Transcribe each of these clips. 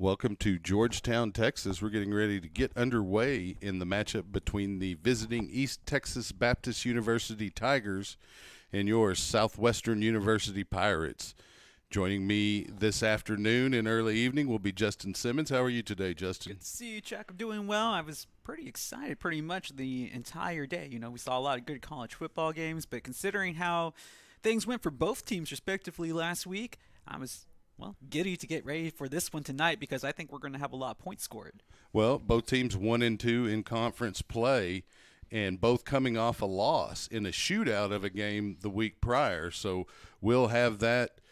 Welcome to Georgetown, Texas. We're getting ready to get underway in the matchup between the visiting East Texas Baptist University Tigers and your Southwestern University Pirates. Joining me this afternoon and early evening will be Justin Simmons. How are you today, Justin? Good to see you, Chuck. I'm doing well. I was pretty excited pretty much the entire day. We saw a lot of good college football games, but considering how things went for both teams respectively last week, I was, giddy to get ready for this one tonight because I think we're going to have a lot of points scored. Well, both teams 1-2 in conference play, and both coming off a loss in a shootout of a game the week prior. So we'll have that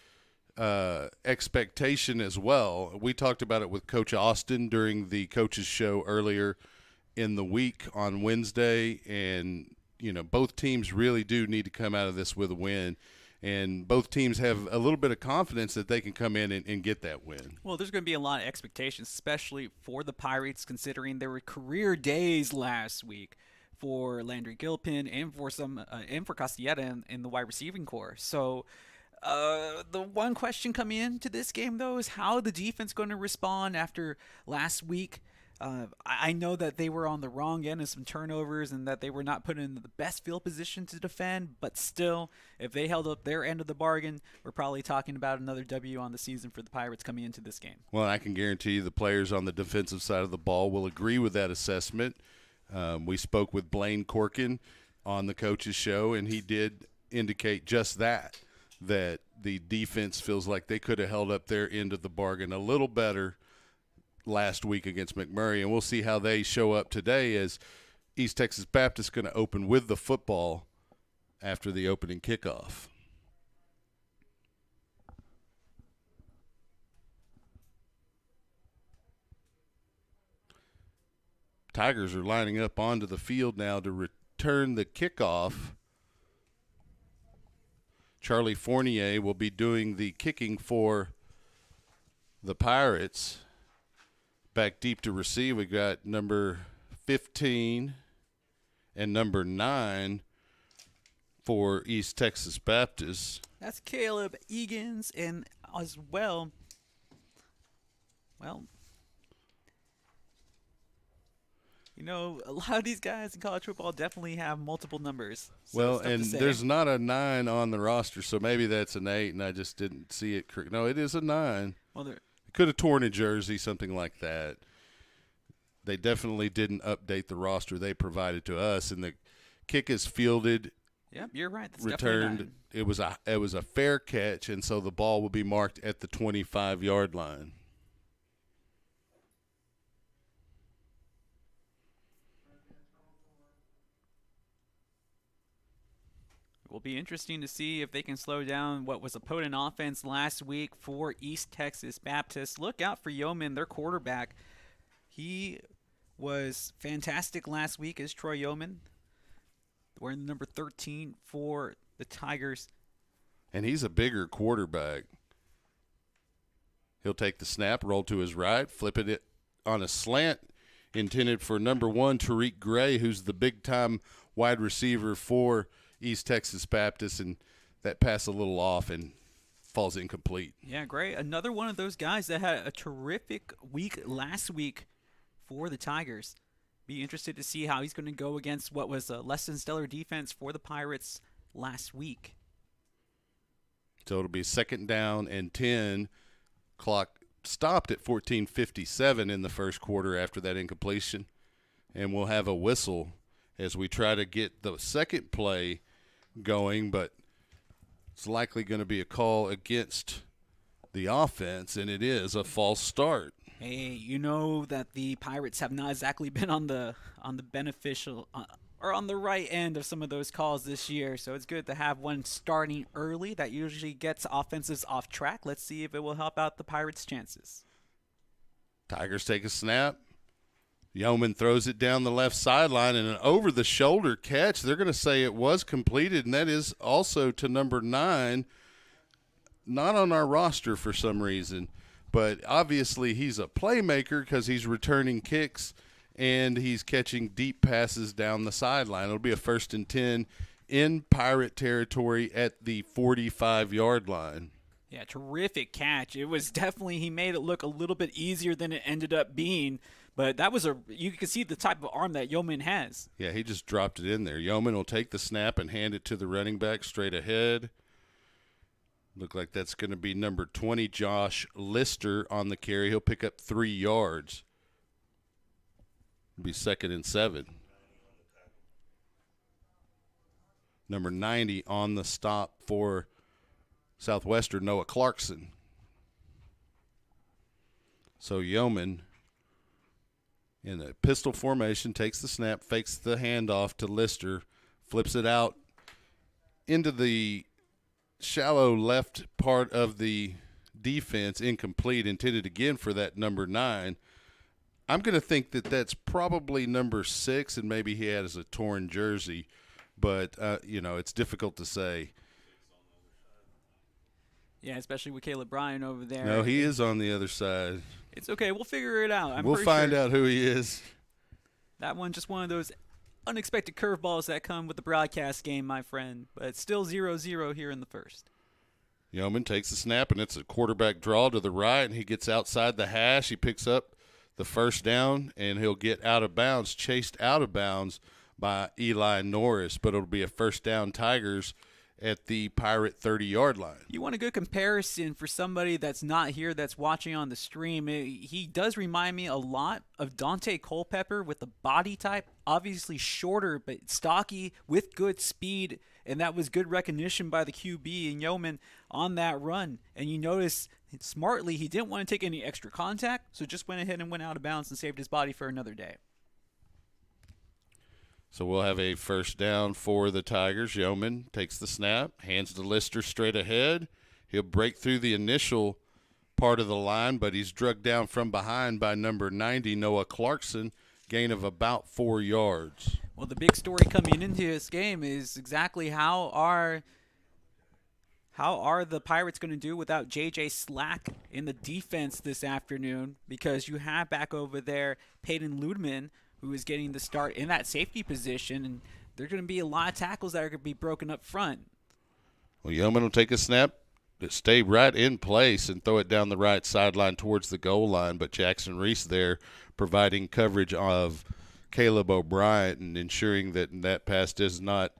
expectation as well. We talked about it with Coach Austin during the coaches show earlier in the week on Wednesday, and both teams really do need to come out of this with a win, and both teams have a little bit of confidence that they can come in and get that win. Well, there's going to be a lot of expectations, especially for the Pirates, considering there were career days last week for Landry Gilpin and for Castelletta in the wide receiving core. So the one question coming into this game, though, is how the defense going to respond after last week. I know that they were on the wrong end of some turnovers and that they were not put in the best field position to defend, but still, if they held up their end of the bargain, we're probably talking about another W on the season for the Pirates coming into this game. Well, I can guarantee you the players on the defensive side of the ball will agree with that assessment. We spoke with Blaine Corkin on the coach's show, and he did indicate just that the defense feels like they could have held up their end of the bargain a little better last week against McMurray, and we'll see how they show up today as East Texas Baptist going to open with the football after the opening kickoff. Tigers are lining up onto the field now to return the kickoff. Charlie Fournier will be doing the kicking for the Pirates. Back deep to receive, we got number 15 and number 9 for East Texas Baptist. That's Caleb Egan's, and as well, a lot of these guys in college football definitely have multiple numbers. So and there's not a 9 on the roster, so maybe that's an 8, and I just didn't see it. No, it is a 9. Well, could have torn a jersey, something like that. They definitely didn't update the roster they provided to us, and the kick is fielded. Yep, you're right. That's returned. It was a fair catch, and so the ball will be marked at the 25-yard line. It will be interesting to see if they can slow down what was a potent offense last week for East Texas Baptist. Look out for Yeoman, their quarterback. He was fantastic last week as Troy Yeoman. Wearing number 13 for the Tigers. And he's a bigger quarterback. He'll take the snap, roll to his right, flip it on a slant intended for number 1, Tariq Gray, who's the big-time wide receiver for East Texas Baptist, and that pass a little off and falls incomplete. Yeah, Gray, another one of those guys that had a terrific week last week for the Tigers. Be interested to see how he's going to go against what was a less than stellar defense for the Pirates last week. So it'll be 2nd down and 10. Clock stopped at 14:57 in the first quarter after that incompletion, and we'll have a whistle as we try to get the second play going, but it's likely going to be a call against the offense, and it is a false start. Hey, you know that the Pirates have not exactly been on the beneficial or on the right end of some of those calls this year, so it's good to have one starting early. That usually gets offenses off track. Let's see if it will help out the Pirates' chances. Tigers take a snap. Yeoman throws it down the left sideline, and an over-the-shoulder catch. They're going to say it was completed, and that is also to number 9, not on our roster for some reason. But obviously he's a playmaker because he's returning kicks and he's catching deep passes down the sideline. It'll be a 1st and 10 in Pirate territory at the 45-yard line. Yeah, terrific catch. It was definitely, he made it look a little bit easier than it ended up being. But that was you can see the type of arm that Yeoman has. Yeah, he just dropped it in there. Yeoman will take the snap and hand it to the running back straight ahead. Look like that's going to be number 20, Josh Lister, on the carry. He'll pick up 3 yards. It'll be 2nd and 7. Number 90 on the stop for Southwestern, Noah Clarkson. So Yeoman, in a pistol formation, takes the snap, fakes the handoff to Lister, flips it out into the shallow left part of the defense, incomplete, intended again for that number 9. I'm going to think that that's probably number 6, and maybe he has a torn jersey, but, it's difficult to say. Yeah, especially with Caleb Bryan over there. No, he is on the other side. It's okay. We'll figure it out. We'll find out who he is. That one, just one of those unexpected curveballs that come with the broadcast game, my friend. But it's still 0-0 here in the first. Yeoman takes the snap, and it's a quarterback draw to the right, and he gets outside the hash. He picks up the first down, and he'll get out of bounds, chased out of bounds by Eli Norris. But it'll be a first down, Tigers, at the Pirate 30-yard line. You want a good comparison for somebody that's not here, that's watching on the stream. He does remind me a lot of Dante Culpepper with the body type, obviously shorter but stocky with good speed, and that was good recognition by the QB and Yeoman on that run. And you notice smartly he didn't want to take any extra contact, so just went ahead and went out of bounds and saved his body for another day. So we'll have a first down for the Tigers. Yeoman takes the snap, hands to Lister straight ahead. He'll break through the initial part of the line, but he's drugged down from behind by number 90, Noah Clarkson, gain of about 4 yards. Well, the big story coming into this game is exactly how are the Pirates going to do without J.J. Slack in the defense this afternoon, because you have back over there Peyton Ludeman, who is getting the start in that safety position, and there are going to be a lot of tackles that are going to be broken up front. Well, Yeoman will take a snap, stay right in place, and throw it down the right sideline towards the goal line, but Jackson Reese there providing coverage of Caleb O'Brien and ensuring that that pass does not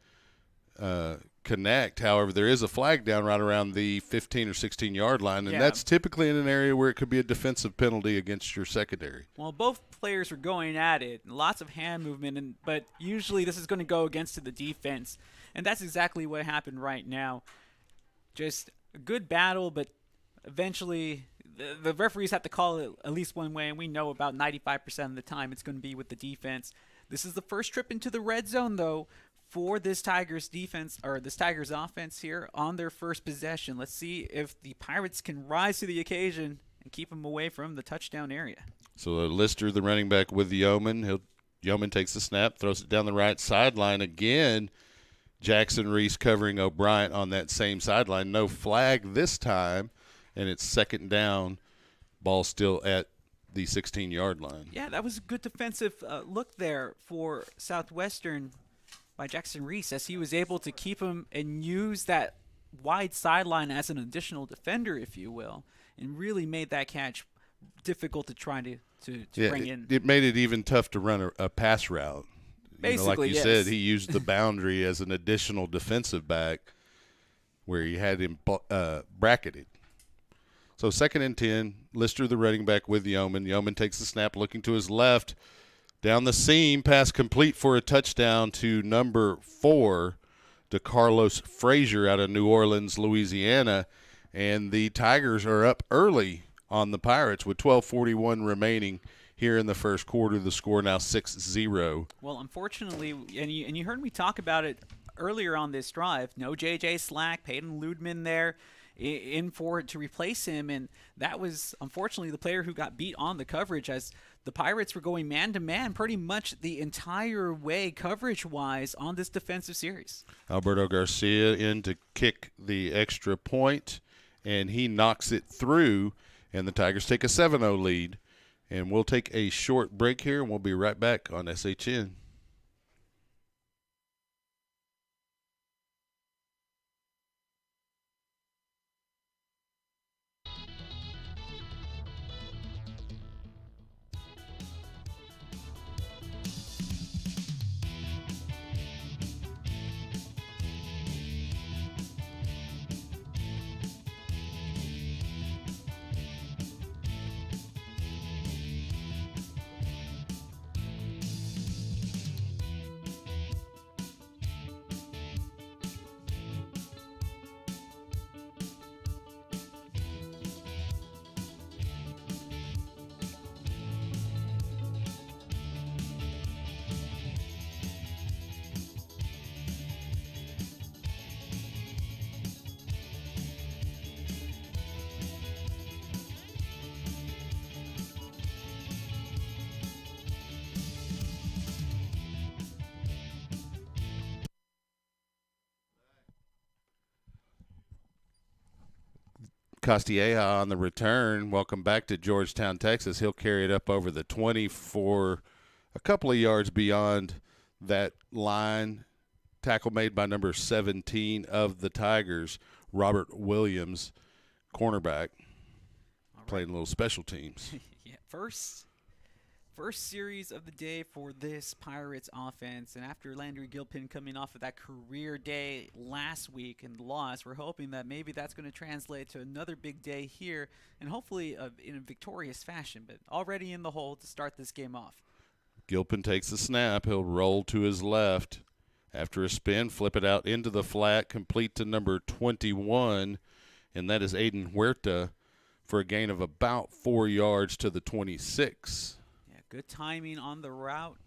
connect. However, there is a flag down right around the 15 or 16-yard line, and that's typically in an area where it could be a defensive penalty against your secondary. Well, both players were going at it, lots of hand movement, but usually this is going to go against the defense, and that's exactly what happened right now. Just a good battle, but eventually the referees have to call it at least one way, and we know about 95% of the time it's going to be with the defense. This is the first trip into the red zone, though, for this Tigers defense, or this Tigers offense here on their first possession. Let's see if the Pirates can rise to the occasion and keep them away from the touchdown area. So Lister, the running back, with Yeoman. Yeoman takes the snap, throws it down the right sideline again. Jackson Reese covering O'Brien on that same sideline. No flag this time, and it's second down. Ball still at the 16-yard line. Yeah, that was a good defensive look there for Southwestern by Jackson Reese, as he was able to keep him and use that wide sideline as an additional defender, if you will, and really made that catch difficult to try to bring in. It made it even tough to run a pass route. Basically, like you yes. said, he used the boundary as an additional defensive back where he had him bracketed. So 2nd and 10, Lister, the running back, with Yeoman. Yeoman takes the snap, looking to his left. Down the seam, pass complete for a touchdown to number 4, to Carlos Frazier out of New Orleans, Louisiana. And the Tigers are up early on the Pirates with 12:41 remaining here in the first quarter. The score now 6-0. Well, unfortunately, and you heard me talk about it earlier on this drive, no J.J. Slack, Peyton Ludeman there in for to replace him, and that was unfortunately the player who got beat on the coverage, as the Pirates were going man-to-man pretty much the entire way coverage-wise on this defensive series. Alberto Garcia in to kick the extra point, and he knocks it through, and the Tigers take a 7-0 lead. And we'll take a short break here, and we'll be right back on SHN. Costilleja on the return. Welcome back to Georgetown, Texas. He'll carry it up over the 20 for a couple of yards beyond that line. Tackle made by number 17 of the Tigers, Robert Williams, cornerback, playing a little special teams. Yeah, first series of the day for this Pirates offense, and after Landry Gilpin coming off of that career day last week and loss, we're hoping that maybe that's going to translate to another big day here, and hopefully in a victorious fashion, but already in the hole to start this game off. Gilpin takes the snap. He'll roll to his left. After a spin, flip it out into the flat, complete to number 21, and that is Aiden Huerta for a gain of about 4 yards to the 26. Good timing on the route.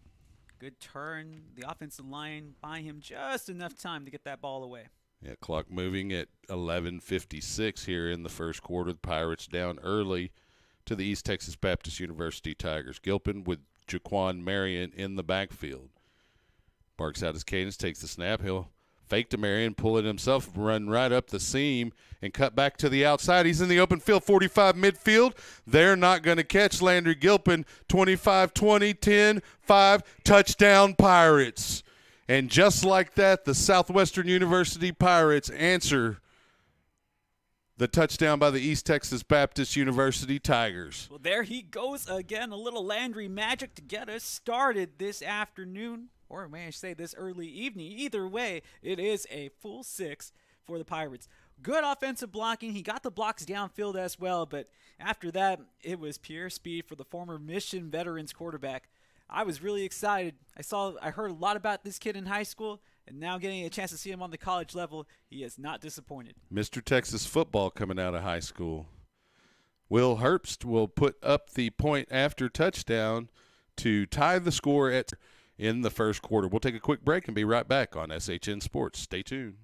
Good turn. The offensive line buying him just enough time to get that ball away. Yeah, clock moving at 11:56 here in the first quarter. The Pirates down early to the East Texas Baptist University Tigers. Gilpin with Jaquan Marion in the backfield. Barks out his cadence, takes the snap. He'll fake to Marion, pull it himself, run right up the seam, and cut back to the outside. He's in the open field, 45 midfield. They're not going to catch Landry Gilpin. 25-20, 10-5, touchdown Pirates. And just like that, the Southwestern University Pirates answer the touchdown by the East Texas Baptist University Tigers. Well, there he goes again, a little Landry magic to get us started this afternoon. Or may I say this early evening. Either way, it is a full 6 for the Pirates. Good offensive blocking. He got the blocks downfield as well, but after that, it was pure speed for the former Mission Veterans quarterback. I was really excited. I heard a lot about this kid in high school, and now getting a chance to see him on the college level, he is not disappointed. Mr. Texas football coming out of high school. Will Herbst will put up the point after touchdown to tie the score in the first quarter. We'll take a quick break and be right back on SHN Sports. Stay tuned.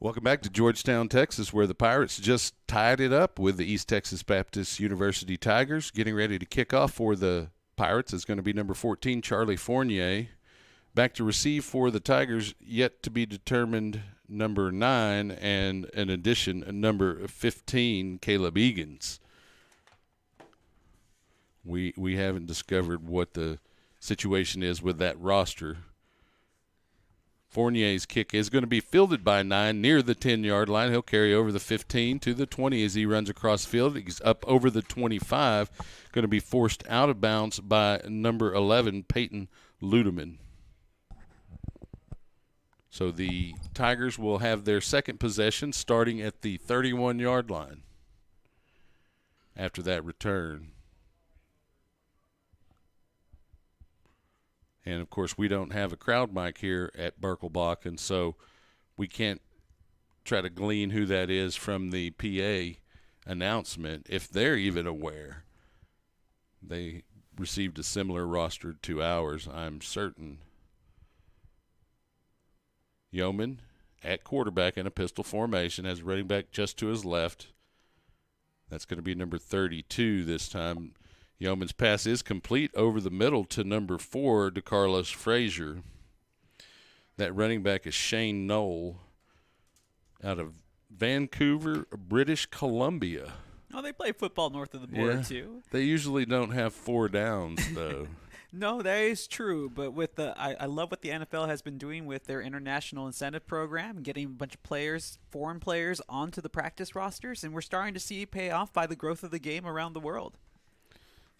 Welcome back to Georgetown, Texas, where the Pirates just tied it up with the East Texas Baptist University Tigers. Getting ready to kick off for the Pirates is going to be number 14, Charlie Fournier. Back to receive for the Tigers, yet to be determined, number 9, and an addition, number 15, Caleb Egan's. We haven't discovered what the situation is with that roster. Fournier's kick is going to be fielded by 9 near the 10-yard line. He'll carry over the 15 to the 20 as he runs across the field. He's up over the 25, going to be forced out of bounds by number 11, Peyton Ludeman. So the Tigers will have their second possession starting at the 31-yard line after that return. And, of course, we don't have a crowd mic here at Birkelbach, and so we can't try to glean who that is from the PA announcement, if they're even aware. They received a similar roster to ours, I'm certain. Yeoman at quarterback in a pistol formation, has a running back just to his left. That's going to be number 32 this time. Yeoman's pass is complete over the middle to number 4, DeCarlos Frazier. That running back is Shane Knoll out of Vancouver, British Columbia. Oh, they play football north of the border, too. They usually don't have 4 downs, though. No, that is true. But with I love what the NFL has been doing with their international incentive program, getting a bunch of players, foreign players, onto the practice rosters, and we're starting to see it pay off by the growth of the game around the world.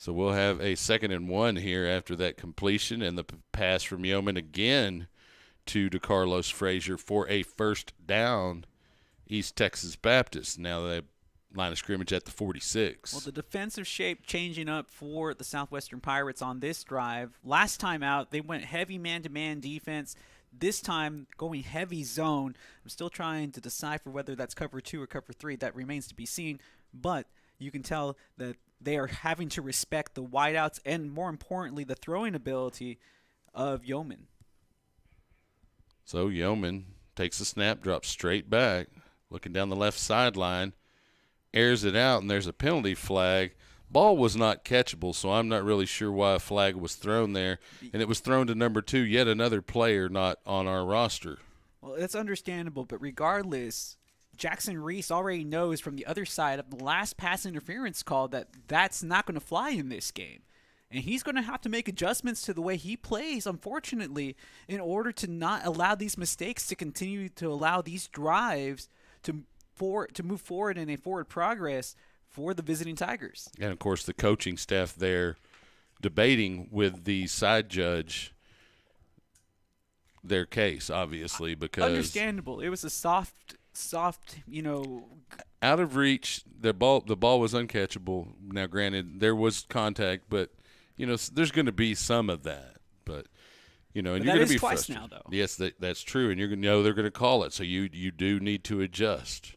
So we'll have a 2nd and 1 here after that completion, and the pass from Yeoman again to DeCarlos Frazier for a first down, East Texas Baptist. Now the line of scrimmage at the 46. Well, the defensive shape changing up for the Southwestern Pirates on this drive. Last time out, they went heavy man-to-man defense. This time, going heavy zone. I'm still trying to decipher whether that's cover 2 or cover 3. That remains to be seen. But you can tell that they are having to respect the wideouts and, more importantly, the throwing ability of Yeoman. So Yeoman takes a snap, drops straight back, looking down the left sideline, airs it out, and there's a penalty flag. Ball was not catchable, so I'm not really sure why a flag was thrown there. And it was thrown to number 2, yet another player not on our roster. Well, it's understandable, but regardless, Jackson Reese already knows from the other side of the last pass interference call that that's not going to fly in this game. And he's going to have to make adjustments to the way he plays, unfortunately, in order to not allow these mistakes to continue to allow these drives to move forward in a forward progress for the visiting Tigers. And, of course, the coaching staff there debating with the side judge their case, obviously, because understandable. It was a soft, out of reach. The ball was uncatchable. Now, granted, there was contact, but there's going to be some of that. But and you're going to be twice frustrated. Now, though. Yes, that's true, and you're going to know they're going to call it. So you do need to adjust.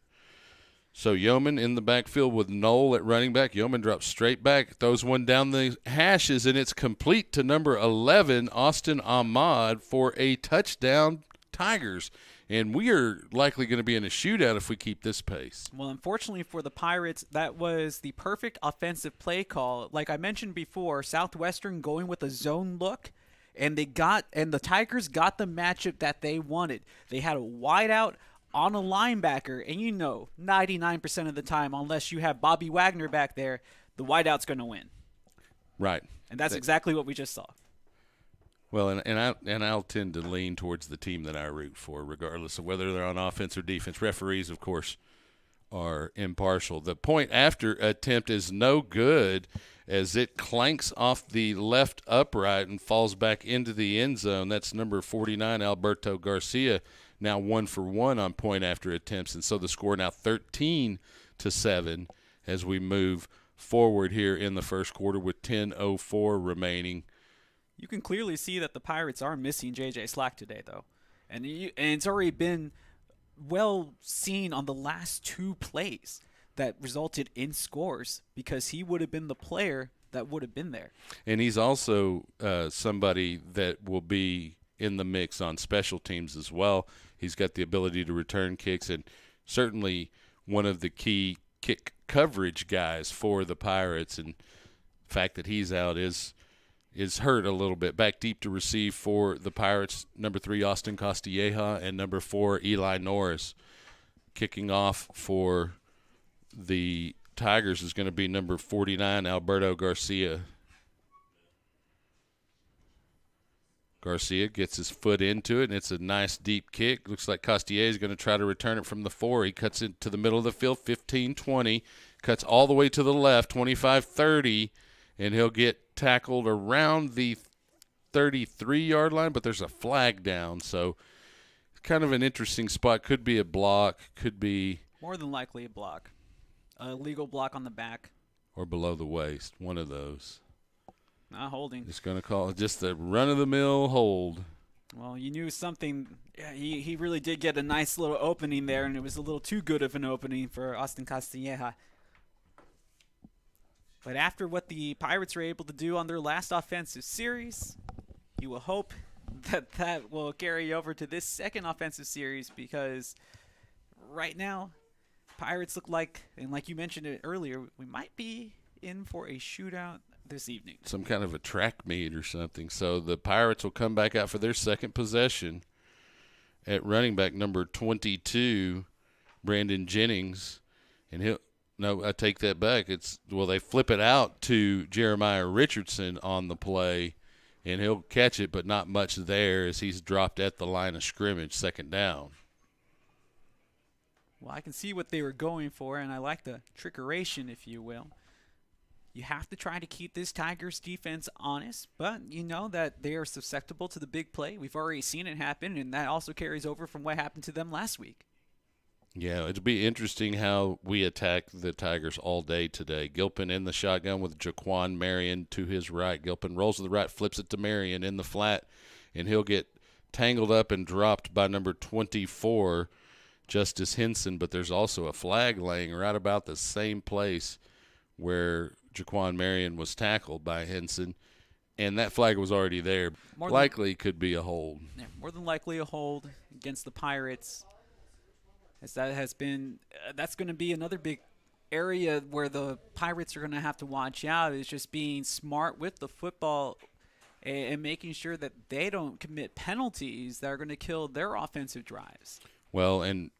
So Yeoman in the backfield with Knoll at running back. Yeoman drops straight back, throws one down the hashes, and it's complete to number 11, Austin Ahmad, for a touchdown, Tigers. And we are likely going to be in a shootout if we keep this pace. Well, unfortunately for the Pirates, that was the perfect offensive play call. Like I mentioned before, Southwestern going with a zone look, and the Tigers got the matchup that they wanted. They had a wideout on a linebacker, and 99% of the time, unless you have Bobby Wagner back there, the wideout's going to win. Right. And that's exactly what we just saw. Well, and I'll tend to lean towards the team that I root for, regardless of whether they're on offense or defense. Referees, of course, are impartial. The point after attempt is no good as it clanks off the left upright and falls back into the end zone. That's number 49, Alberto Garcia, now 1 for 1 on point after attempts. And so the score now 13-7 as we move forward here in the first quarter with 10:04 remaining. You can clearly see that the Pirates are missing J.J. Slack today, though. And it's already been well seen on the last 2 plays that resulted in scores because he would have been the player that would have been there. And he's also somebody that will be in the mix on special teams as well. He's got the ability to return kicks and certainly one of the key kick coverage guys for the Pirates. And the fact that he's out is hurt a little bit. Back deep to receive for the Pirates, number 3, Austin Castilleja, and number 4, Eli Norris. Kicking off for the Tigers is going to be number 49, Alberto Garcia. Garcia gets his foot into it, and it's a nice deep kick. Looks like Castilleja is going to try to return it from the 4. He cuts it to the middle of the field, 15-20, cuts all the way to the left, 25-30, and he'll get tackled around the 33-yard line, but there's a flag down. So kind of an interesting spot. Could be a block, could be more than likely a block. A legal block on the back. Or below the waist, one of those. Not holding. Just going to call it just the run-of-the-mill hold. Well, you knew something. Yeah, he really did get a nice little opening there, and it was a little too good of an opening for Austin Castilleja. But after what the Pirates were able to do on their last offensive series, you will hope that will carry over to this second offensive series because right now, Pirates look like, and like you mentioned it earlier, we might be in for a shootout this evening. Some kind of a track meet or something. So the Pirates will come back out for their second possession at running back number 22, Brandon Jennings. And I take that back. They flip it out to Jeremiah Richardson on the play, and he'll catch it, but not much there as he's dropped at the line of scrimmage, second down. Well, I can see what they were going for, and I like the trickeration, if you will. You have to try to keep this Tigers defense honest, but you know that they are susceptible to the big play. We've already seen it happen, and that also carries over from what happened to them last week. Yeah, it'll be interesting how we attack the Tigers all day today. Gilpin in the shotgun with Jaquan Marion to his right. Gilpin rolls to the right, flips it to Marion in the flat, and he'll get tangled up and dropped by number 24, Justice Henson, but there's also a flag laying right about the same place where Jaquan Marion was tackled by Henson, and that flag was already there. Likely could be a hold. Yeah, more than likely a hold against the Pirates. As that has been, that's going to be another big area where the Pirates are going to have to watch out, is just being smart with the football and making sure that they don't commit penalties that are going to kill their offensive drives. Well, and,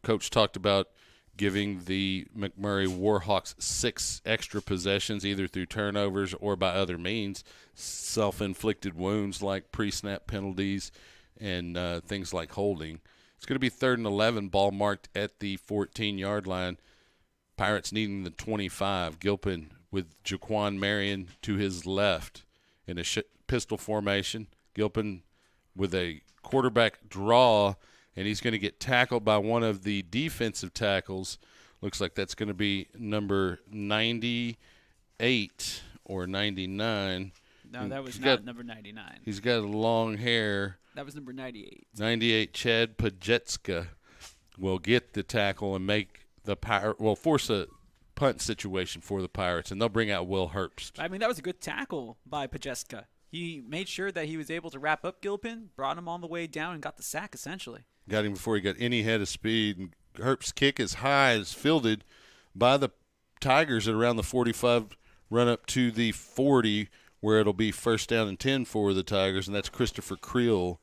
Coach talked about giving the McMurray Warhawks 6 extra possessions, either through turnovers or by other means, self-inflicted wounds like pre-snap penalties and things like holding. It's going to be 3rd and 11, ball marked at the 14-yard line. Pirates needing the 25. Gilpin with Jaquan Marion to his left in a pistol formation. Gilpin with a quarterback draw, and he's going to get tackled by one of the defensive tackles. Looks like that's going to be number 98 or 99. No, that was not number 99. He's got long hair. That was number 98. 98, Chad Pajetska will get the tackle and make the force a punt situation for the Pirates, and they'll bring out Will Herbst. I mean, that was a good tackle by Pajetska. He made sure that he was able to wrap up Gilpin, brought him on the way down, and got the sack, essentially. Got him before he got any head of speed. And Herbst's kick is high, is fielded by the Tigers at around the 45, run up to the 40, where it'll be 1st down and 10 for the Tigers, and that's Christopher Creel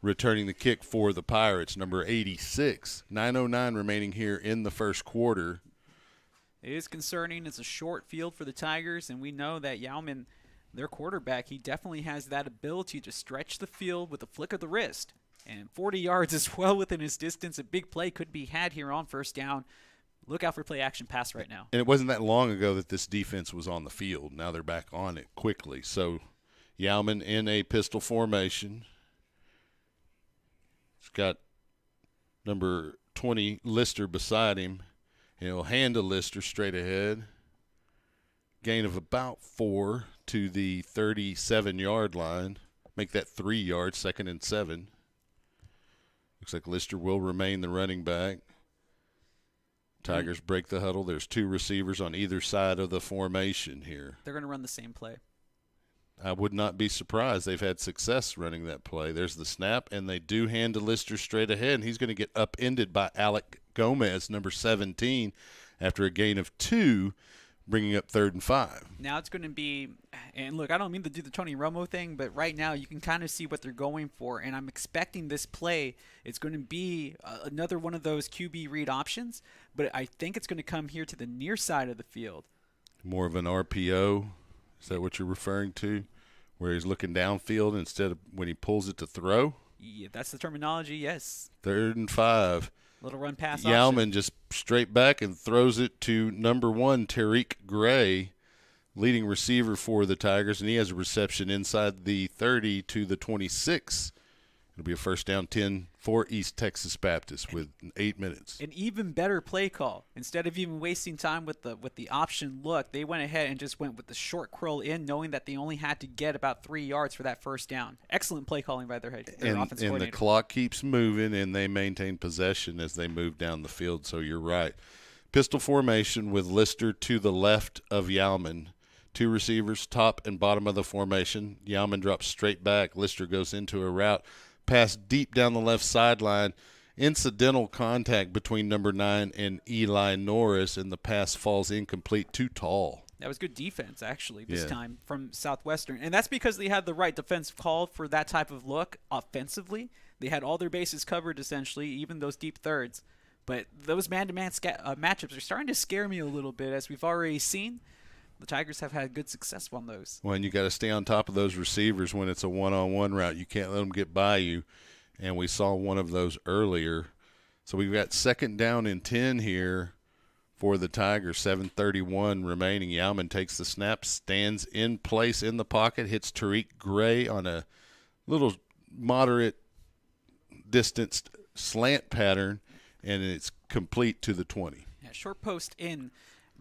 returning the kick for the Pirates, number 86. 9:09 remaining here in the first quarter. It is concerning. It's a short field for the Tigers, and we know that Yauman, their quarterback, he definitely has that ability to stretch the field with a flick of the wrist. And 40 yards is well within his distance. A big play could be had here on 1st down. Look out for play action pass right now. And it wasn't that long ago that this defense was on the field. Now they're back on it quickly. So Yauman in a pistol formation. He's got number 20, Lister, beside him. And he'll hand to Lister straight ahead. Gain of about 4 to the 37-yard line. Make that 3 yards, 2nd and 7. Looks like Lister will remain the running back. Tigers break the huddle. There's 2 receivers on either side of the formation here. They're going to run the same play. I would not be surprised. They've had success running that play. There's the snap, and they do hand to Lister straight ahead, and he's going to get upended by Alec Gomez, number 17, after a gain of 2, bringing up 3rd and 5. Now it's going to be, and look, I don't mean to do the Tony Romo thing, but right now you can kind of see what they're going for, and I'm expecting this play. It's going to be another one of those QB read options, but I think it's going to come here to the near side of the field. More of an RPO. Is that what you're referring to, where he's looking downfield instead of when he pulls it to throw? Yeah, that's the terminology, yes. 3rd and 5. Little run pass Yauman option. just straight back and throws it to number 1, Tariq Gray, leading receiver for the Tigers, and he has a reception inside the 30 to the 26. It'll be a 1st down 10 for East Texas Baptist with 8 minutes. An even better play call. Instead of even wasting time with the option look, they went ahead and just went with the short curl in, knowing that they only had to get about 3 yards for that 1st down. Excellent play calling by their offensive coordinator. And the clock keeps moving, and they maintain possession as they move down the field, so you're right. Pistol formation with Lister to the left of Yauman. 2 receivers, top and bottom of the formation. Yauman drops straight back. Lister goes into a route. Pass deep down the left sideline. Incidental contact between number 9 and Eli Norris, and the pass falls incomplete, too tall. That was good defense, actually, this time from Southwestern. And that's because they had the right defensive call for that type of look offensively. They had all their bases covered, essentially, even those deep thirds. But those man-to-man matchups are starting to scare me a little bit, as we've already seen. The Tigers have had good success on those. Well, and you got to stay on top of those receivers when it's a one-on-one route. You can't let them get by you, and we saw one of those earlier. So we've got 2nd down and 10 here for the Tigers, 7:31 remaining. Yauman takes the snap, stands in place in the pocket, hits Tariq Gray on a little moderate distanced slant pattern, and it's complete to the 20. Yeah, short post in,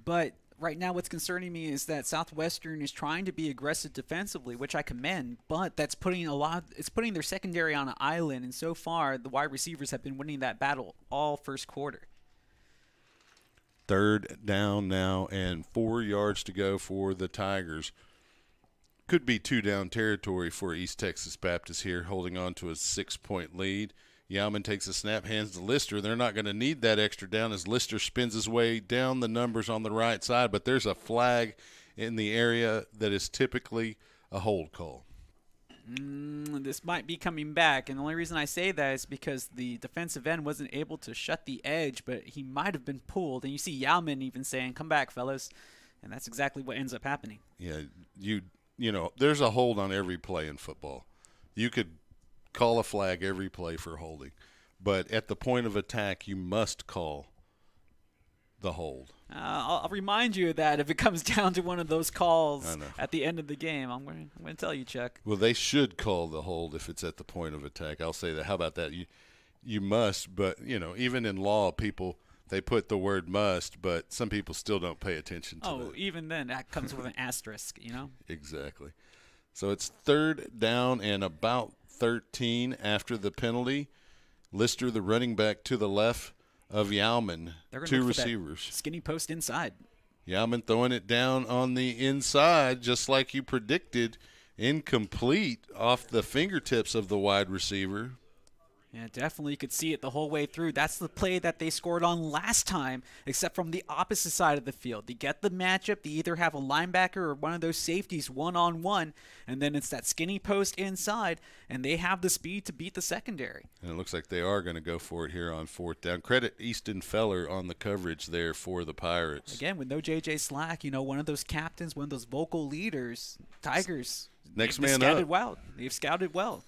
but right now what's concerning me is that Southwestern is trying to be aggressive defensively, which I commend, but that's putting their secondary on an island, and so far the wide receivers have been winning that battle all first quarter. Third down now and 4 yards to go for the Tigers. Could be 2-down territory for East Texas Baptist here, holding on to a 6-point lead. Yauman takes a snap, hands to Lister. They're not going to need that extra down as Lister spins his way down the numbers on the right side, but there's a flag in the area that is typically a hold call. This might be coming back, and the only reason I say that is because the defensive end wasn't able to shut the edge, but he might have been pulled, and you see Yauman even saying, "Come back, fellas," and that's exactly what ends up happening. Yeah, you know, there's a hold on every play in football. You could call a flag every play for holding, but at the point of attack, you must call the hold. I'll remind you of that if it comes down to one of those calls at the end of the game. I'm going to tell you, Chuck. Well, they should call the hold if it's at the point of attack. I'll say that. How about that? You must, but, you know, even in law, people – they put the word must, but some people still don't pay attention to that. Oh, even then, that comes with an asterisk, you know? Exactly. So it's third down and about 13 after the penalty. Lister, the running back to the left of Yauman, two receivers. Skinny post inside. Yauman throwing it down on the inside, just like you predicted, incomplete off the fingertips of the wide receiver. Yeah, definitely. You could see it the whole way through. That's the play that they scored on last time, except from the opposite side of the field. They get the matchup. They either have a linebacker or one of those safeties one-on-one, and then it's that skinny post inside, and they have the speed to beat the secondary. And it looks like they are going to go for it here on fourth down. Credit Easton Feller on the coverage there for the Pirates. Again, with no J.J. Slack, you know, one of those captains, one of those vocal leaders, Tigers. Next man up. They've scouted well.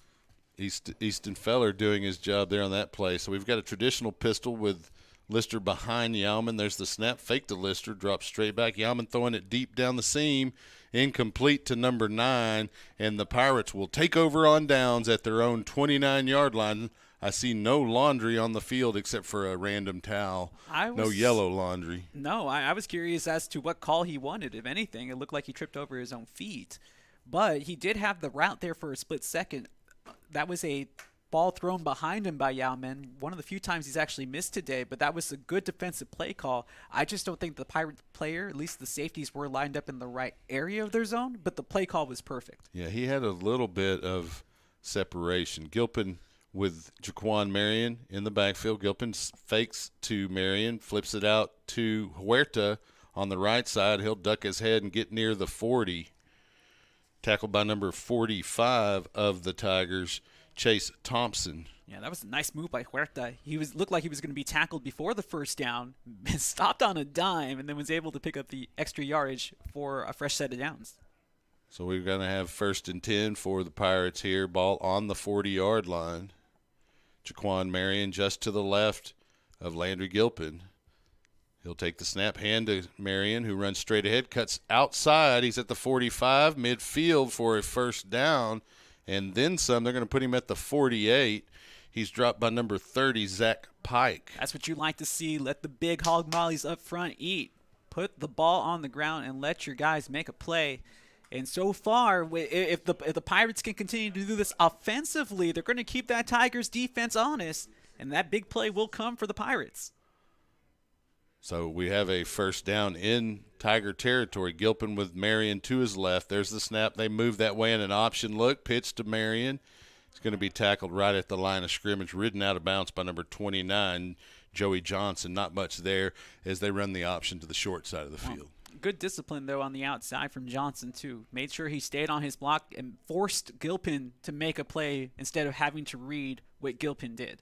Easton Feller doing his job there on that play. So we've got a traditional pistol with Lister behind Yauman. There's the snap, fake to Lister, drops straight back. Yauman throwing it deep down the seam, incomplete to number 9, and the Pirates will take over on downs at their own 29-yard line. I see no laundry on the field except for a random towel. No yellow laundry. No, I was curious as to what call he wanted. If anything, it looked like he tripped over his own feet. But he did have the route there for a split second. That was a ball thrown behind him by Yauman. One of the few times he's actually missed today, but that was a good defensive play call. I just don't think the Pirate player, at least the safeties, were lined up in the right area of their zone, but the play call was perfect. Yeah, he had a little bit of separation. Gilpin with Jaquan Marion in the backfield. Gilpin fakes to Marion, flips it out to Huerta on the right side. He'll duck his head and get near the 40. Tackled by number 45 of the Tigers, Chase Thompson. Yeah, that was a nice move by Huerta. He looked like he was going to be tackled before the first down, stopped on a dime, and then was able to pick up the extra yardage for a fresh set of downs. So we're going to have 1st and 10 for the Pirates here. Ball on the 40-yard line. Jaquan Marion just to the left of Landry Gilpin. He'll take the snap, hand to Marion, who runs straight ahead, cuts outside. He's at the 45, midfield for a first down, and then some. They're going to put him at the 48. He's dropped by number 30, Zach Pike. That's what you like to see. Let the big hog mollies up front eat. Put the ball on the ground and let your guys make a play. And so far, if the Pirates can continue to do this offensively, they're going to keep that Tigers defense honest, and that big play will come for the Pirates. So we have a first down in Tiger territory. Gilpin with Marion to his left. There's the snap. They move that way in an option look. Pitch to Marion. He's going to be tackled right at the line of scrimmage, ridden out of bounds by number 29, Joey Johnson. Not much there as they run the option to the short side of the field. Good discipline, though, on the outside from Johnson, too. Made sure he stayed on his block and forced Gilpin to make a play instead of having to read what Gilpin did.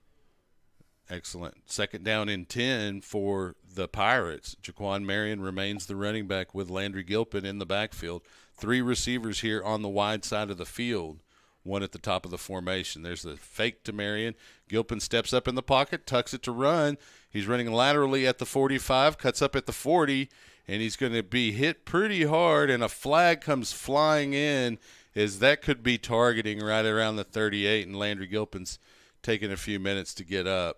Excellent. 2nd down and 10 for the Pirates. Jaquan Marion remains the running back with Landry Gilpin in the backfield. 3 receivers here on the wide side of the field, one at the top of the formation. There's the fake to Marion. Gilpin steps up in the pocket, tucks it to run. He's running laterally at the 45, cuts up at the 40, and he's going to be hit pretty hard, and a flag comes flying in as that could be targeting right around the 38, and Landry Gilpin's taking a few minutes to get up.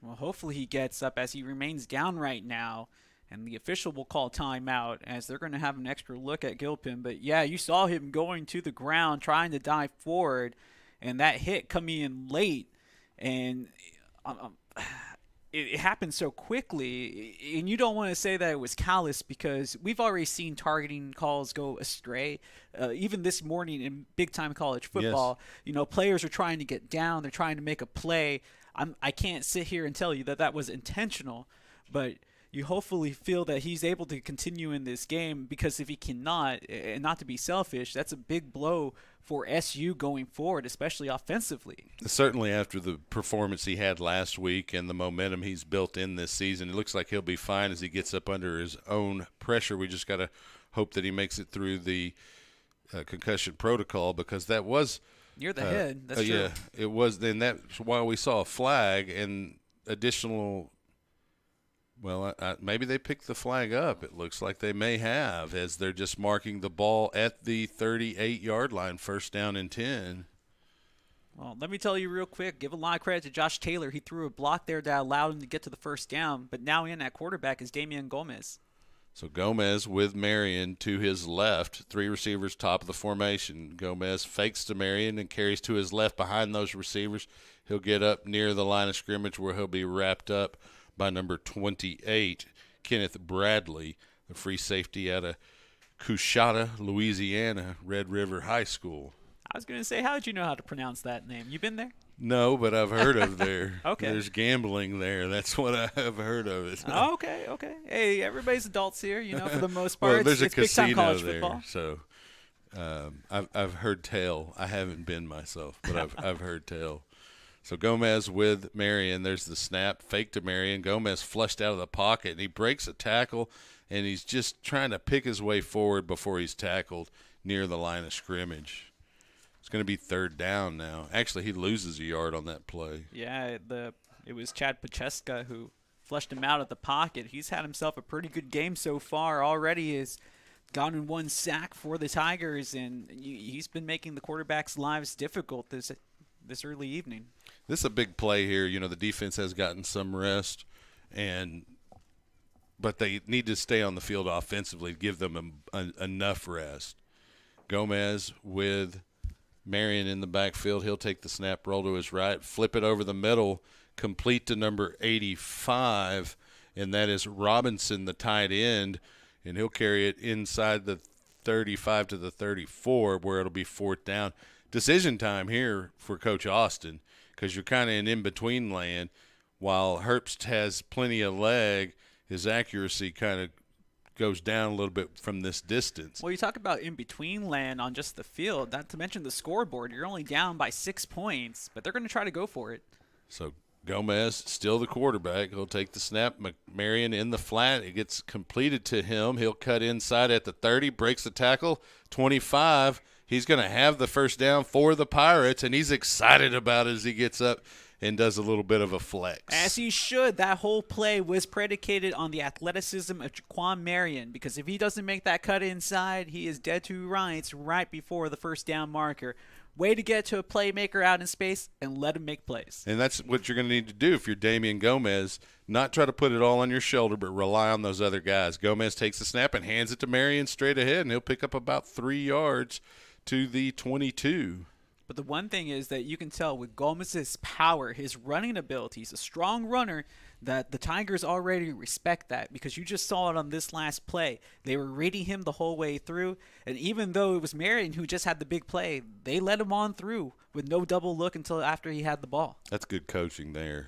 Well, hopefully he gets up as he remains down right now. and the official will call timeout as they're going to have an extra look at Gilpin. But yeah, you saw him going to the ground trying to dive forward, and that hit coming in late, and it happened so quickly, and you don't want to say that it was callous because we've already seen targeting calls go astray. Even this morning in big-time college football, players are trying to get down, they're trying to make a play. I can't sit here and tell you that that was intentional, but you hopefully feel that he's able to continue in this game, because if he cannot, and not to be selfish, that's a big blow for SU going forward, especially offensively. Certainly after the performance he had last week and the momentum he's built in this season, it looks like he'll be fine as he gets up under his own pressure. We just got to hope that he makes it through the concussion protocol, because that was near the head. That's true. Yeah, it was. Then that's why we saw a flag and additional. Well, maybe they picked the flag up. It looks like they may have, as they're just marking the ball at the 38-yard line, first down and 10. Well, let me tell you real quick, give a lot of credit to Josh Taylor. He threw a block there that allowed him to get to the first down, but now in at quarterback is Damian Gomez. So Gomez with Marion to his left, three receivers top of the formation. Gomez fakes to Marion and carries to his left behind those receivers. He'll get up near the line of scrimmage where he'll be wrapped up by number 28, Kenneth Bradley, the free safety out of Coushatta, Louisiana, Red River High School. I was going to say, how did you know how to pronounce that name? You been there? No, but I've heard of there. Okay. There's gambling there. That's what I have heard of it. Oh, okay. Hey, everybody's adults here, for the most part. Well, there's it's a casino big-time college there, football. so I've heard tell. I haven't been myself, but I've heard tell. So Gomez with Marion. There's the snap, fake to Marion. Gomez flushed out of the pocket, and he breaks a tackle, and he's just trying to pick his way forward before he's tackled near the line of scrimmage. It's going to be third down now. Actually, he loses a yard on that play. Yeah, it was Chad Pacheska who flushed him out of the pocket. He's had himself a pretty good game so far. Already has gotten one sack for the Tigers, and he's been making the quarterbacks' lives difficult this early evening. This is a big play here. The defense has gotten some rest, but they need to stay on the field offensively to give them enough rest. Gomez with Marion in the backfield. He'll take the snap, roll to his right, flip it over the middle, complete to number 85, and that is Robinson, the tight end, and he'll carry it inside the 35 to the 34 where it'll be fourth down. Decision time here for Coach Austin, because you're kind of in in-between land. While Herbst has plenty of leg, his accuracy kind of goes down a little bit from this distance. Well, you talk about in-between land on just the field, not to mention the scoreboard. You're only down by 6 points, but they're going to try to go for it. So Gomez, still the quarterback. He'll take the snap. Marion in the flat. It gets completed to him. He'll cut inside at the 30, breaks the tackle, 25. He's going to have the first down for the Pirates, and he's excited about it as he gets up and does a little bit of a flex. As he should. That whole play was predicated on the athleticism of Jaquan Marion, because if he doesn't make that cut inside, he is dead to rights right before the first down marker. Way to get to a playmaker out in space and let him make plays. And that's what you're going to need to do if you're Damian Gomez. Not try to put it all on your shoulder, but rely on those other guys. Gomez takes the snap and hands it to Marion straight ahead, and he'll pick up about 3 yards to the 22. But the one thing is that you can tell with Gomez's power, his running ability, he's a strong runner, that the Tigers already respect that, because you just saw it on this last play. They were reading him the whole way through, and even though it was Marion who just had the big play, they let him on through with no double look until after he had the ball. That's good coaching there.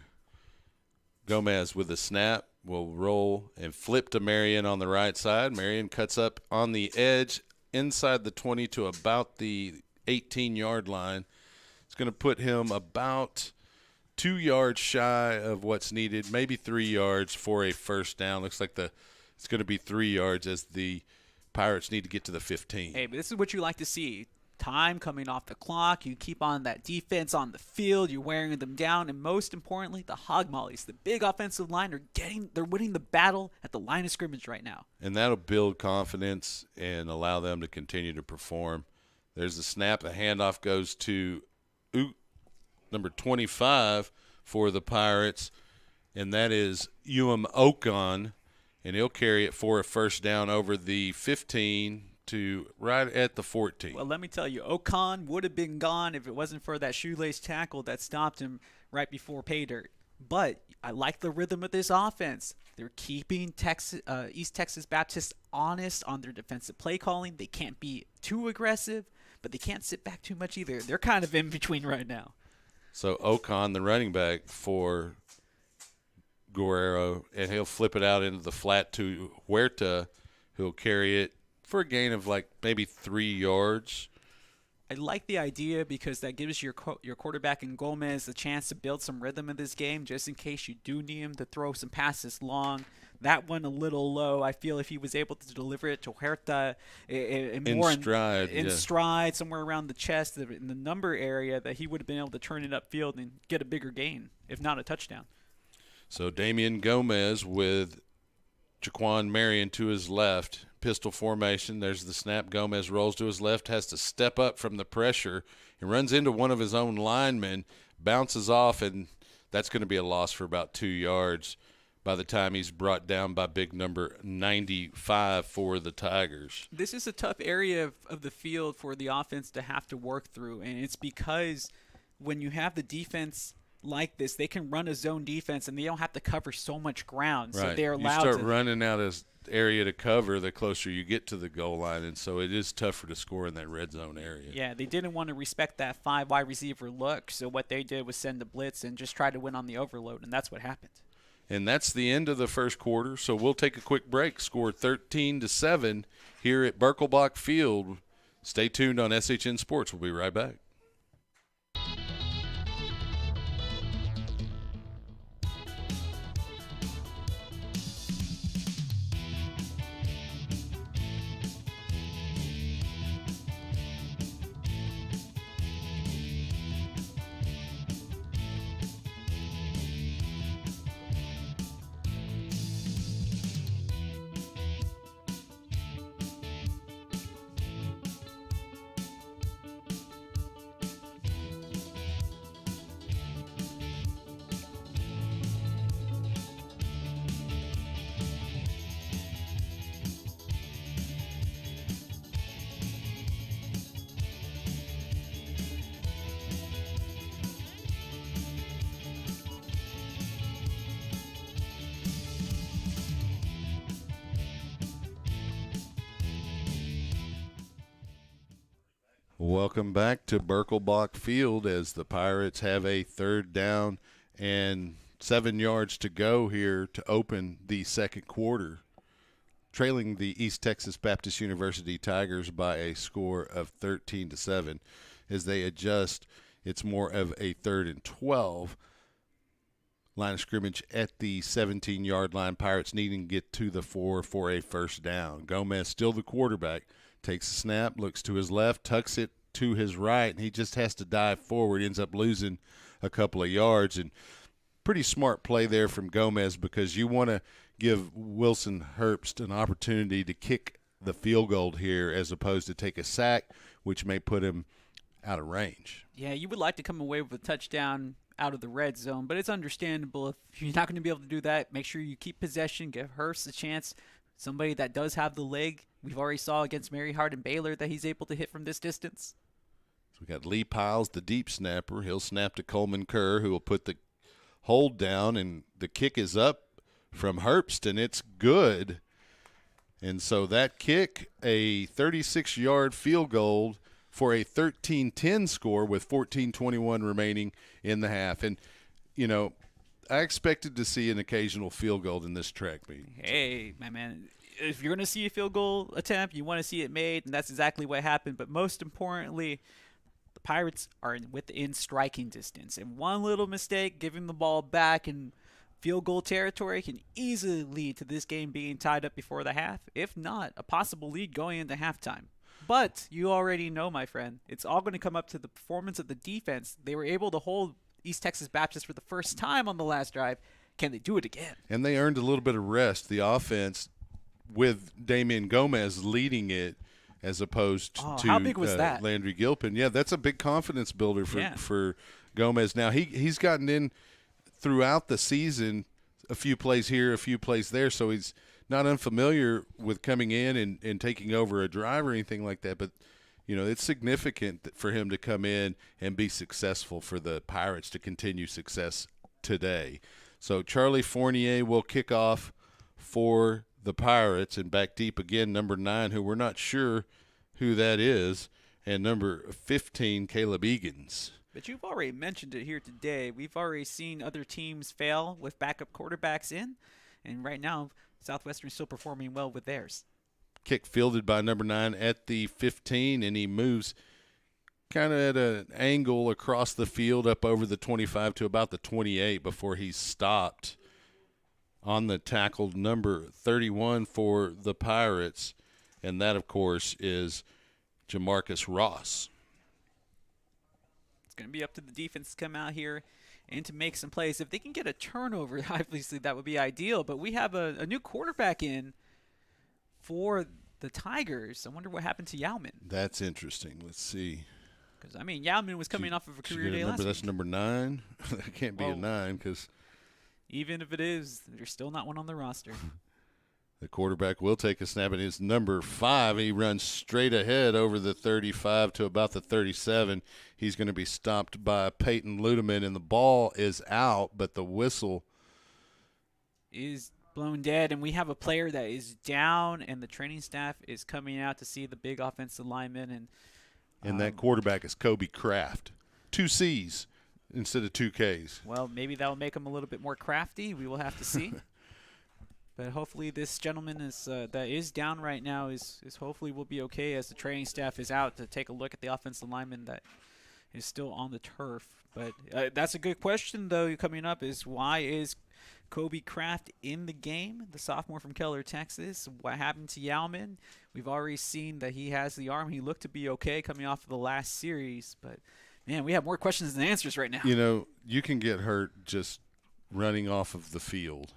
Gomez with the snap will roll and flip to Marion on the right side. Marion cuts up on the edge inside the 20 to about the 18-yard line. It's going to put him about 2 yards shy of what's needed, maybe 3 yards for a first down. Looks like it's going to be 3 yards as the Pirates need to get to the 15. Hey, but this is what you like to see. Time coming off the clock. You keep on that defense on the field. You're wearing them down. And most importantly, the hog mollies, the big offensive line, they're winning the battle at the line of scrimmage right now. And that'll build confidence and allow them to continue to perform. There's the snap. The handoff goes to number 25 for the Pirates, and that is Okon. and he'll carry it for a first down over the 15 to right at the 14. Well, let me tell you, Ocon would have been gone if it wasn't for that shoelace tackle that stopped him right before pay dirt. But I like the rhythm of this offense. They're keeping East Texas Baptist honest on their defensive play calling. They can't be too aggressive, but they can't sit back too much either. They're kind of in between right now. So Ocon, the running back for Guerrero, and he'll flip it out into the flat to Huerta, who'll carry it for a gain of like maybe 3 yards. I like the idea because that gives your quarterback in Gomez the chance to build some rhythm in this game just in case you do need him to throw some passes long. That one a little low. I feel if he was able to deliver it to Huerta in stride, somewhere around the chest, in the number area, that he would have been able to turn it upfield and get a bigger gain, if not a touchdown. So Damian Gomez with Jaquan Marion to his left. Pistol formation. There's the snap. Gomez rolls to his left, has to step up from the pressure, and runs into one of his own linemen, bounces off, and that's going to be a loss for about 2 yards by the time he's brought down by big number 95 for the Tigers. This is a tough area of the field for the offense to have to work through, and it's because when you have the defense like this, they can run a zone defense, and they don't have to cover so much ground. Right. So they're allowed to. You start running out of area to cover the closer you get to the goal line, and so it is tougher to score in that red zone area. Yeah, they didn't want to respect that 5 wide receiver look, so what they did was send the blitz and just try to win on the overload, and that's what happened. And that's the end of the first quarter, so we'll take a quick break. Score 13-7 here at Birkelbach Field. Stay tuned on SHN Sports. We'll be right back. Welcome back to Birkelbach Field as the Pirates have a third down and 7 yards to go here to open the second quarter, trailing the East Texas Baptist University Tigers by a score of 13-7. As they adjust, it's more of a 3rd and 12. Line of scrimmage at the 17-yard line. Pirates needing to get to the 4 for a first down. Gomez, still the quarterback, takes the snap, looks to his left, tucks it to his right, and he just has to dive forward. Ends up losing a couple of yards. And pretty smart play there from Gomez because you want to give Wilson Herbst an opportunity to kick the field goal here as opposed to take a sack, which may put him out of range. Yeah, you would like to come away with a touchdown out of the red zone, but it's understandable if you're not going to be able to do that. Make sure you keep possession, give Hurst a chance, somebody that does have the leg. We've already saw against Mary Hart and Baylor that he's able to hit from this distance. So we got Lee Piles, the deep snapper. He'll snap to Coleman Kerr, who will put the hold down, and the kick is up from Herbst, and it's good. And so that kick, a 36-yard field goal for a 13-10 score with 14:21 remaining in the half. And, you know, I expected to see an occasional field goal in this track meet. Hey, my man, if you're going to see a field goal attempt, you want to see it made, and that's exactly what happened. But most importantly, the Pirates are within striking distance. And one little mistake, giving the ball back in field goal territory, can easily lead to this game being tied up before the half, if not a possible lead going into halftime. But you already know, my friend, it's all going to come up to the performance of the defense. They were able to hold East Texas Baptist for the first time on the last drive. Can they do it again? And they earned a little bit of rest. The offense, with Damian Gomez leading it, as opposed to how big was that? Landry Gilpin. Yeah, that's a big confidence builder for Gomez. Now, he's gotten in throughout the season, a few plays here, a few plays there, so he's not unfamiliar with coming in and taking over a drive or anything like that, but it's significant for him to come in and be successful for the Pirates to continue success today. So Charlie Fournier will kick off for the Pirates, and back deep again, number 9, who we're not sure who that is, and number 15, Caleb Egan's. But you've already mentioned it here today. We've already seen other teams fail with backup quarterbacks in, and right now Southwestern is still performing well with theirs. Kick fielded by number 9 at the 15, and he moves kind of at an angle across the field up over the 25 to about the 28 before he's stopped on the tackle, number 31 for the Pirates, and that, of course, is Jamarcus Ross. It's going to be up to the defense to come out here and to make some plays. If they can get a turnover, obviously that would be ideal, but we have a new quarterback in for the Tigers. I wonder what happened to Yauman. That's interesting. Let's see. Because, Yauman was coming off of a career day last week. That's number 9? That can't be a 9 because – even if it is, there's still not one on the roster. The quarterback will take a snap, and it's number 5. He runs straight ahead over the 35 to about the 37. He's going to be stopped by Peyton Ludeman, and the ball is out, but the whistle is blown dead, and we have a player that is down, and the training staff is coming out to see the big offensive lineman. And that quarterback is Kobe Kraft. 2 C's instead of 2 K's. Well, maybe that will make him a little bit more crafty. We will have to see. But hopefully this gentleman that is down right now is hopefully will be okay as the training staff is out to take a look at the offensive lineman that is still on the turf. But that's a good question, though, coming up is why is Kobe Kraft in the game, the sophomore from Keller, Texas? What happened to Yauman? We've already seen that he has the arm. He looked to be okay coming off of the last series. But, man, we have more questions than answers right now. You can get hurt just running off of the field.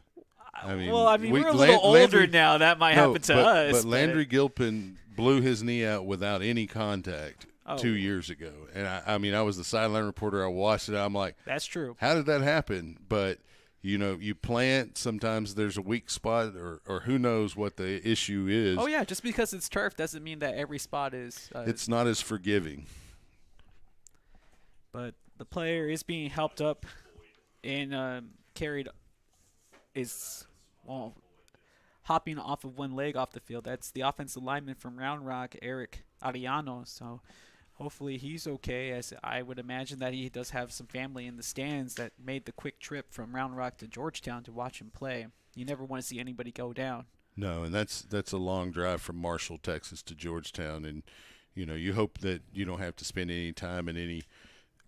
We're a little older now. That might happen to us. But Landry Gilpin blew his knee out without any contact 2 years ago. And, I was the sideline reporter. I watched it. I'm like, that's true. How did that happen? But, you plant. Sometimes there's a weak spot or who knows what the issue is. Oh, yeah. Just because it's turf doesn't mean that every spot is. It's not as forgiving. But the player is being helped up and carried hopping off of one leg off the field. That's the offensive lineman from Round Rock, Eric Ariano. So hopefully he's okay, as I would imagine that he does have some family in the stands that made the quick trip from Round Rock to Georgetown to watch him play. You never want to see anybody go down. No, and that's a long drive from Marshall, Texas to Georgetown. And, you hope that you don't have to spend any time in any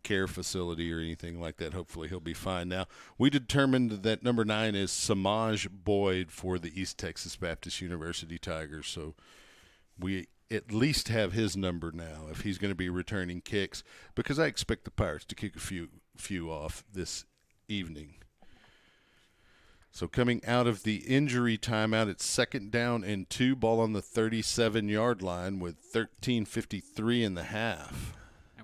care facility or anything like that. Hopefully he'll be fine. Now, we determined that number 9 is Samaj Boyd for the East Texas Baptist University Tigers, so we at least have his number now if he's going to be returning kicks, because I expect the Pirates to kick a few off this evening. So coming out of the injury timeout, it's 2nd down and 2, ball on the 37-yard line with 13:53 in the half.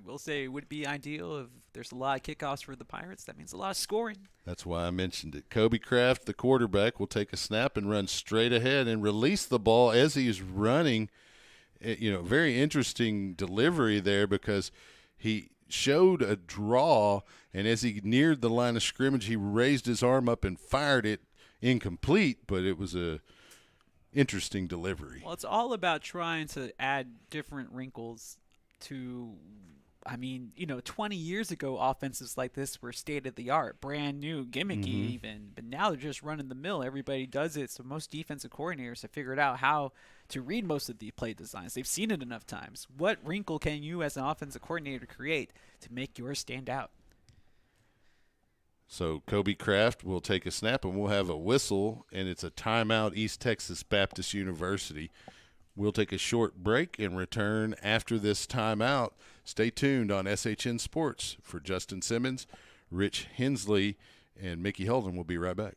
We'll say it would be ideal if there's a lot of kickoffs for the Pirates. That means a lot of scoring. That's why I mentioned it. Kobe Kraft, the quarterback, will take a snap and run straight ahead and release the ball as he's running. Very interesting delivery there, because he showed a draw, and as he neared the line of scrimmage, he raised his arm up and fired it incomplete, but it was a interesting delivery. Well, it's all about trying to add different wrinkles to – 20 years ago, offenses like this were state-of-the-art, brand new, gimmicky even. But now they're just running the mill. Everybody does it. So most defensive coordinators have figured out how to read most of the play designs. They've seen it enough times. What wrinkle can you as an offensive coordinator create to make yours stand out? So Kobe Kraft will take a snap, and we'll have a whistle, and it's a timeout, East Texas Baptist University. We'll take a short break and return after this timeout. Stay tuned on SHN Sports. For Justin Simmons, Rich Hensley, and Mickey Holden, we'll be right back.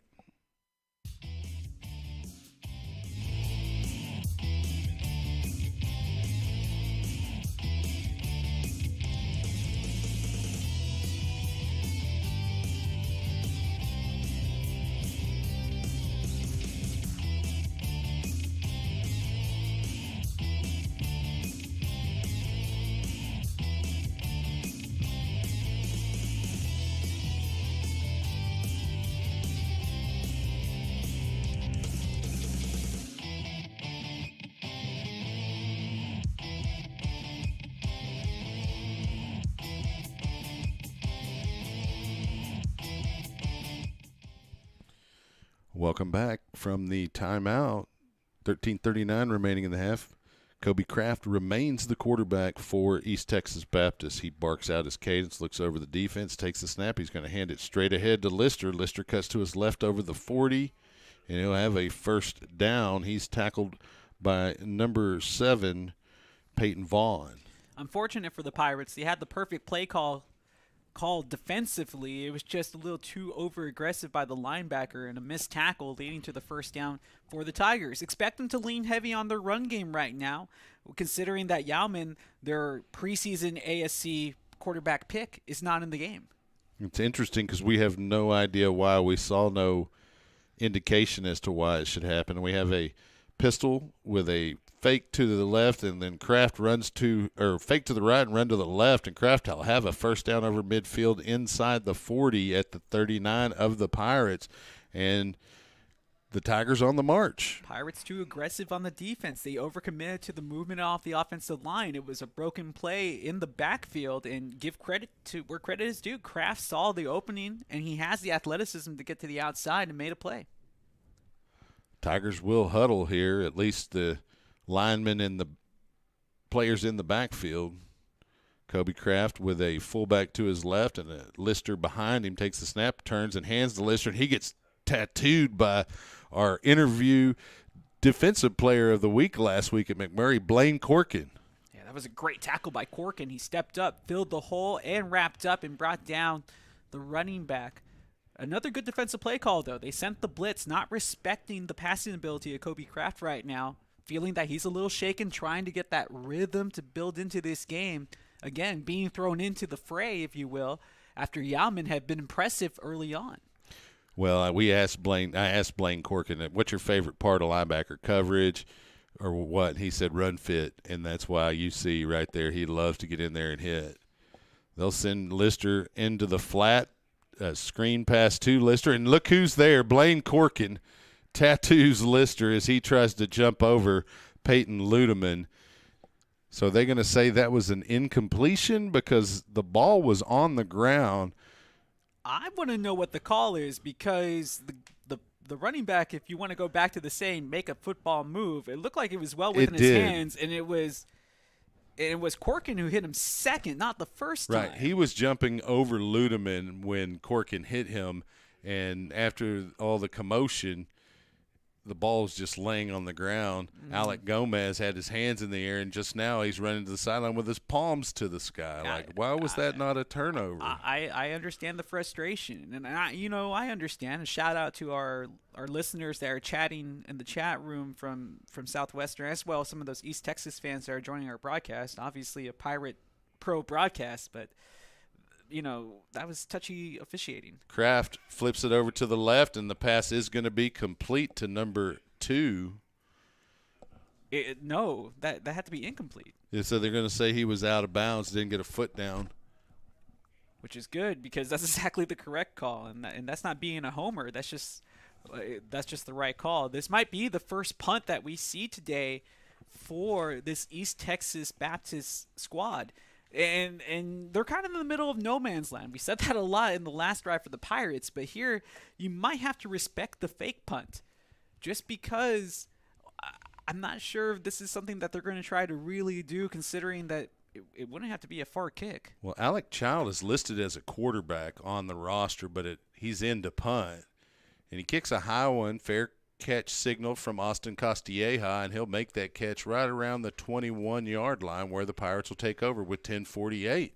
Welcome back from the timeout. 13:39 remaining in the half. Kobe Kraft remains the quarterback for East Texas Baptist. He barks out his cadence, looks over the defense, takes the snap. He's going to hand it straight ahead to Lister. Lister cuts to his left over the 40, and he'll have a first down. He's tackled by number 7, Peyton Vaughn. Unfortunate for the Pirates, they had the perfect play called defensively. It was just a little too over-aggressive by the linebacker and a missed tackle leading to the first down for the Tigers. Expect them to lean heavy on their run game right now, considering that Yauman, their preseason ASC quarterback pick, is not in the game. It's interesting because we have no idea why. We saw no indication as to why it should happen. We have a pistol with a fake to the left, and then Kraft fake to the right and run to the left, and Kraft will have a first down over midfield inside the 40 at the 39 of the Pirates, and the Tigers on the march. Pirates too aggressive on the defense. They overcommitted to the movement off the offensive line. It was a broken play in the backfield, and give credit to where credit is due. Kraft saw the opening, and he has the athleticism to get to the outside and made a play. Tigers will huddle here, at least the linemen and the players in the backfield. Kobe Kraft with a fullback to his left and a Lister behind him takes the snap, turns and hands the Lister, and he gets tattooed by our interview defensive player of the week last week at McMurray, Blaine Corkin. Yeah, that was a great tackle by Corkin. He stepped up, filled the hole, and wrapped up and brought down the running back. Another good defensive play call, though. They sent the blitz, not respecting the passing ability of Kobe Kraft right now, feeling that he's a little shaken, trying to get that rhythm to build into this game. Again, being thrown into the fray, if you will, after Yauman had been impressive early on. Well, I asked Blaine Corkin, what's your favorite part of linebacker, coverage or what? He said run fit, and that's why you see right there he loves to get in there and hit. They'll send Lister into the flat, screen pass to Lister, and look who's there, Blaine Corkin. Tattoos Lister as he tries to jump over Peyton Ludeman. So they're going to say that was an incompletion because the ball was on the ground. I want to know what the call is because the running back, if you want to go back to the saying, make a football move, it looked like it was well within his hands, and it was Corkin who hit him second, not the first time. Right. He was jumping over Ludeman when Corkin hit him, and after all the commotion, the ball's just laying on the ground. Alec Gomez had his hands in the air, and just now he's running to the sideline with his palms to the sky. Why was that not a turnover? I understand the frustration, and I understand. A shout out to our listeners that are chatting in the chat room from Southwestern, as well as some of those East Texas fans that are joining our broadcast. Obviously, a Pirate Pro broadcast, but that was touchy officiating. Kraft flips it over to the left, and the pass is going to be complete to number 2. No, that had to be incomplete. Yeah, so they're going to say he was out of bounds, didn't get a foot down. Which is good because that's exactly the correct call, and that's not being a homer. That's just the right call. This might be the first punt that we see today for this East Texas Baptist squad. And they're kind of in the middle of no man's land. We said that a lot in the last drive for the Pirates, but here you might have to respect the fake punt just because I'm not sure if this is something that they're going to try to really do, considering that it wouldn't have to be a far kick. Well, Alec Child is listed as a quarterback on the roster, but he's in to punt. And he kicks a high one, fair catch signal from Austin Castilleja, and he'll make that catch right around the 21-yard line where the Pirates will take over with 10:48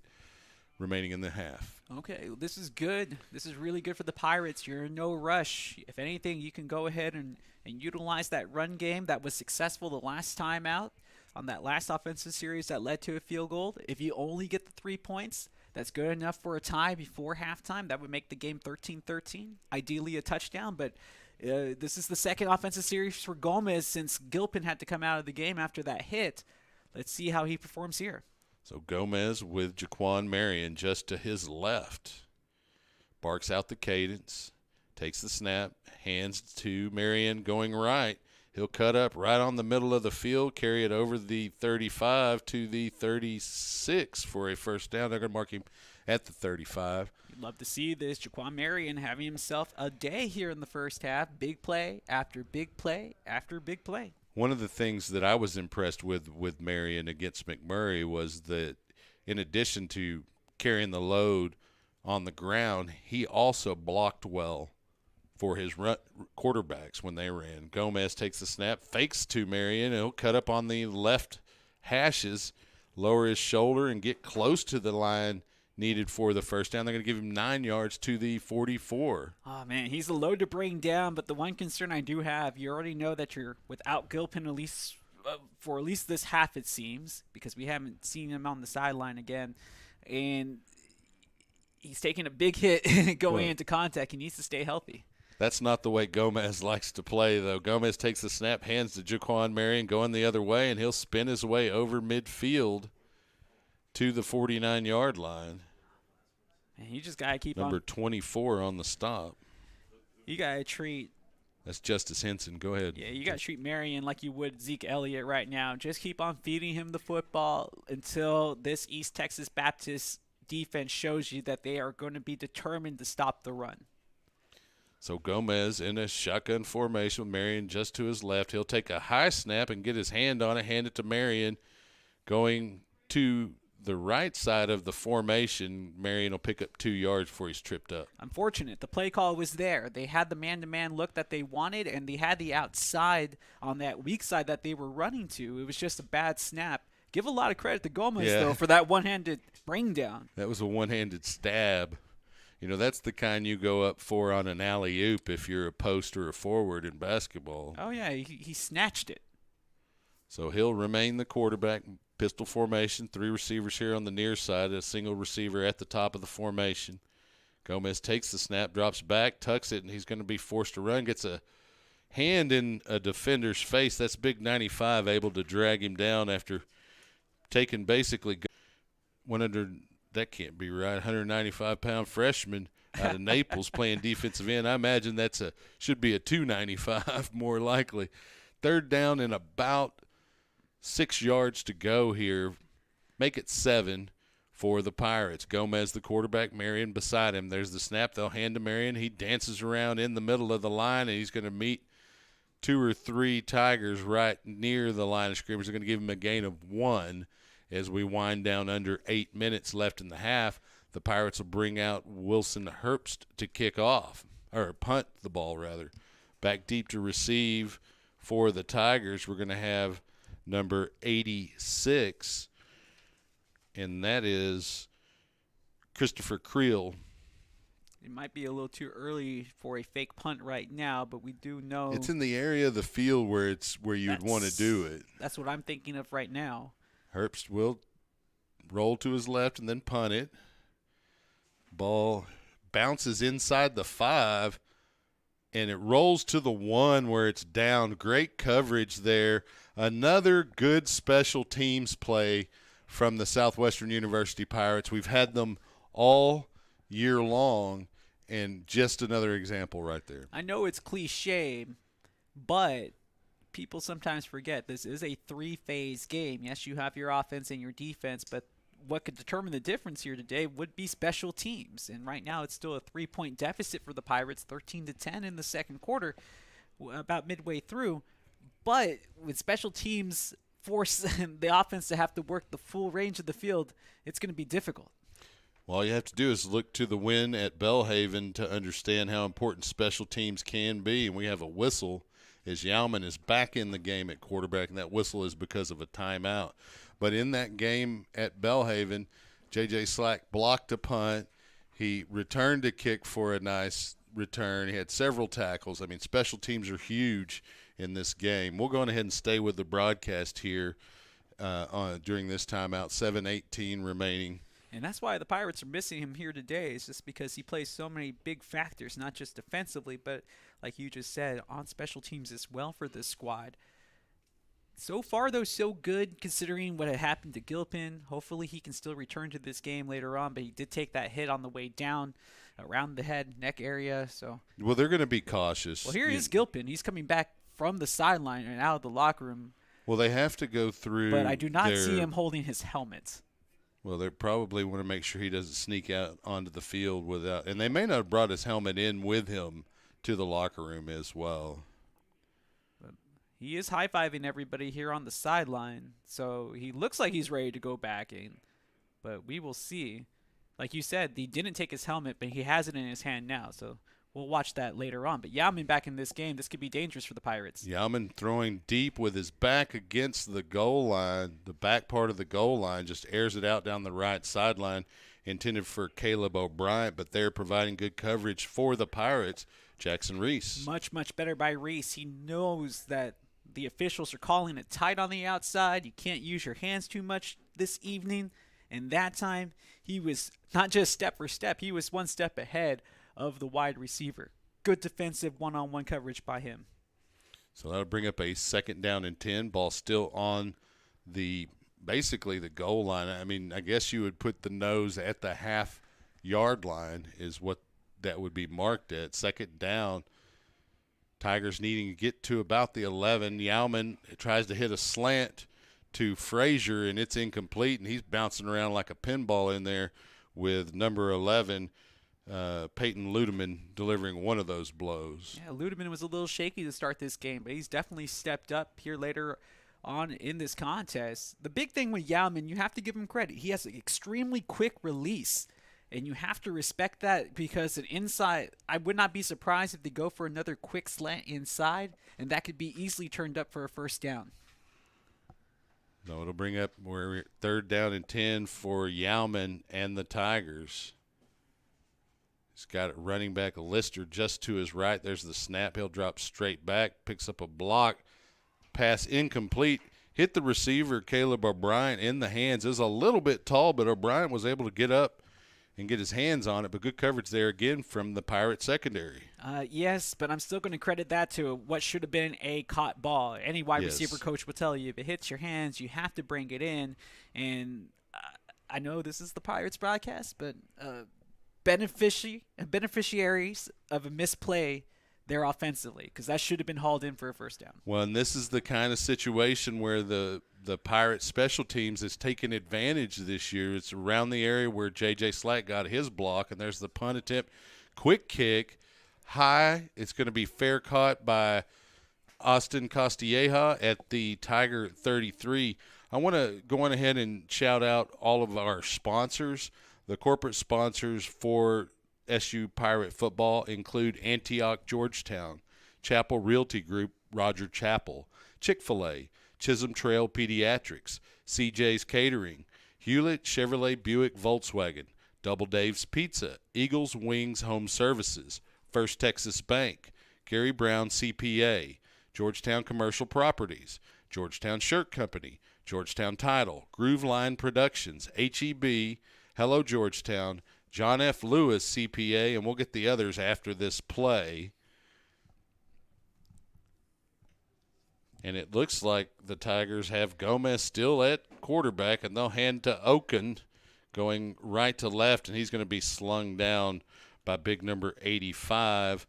remaining in the half. Okay, this is good. This is really good for the Pirates. You're in no rush. If anything, you can go ahead and utilize that run game that was successful the last time out on that last offensive series that led to a field goal. If you only get the 3 points, that's good enough for a tie before halftime. That would make the game 13-13, ideally a touchdown, but this is the second offensive series for Gomez since Gilpin had to come out of the game after that hit. Let's see how he performs here. So Gomez with Jaquan Marion just to his left. Barks out the cadence, takes the snap, hands to Marion going right. He'll cut up right on the middle of the field, carry it over the 35 to the 36 for a first down. They're going to mark him at the 35. You'd love to see this. Jaquan Marion having himself a day here in the first half. Big play after big play after big play. One of the things that I was impressed with Marion against McMurray was that in addition to carrying the load on the ground, he also blocked well for his quarterbacks when they ran. Gomez takes the snap, fakes to Marion, and he'll cut up on the left hashes, lower his shoulder, and get close to the line needed for the first down. They're going to give him 9 yards to the 44. Oh, man, he's a load to bring down, but the one concern I do have, you already know that you're without Gilpin at least for at least this half, it seems, because we haven't seen him on the sideline again. And he's taking a big hit going into contact. He needs to stay healthy. That's not the way Gomez likes to play, though. Gomez takes the snap, hands to Jaquan Marion, going the other way, and he'll spin his way over midfield to the 49-yard line. And you just got to keep Number 24 on the stop. You got to treat. That's Justice Henson. Go ahead. Yeah, you got to treat Marion like you would Zeke Elliott right now. Just keep on feeding him the football until this East Texas Baptist defense shows you that they are going to be determined to stop the run. So Gomez in a shotgun formation with Marion just to his left. He'll take a high snap and get his hand on it, hand it to Marion. Going to the right side of the formation, Marion will pick up 2 yards before he's tripped up. Unfortunate. The play call was there. They had the man-to-man look that they wanted, and they had the outside on that weak side that they were running to. It was just a bad snap. Give a lot of credit to Gomez, though, for that one-handed bring down. That was a one-handed stab. You know, that's the kind you go up for on an alley-oop if you're a post or a forward in basketball. Oh, yeah, he snatched it. So he'll remain the quarterback. Pistol formation, 3 receivers here on the near side, a single receiver at the top of the formation. Gomez takes the snap, drops back, tucks it, and he's going to be forced to run. Gets a hand in a defender's face. That's big 95, able to drag him down after taking basically 100. That can't be right. 195-pound freshman out of Naples playing defensive end. I imagine should be a 295 more likely. Third down and about 6 yards to go here. Make it 7 for the Pirates. Gomez, the quarterback, Marion beside him. There's the snap. They'll hand to Marion. He dances around in the middle of the line, and he's going to meet 2 or 3 Tigers right near the line of scrimmage. They're going to give him a gain of 1 as we wind down under 8 minutes left in the half. The Pirates will bring out Wilson Herbst to kick off, or punt the ball, rather. Back deep to receive for the Tigers. We're going to have number 86, and that is Christopher Creel. It might be a little too early for a fake punt right now, but we do know it's in the area of the field where you'd want to do it. That's what I'm thinking of right now. Herbst will roll to his left and then punt it. Ball bounces inside the 5, and it rolls to the 1 where it's down. Great coverage there. Another good special teams play from the Southwestern University Pirates. We've had them all year long, and just another example right there. I know it's cliche, but people sometimes forget this is a 3-phase game. Yes, you have your offense and your defense, but what could determine the difference here today would be special teams. And right now it's still a 3-point deficit for the Pirates, 13-10 in the second quarter, about midway through. But with special teams force the offense to have to work the full range of the field, it's going to be difficult. Well, all you have to do is look to the win at Belhaven to understand how important special teams can be. And we have a whistle as Yauman is back in the game at quarterback, and that whistle is because of a timeout. But in that game at Belhaven, J.J. Slack blocked a punt. He returned a kick for a nice return. He had several tackles. I mean, special teams are huge in this game. We'll go on ahead and stay with the broadcast here during this timeout, 7:18 remaining. And that's why the Pirates are missing him here today. It's just because he plays so many big factors, not just defensively, but like you just said, on special teams as well for this squad. So far, though, so good considering what had happened to Gilpin. Hopefully he can still return to this game later on, but he did take that hit on the way down around the head, neck area. So, well, they're going to be cautious. Well, here is Gilpin. He's coming back from the sideline and out of the locker room. Well, they have to go through. But I do not see him holding his helmet. Well, they probably want to make sure he doesn't sneak out onto the field without – and they may not have brought his helmet in with him to the locker room as well. He is high-fiving everybody here on the sideline, so he looks like he's ready to go back in. But we will see. Like you said, he didn't take his helmet, but he has it in his hand now, so we'll watch that later on. But Yauman back in this game, this could be dangerous for the Pirates. Yauman throwing deep with his back against the goal line, the back part of the goal line, just airs it out down the right sideline, intended for Caleb O'Brien, but they're providing good coverage for the Pirates. Jackson Reese. Much, much better by Reese. He knows that the officials are calling it tight on the outside. You can't use your hands too much this evening. And that time, he was not just step for step, he was one step ahead of the wide receiver. Good defensive one-on-one coverage by him. So that'll bring up a 2nd down and 10. Ball still on basically the goal line. I mean, I guess you would put the nose at the half-yard line is what that would be marked at. 2nd down. Tigers needing to get to about the 11. Yauman tries to hit a slant to Frazier, and it's incomplete, and he's bouncing around like a pinball in there with number 11, Peyton Ludeman, delivering one of those blows. Yeah, Ludeman was a little shaky to start this game, but he's definitely stepped up here later on in this contest. The big thing with Yauman, you have to give him credit. He has an extremely quick release. And you have to respect that because an inside, I would not be surprised if they go for another quick slant inside, and that could be easily turned up for a 1st down. No, it'll bring up we're 3rd down and 10 for Yauman and the Tigers. He's got it running back Lister just to his right. There's the snap. He'll drop straight back, picks up a block, pass incomplete. Hit the receiver, Caleb O'Brien, in the hands. It was a little bit tall, but O'Brien was able to get up and get his hands on it, but good coverage there again from the Pirates secondary. Yes, but I'm still going to credit that to what should have been a caught ball. Any wide receiver coach will tell you if it hits your hands, you have to bring it in. And I know this is the Pirates broadcast, but beneficiaries of a misplay there offensively, because that should have been hauled in for a 1st down. Well, and this is the kind of situation where the Pirates special teams has taken advantage this year. It's around the area where J.J. Slack got his block, and there's the punt attempt. Quick kick, high. It's going to be fair caught by Austin Castilleja at the Tiger 33. I want to go on ahead and shout out all of our sponsors. The corporate sponsors for SU Pirate football include Antioch Georgetown, Chapel Realty Group, Roger Chapel, Chick-fil-A, Chisholm Trail Pediatrics, CJ's Catering, Hewlett Chevrolet Buick Volkswagen, Double Dave's Pizza, Eagles Wings Home Services, First Texas Bank, Gary Brown CPA, Georgetown Commercial Properties, Georgetown Shirt Company, Georgetown Title, Groove Line Productions, HEB, Hello Georgetown, John F. Lewis CPA, and we'll get the others after this play. And it looks like the Tigers have Gomez still at quarterback, and they'll hand to Oken going right to left, and he's going to be slung down by big number 85,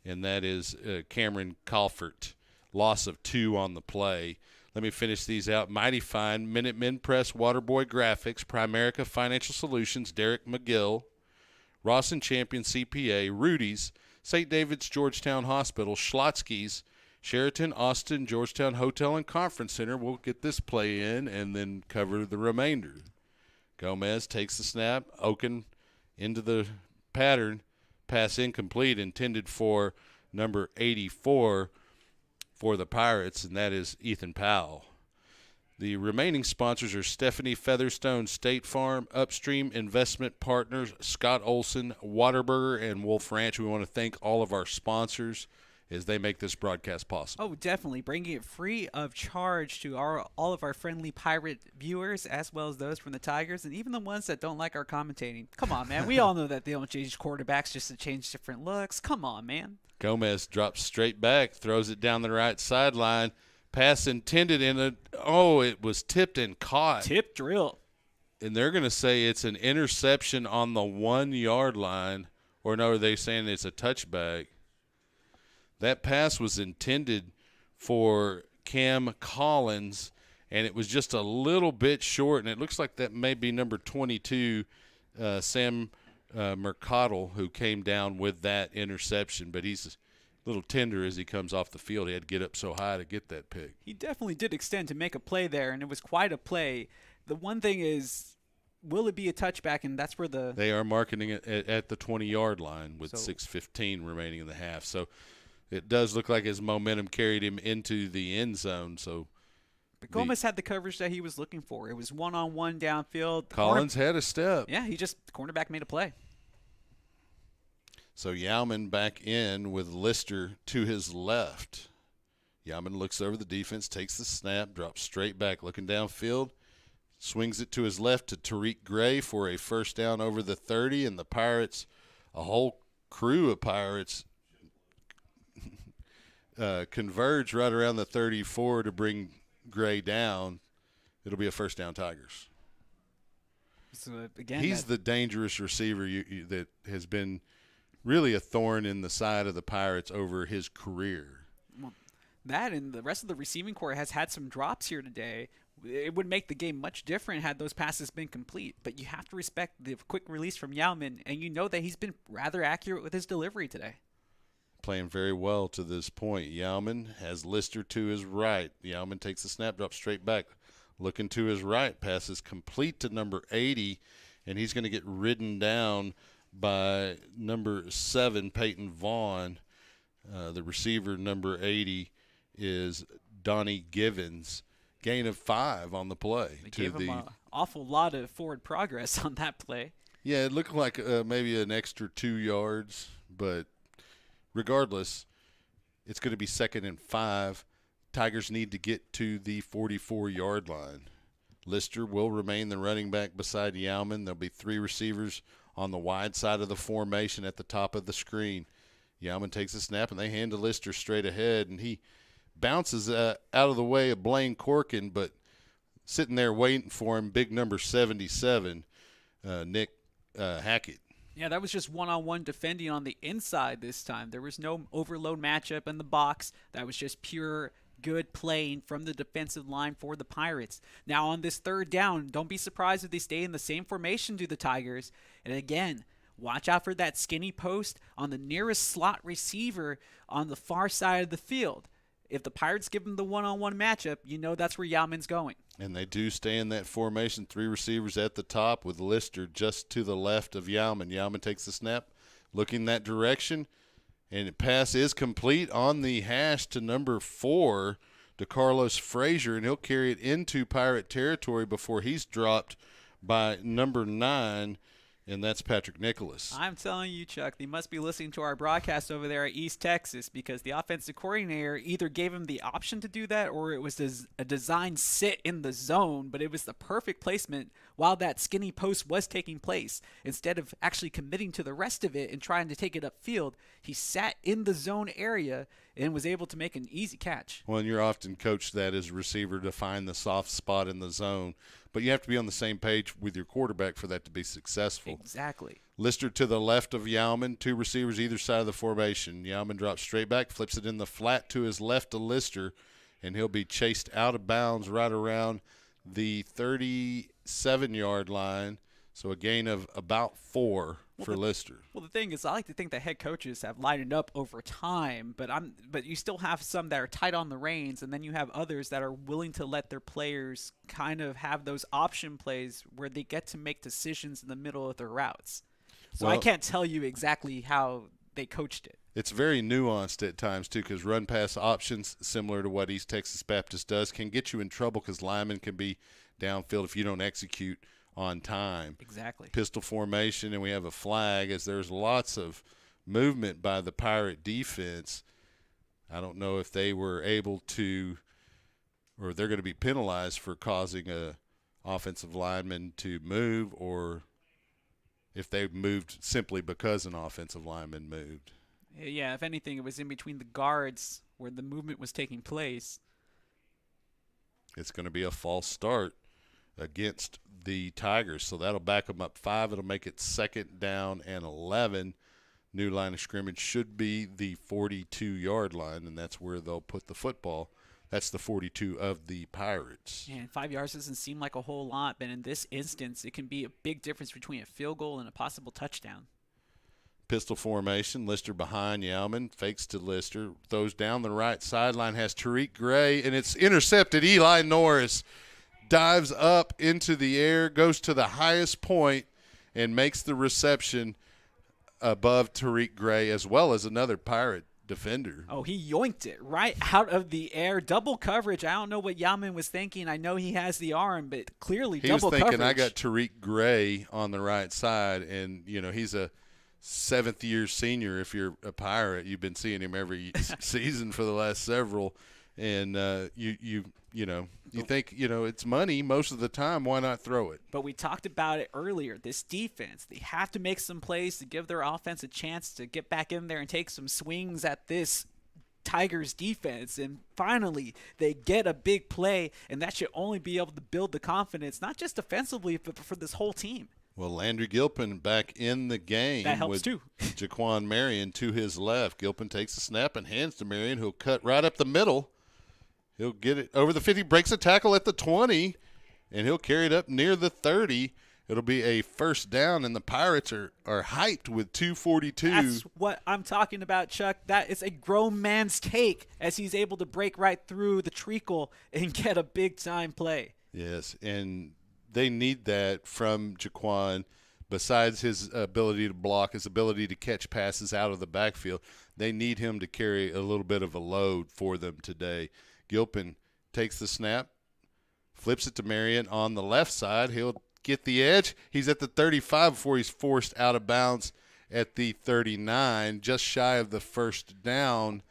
and that is Cameron Colfort. Loss of 2 on the play. Let me finish these out. Mighty Fine, Minutemen Press, Waterboy Graphics, Primerica Financial Solutions, Derek McGill, Ross and Champion CPA, Rudy's, St. David's Georgetown Hospital, Schlotsky's, Sheraton Austin Georgetown Hotel and Conference Center. We'll get this play in and then cover the remainder. Gomez takes the snap. Oken into the pattern. Pass incomplete, intended for number 84 for the Pirates, and that is Ethan Powell. The remaining sponsors are Stephanie Featherstone State Farm, Upstream Investment Partners, Scott Olson, Waterburger, and Wolf Ranch. We want to thank all of our sponsors as they make this broadcast possible. Oh, definitely. Bringing it free of charge to all of our friendly Pirate viewers, as well as those from the Tigers, and even the ones that don't like our commentating. Come on, man. We all know that they don't change quarterbacks just to change different looks. Come on, man. Gomez drops straight back, throws it down the right sideline. Pass intended it was tipped and caught. Tip drill. And they're going to say it's an interception on the 1 yard line. Or no, are they saying it's a touchback? That pass was intended for Cam Collins, and it was just a little bit short, and it looks like that may be number 22, Sam Mercado, who came down with that interception, but he's a little tender as he comes off the field. He had to get up so high to get that pick. He definitely did extend to make a play there, and it was quite a play. The one thing is, will it be a touchback? And that's where they are marking it at the 20-yard line with 6:15 remaining in the half. So it does look like his momentum carried him into the end zone. So but Gomez had the coverage that he was looking for. It was one-on-one downfield. Collins had a step. Yeah, the cornerback made a play. So Yauman back in with Lister to his left. Yauman looks over the defense, takes the snap, drops straight back, looking downfield, swings it to his left to Tariq Gray for a first down over the 30, and the Pirates, a whole crew of Pirates, converge right around the 34 to bring Gray down. It'll be a first down, Tigers. So again, he's the dangerous receiver that has been really a thorn in the side of the Pirates over his career. Well, that and the rest of the receiving corps has had some drops here today. It would make the game much different had those passes been complete. But you have to respect the quick release from Yauman, and you know that he's been rather accurate with his delivery today. Playing very well to this point. Yauman has Lister to his right. Yauman takes the snap, drops straight back. Looking to his right, passes complete to number 80, and he's going to get ridden down by number 7, Peyton Vaughn. The receiver, number 80, is Donnie Givens. Gain of 5 on the play. They gave him an awful lot of forward progress on that play. Yeah, it looked like maybe an extra 2 yards, but regardless, it's going to be 2nd and 5. Tigers need to get to the 44-yard line. Lister will remain the running back beside Yauman. There'll be 3 receivers on the wide side of the formation at the top of the screen. Yauman takes a snap, and they hand to Lister straight ahead, and he bounces out of the way of Blaine Corkin, but sitting there waiting for him, big number 77, Nick Hackett. Yeah, that was just one-on-one defending on the inside this time. There was no overload matchup in the box. That was just pure good playing from the defensive line for the Pirates. Now on this 3rd down, don't be surprised if they stay in the same formation to the Tigers. And again, watch out for that skinny post on the nearest slot receiver on the far side of the field. If the Pirates give them the one-on-one matchup, you know that's where Yauman's going. And they do stay in that formation, 3 receivers at the top with Lister just to the left of Yauman. Yauman takes the snap, looking that direction, and the pass is complete on the hash to number 4, to Carlos Frazier, and he'll carry it into Pirate territory before he's dropped by number 9, and that's Patrick Nicholas. I'm telling you, Chuck, they must be listening to our broadcast over there at East Texas, because the offensive coordinator either gave him the option to do that or it was a design sit in the zone, but it was the perfect placement while that skinny post was taking place. Instead of actually committing to the rest of it and trying to take it upfield, he sat in the zone area and was able to make an easy catch. Well, and you're often coached that as a receiver to find the soft spot in the zone, but you have to be on the same page with your quarterback for that to be successful. Exactly. Lister to the left of Yauman, 2 receivers either side of the formation. Yauman drops straight back, flips it in the flat to his left to Lister, and he'll be chased out of bounds right around the 37-yard line. So a gain of about 4 for Lister. Well, the thing is, I like to think that head coaches have lightened up over time, but you still have some that are tight on the reins, and then you have others that are willing to let their players kind of have those option plays where they get to make decisions in the middle of their routes. So I can't tell you exactly how they coached it. It's very nuanced at times, too, because run-pass options, similar to what East Texas Baptist does, can get you in trouble because linemen can be downfield if you don't execute on time. Exactly. Pistol formation, and we have a flag as there's lots of movement by the Pirate defense. I don't know if they were able to, or they're going to be penalized for causing a offensive lineman to move, or if they moved simply because an offensive lineman moved. Yeah, if anything, it was in between the guards where the movement was taking place. It's going to be a false start against the Tigers, so that'll back them up 5. It'll make it 2nd down and 11. New line of scrimmage should be the 42-yard line, and that's where they'll put the football. That's the 42 of the Pirates. And 5 yards doesn't seem like a whole lot, but in this instance, it can be a big difference between a field goal and a possible touchdown. Pistol formation, Lister behind Yauman, fakes to Lister, throws down the right sideline, has Tariq Gray, and it's intercepted. Eli Norris dives up into the air, goes to the highest point, and makes the reception above Tariq Gray, as well as another Pirate defender. Oh, he yoinked it right out of the air. Double coverage. I don't know what Yaman was thinking. I know he has the arm, but clearly he double was thinking, coverage. I got Tariq Gray on the right side, and, he's a seventh-year senior. If you're a Pirate, you've been seeing him every season for the last several, and you think, it's money most of the time. Why not throw it? But we talked about it earlier. This defense, they have to make some plays to give their offense a chance to get back in there and take some swings at this Tigers defense. And finally, they get a big play, and that should only be able to build the confidence, not just defensively, but for this whole team. Well, Landry Gilpin back in the game. That helps with too. Jaquan Marion to his left. Gilpin takes the snap and hands to Marion, who'll cut right up the middle. He'll get it over the 50, breaks a tackle at the 20, and he'll carry it up near the 30. It'll be a first down, and the Pirates are hyped with 2:42. That's what I'm talking about, Chuck. That is a grown man's take as he's able to break right through the treacle and get a big-time play. Yes, and they need that from Jaquan. Besides his ability to block, his ability to catch passes out of the backfield, they need him to carry a little bit of a load for them today. Gilpin takes the snap, flips it to Marion on the left side. He'll get the edge. He's at the 35 before he's forced out of bounds at the 39, just shy of the first down.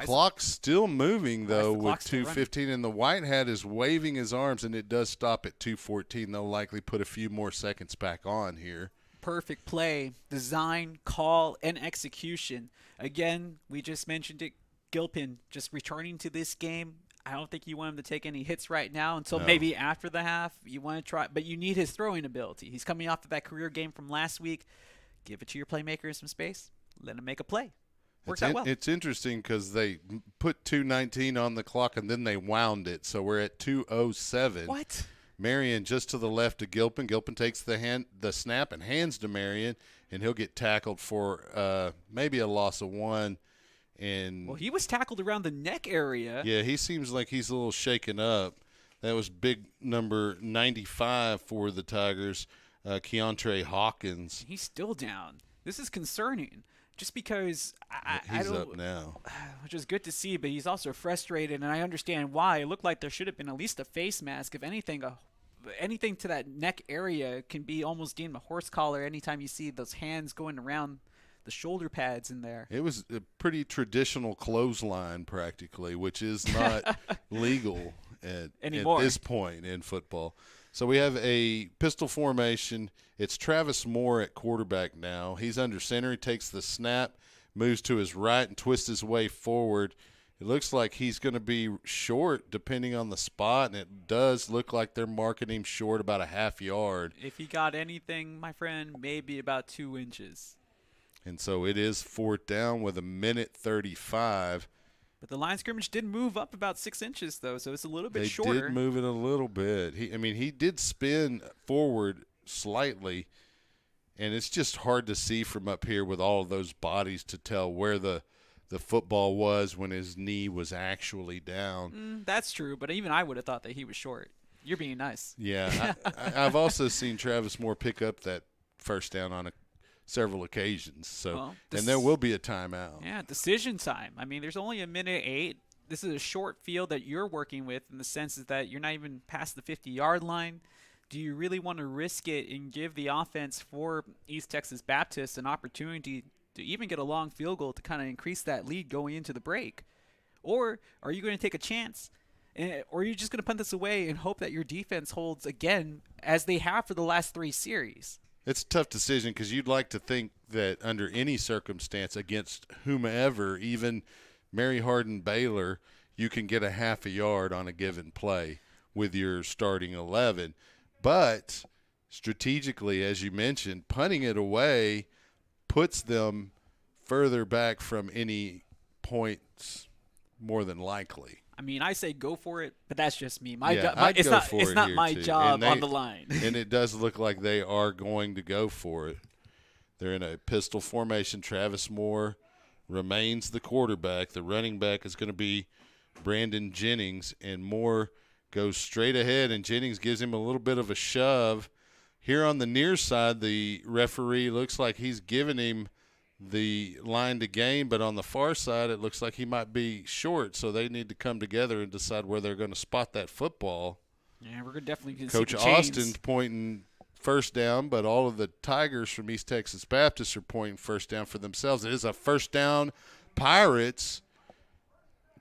Clock's still moving, though, with 2:15, and the white hat is waving his arms, and it does stop at 2:14. They'll likely put a few more seconds back on here. Perfect play, design, call, and execution. Again, we just mentioned it. Gilpin just returning to this game. I don't think you want him to take any hits right now until maybe after the half. You want to try, but you need his throwing ability. He's coming off of that career game from last week. Give it to your playmaker in some space. Let him make a play. Works out well. It's interesting because they put 2:19 on the clock and then they wound it, so we're at 2:07. What? Marion just to the left of Gilpin. Gilpin takes the snap and hands to Marion, and he'll get tackled for maybe a loss of one. Well, he was tackled around the neck area. Yeah, he seems like he's a little shaken up. That was big number 95 for the Tigers, Keontre Hawkins. He's still down. This is concerning. Just because he's up now, which is good to see, but he's also frustrated, and I understand why. It looked like there should have been at least a face mask. If anything, anything to that neck area can be almost deemed a horse collar anytime you see those hands going around the shoulder pads in there. It was a pretty traditional clothesline practically, which is not legal at this point in football. So we have a pistol formation. It's Travis Moore at quarterback now. He's under center. He takes the snap, moves to his right, and twists his way forward. It looks like he's going to be short depending on the spot, and it does look like they're marking him short about a half yard. If he got anything, my friend, maybe about 2 inches. And so it is fourth down with 1:35. But the line scrimmage did move up about 6 inches, though, so it's a little bit shorter. They did move it a little bit. He did spin forward slightly, and it's just hard to see from up here with all of those bodies to tell where the football was when his knee was actually down. That's true, but even I would have thought that he was short. You're being nice. Yeah, I've also seen Travis Moore pick up that first down on several occasions. So, and there will be a timeout. Yeah, decision time. I mean, there's only 1:08. This is a short field that you're working with in the sense that you're not even past the 50-yard line. Do you really want to risk it and give the offense for East Texas Baptist an opportunity to even get a long field goal to kind of increase that lead going into the break? Or are you going to take a chance? Or are you just going to punt this away and hope that your defense holds again as they have for the last 3 series? It's a tough decision because you'd like to think that under any circumstance against whomever, even Mary Hardin Baylor, you can get a half a yard on a given play with your starting 11. But strategically, as you mentioned, punting it away puts them further back from any points more than likely. I mean, I say go for it, but that's just me. I'd It's go not for it's it not here, my too. job on the line. And it does look like they are going to go for it. They're in a pistol formation. Travis Moore remains the quarterback. The running back is going to be Brandon Jennings, and Moore goes straight ahead, and Jennings gives him a little bit of a shove. Here on the near side, the referee looks like he's giving him the line to gain, but on the far side, it looks like he might be short, so they need to come together and decide where they're going to spot that football. Yeah, we're definitely going to Coach see the chains. Austin's pointing first down, but all of the Tigers from East Texas Baptist are pointing first down for themselves. It is a first down, Pirates.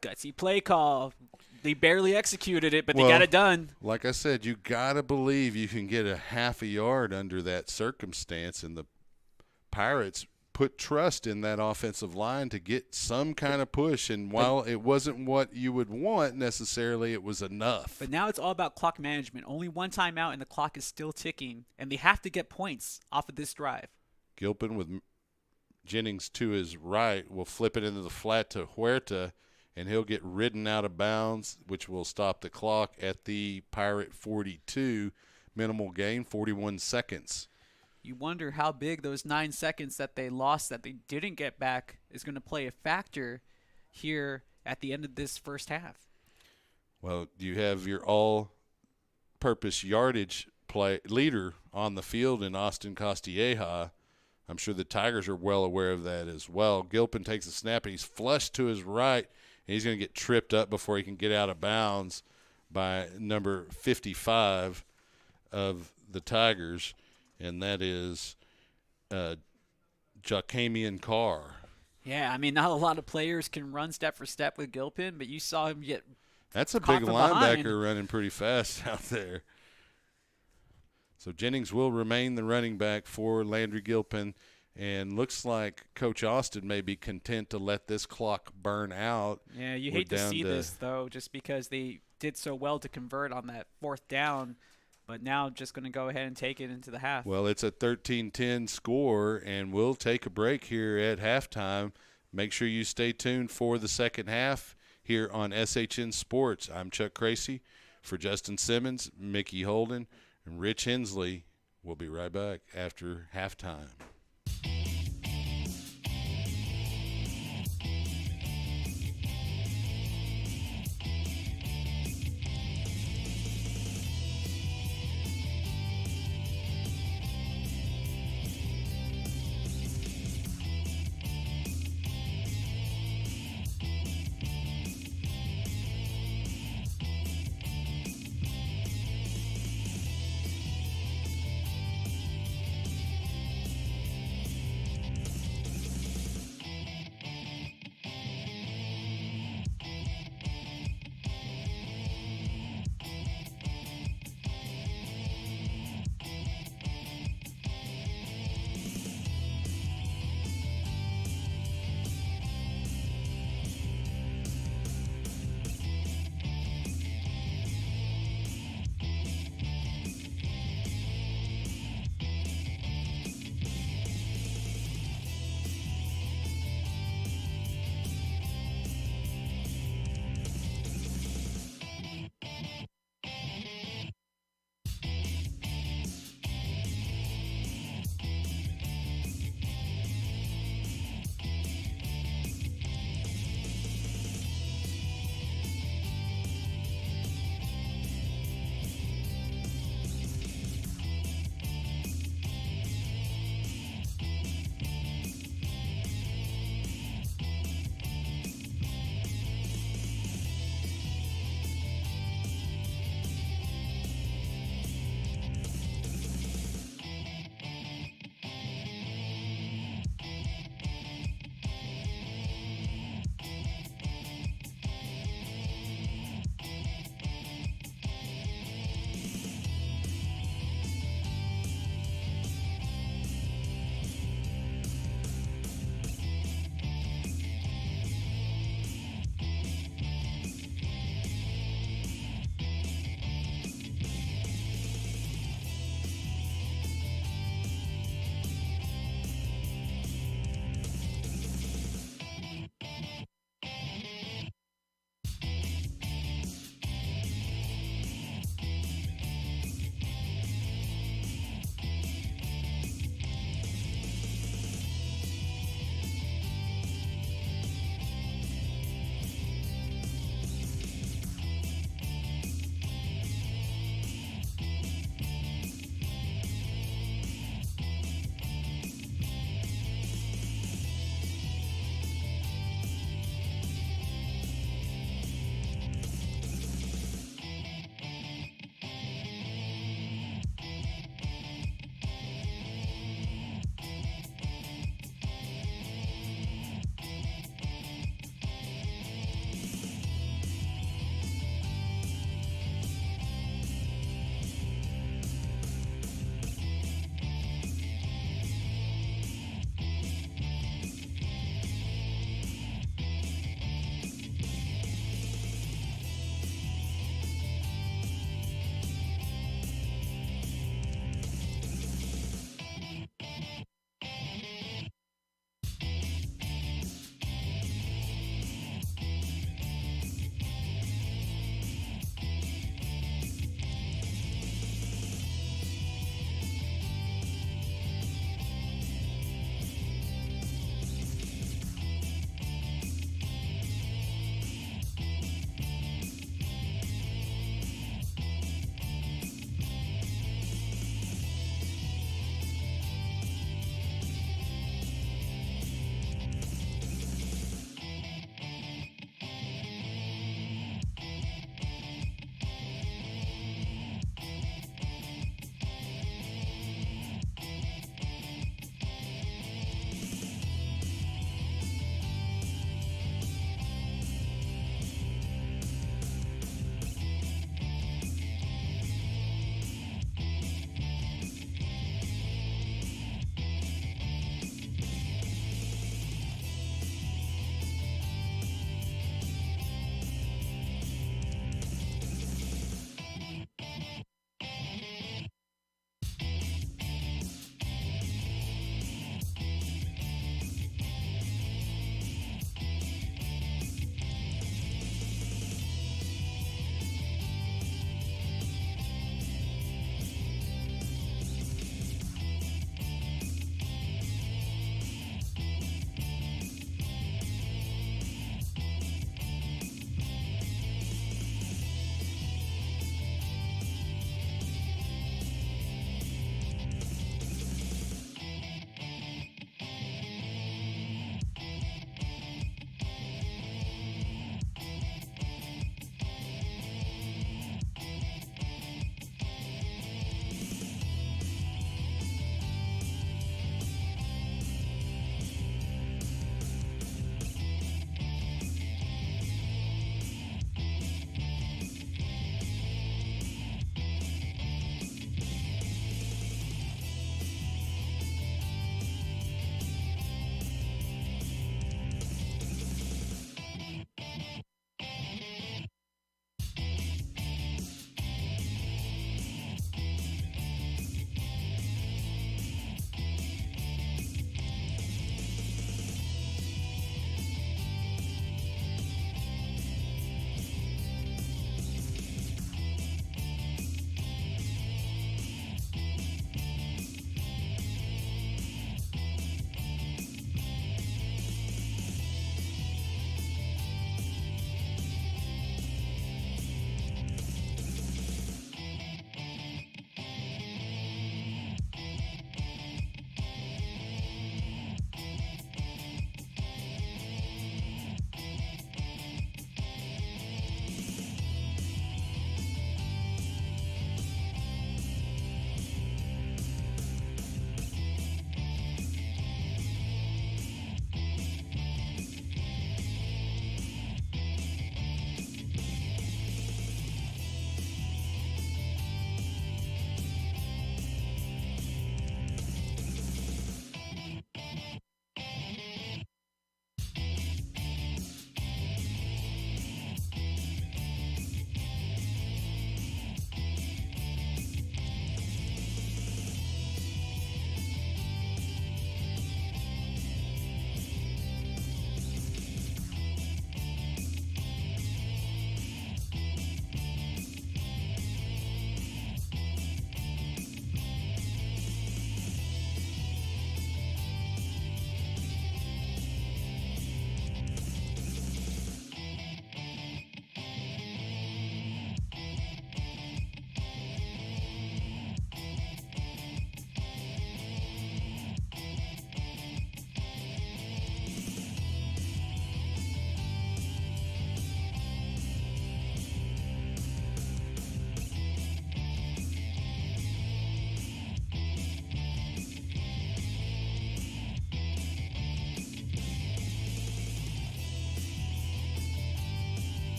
Gutsy play call. They barely executed it, but they got it done. Like I said, you got to believe you can get a half a yard under that circumstance, and the Pirates put trust in that offensive line to get some kind of push. And while it wasn't what you would want necessarily, it was enough. But now it's all about clock management. Only one timeout, and the clock is still ticking, and they have to get points off of this drive. Gilpin with Jennings to his right will flip it into the flat to Huerta, and he'll get ridden out of bounds, which will stop the clock at the Pirate 42. Minimal gain, 41 seconds. You wonder how big those 9 seconds that they lost that they didn't get back is going to play a factor here at the end of this first half. Well, you have your all-purpose yardage play leader on the field in Austin Costilleja. I'm sure the Tigers are well aware of that as well. Gilpin takes a snap, and he's flushed to his right, and he's going to get tripped up before he can get out of bounds by number 55 of the Tigers, and that is Jacamian Carr. Yeah, I mean, not a lot of players can run step for step with Gilpin, but you saw him get That's a caught big from linebacker behind. running pretty fast out there. So Jennings will remain the running back for Landry Gilpin, and looks like Coach Austin may be content to let this clock burn out. Yeah, you We're hate to down see this, though, just because they did so well to convert on that fourth down, but now just going to go ahead and take it into the half. Well, it's a 13-10 score, and we'll take a break here at halftime. Make sure you stay tuned for the second half here on SHN Sports. I'm Chuck Cracy. For Justin Simmons, Mickey Holden, and Rich Hensley. We'll be right back after halftime.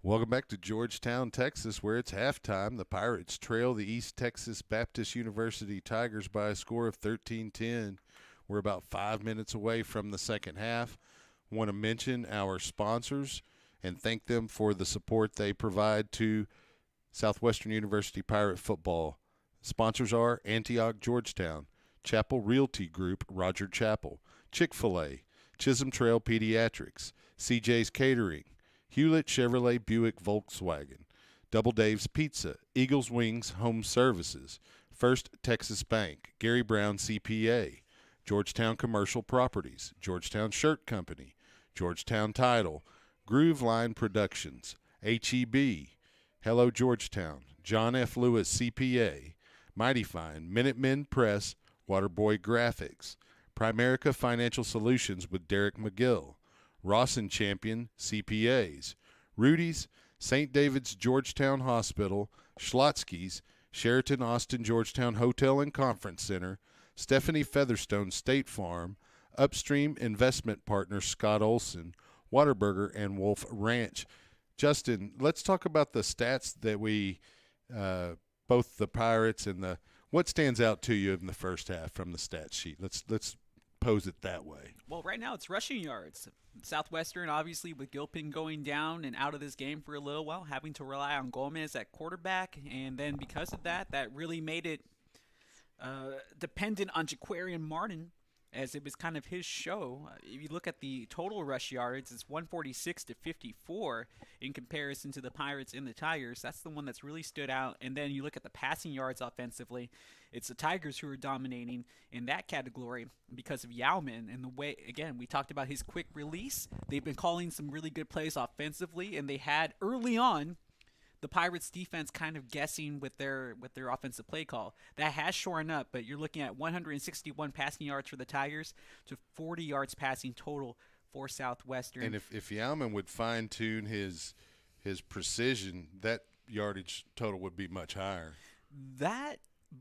Welcome back to Georgetown, Texas, where it's halftime. The Pirates trail the East Texas Baptist University Tigers by a score of 13-10. We're about 5 minutes away from the second half. Want to mention our sponsors and thank them for the support they provide to Southwestern University Pirate football. Sponsors are Antioch Georgetown, Chapel Realty Group, Roger Chapel, Chick-fil-A, Chisholm Trail Pediatrics, CJ's Catering, Hewlett Chevrolet Buick Volkswagen, Double Dave's Pizza, Eagles Wings Home Services, First Texas Bank, Gary Brown CPA, Georgetown Commercial Properties, Georgetown Shirt Company, Georgetown Title, Groove Line Productions, HEB, Hello Georgetown, John F. Lewis CPA, Mighty Fine, Minutemen Press, Waterboy Graphics, Primerica Financial Solutions with Derek McGill, Rawson Champion CPAs, Rudy's, St. David's Georgetown Hospital, Schlotsky's, Sheraton Austin Georgetown Hotel and Conference Center, Stephanie Featherstone State Farm, Upstream Investment Partner Scott Olson, Whataburger, and Wolf Ranch. Justin, let's talk about the stats that we, both the Pirates and what stands out to you in the first half from the stat sheet. Let's pose it that way. Well, right now it's rushing yards. Southwestern, obviously, with Gilpin going down and out of this game for a little while, having to rely on Gomez at quarterback, and then because of that, that really made it dependent on Jaquarian Martin, as it was kind of his show. If you look at the total rush yards, it's 146 to 54 in comparison to the Pirates and the Tigers. That's the one that's really stood out. And then you look at the passing yards offensively, it's the Tigers who are dominating in that category because of Yauman. And the way, again, we talked about his quick release. They've been calling some really good plays offensively, and they had early on the Pirates defense kind of guessing with their offensive play call. That has shorn up, but you're looking at 161 passing yards for the Tigers to 40 yards passing total for Southwestern. And if Yauman would fine-tune his precision, that yardage total would be much higher.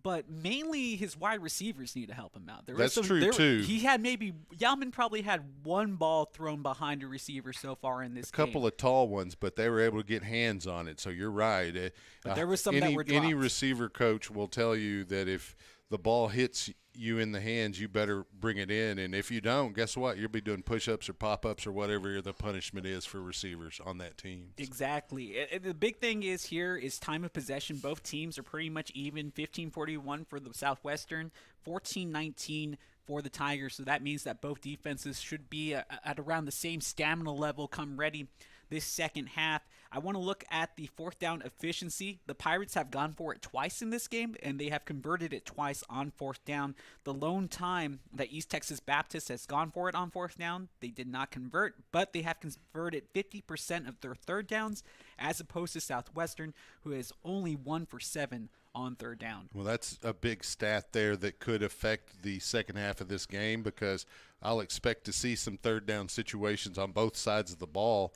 But mainly his wide receivers need to help him out. That's true, too. Yauman probably had one ball thrown behind a receiver so far in this game. A couple of tall ones, but they were able to get hands on it, so you're right. But there was some that were dropped. Any receiver coach will tell you that if the ball hits you in the hands, you better bring it in. And if you don't, guess what? You'll be doing push-ups or pop-ups or whatever the punishment is for receivers on that team. Exactly. And the big thing is here is time of possession. Both teams are pretty much even, 15-41 for the Southwestern, 14-19 for the Tigers. So that means that both defenses should be at around the same stamina level come ready this second half. I want to look at the fourth down efficiency. The Pirates have gone for it twice in this game, and they have converted it twice on fourth down. The lone time that East Texas Baptist has gone for it on fourth down, they did not convert, but they have converted 50% of their third downs, as opposed to Southwestern, who has only 1 for 7 on third down. Well, that's a big stat there that could affect the second half of this game, because I'll expect to see some third down situations on both sides of the ball.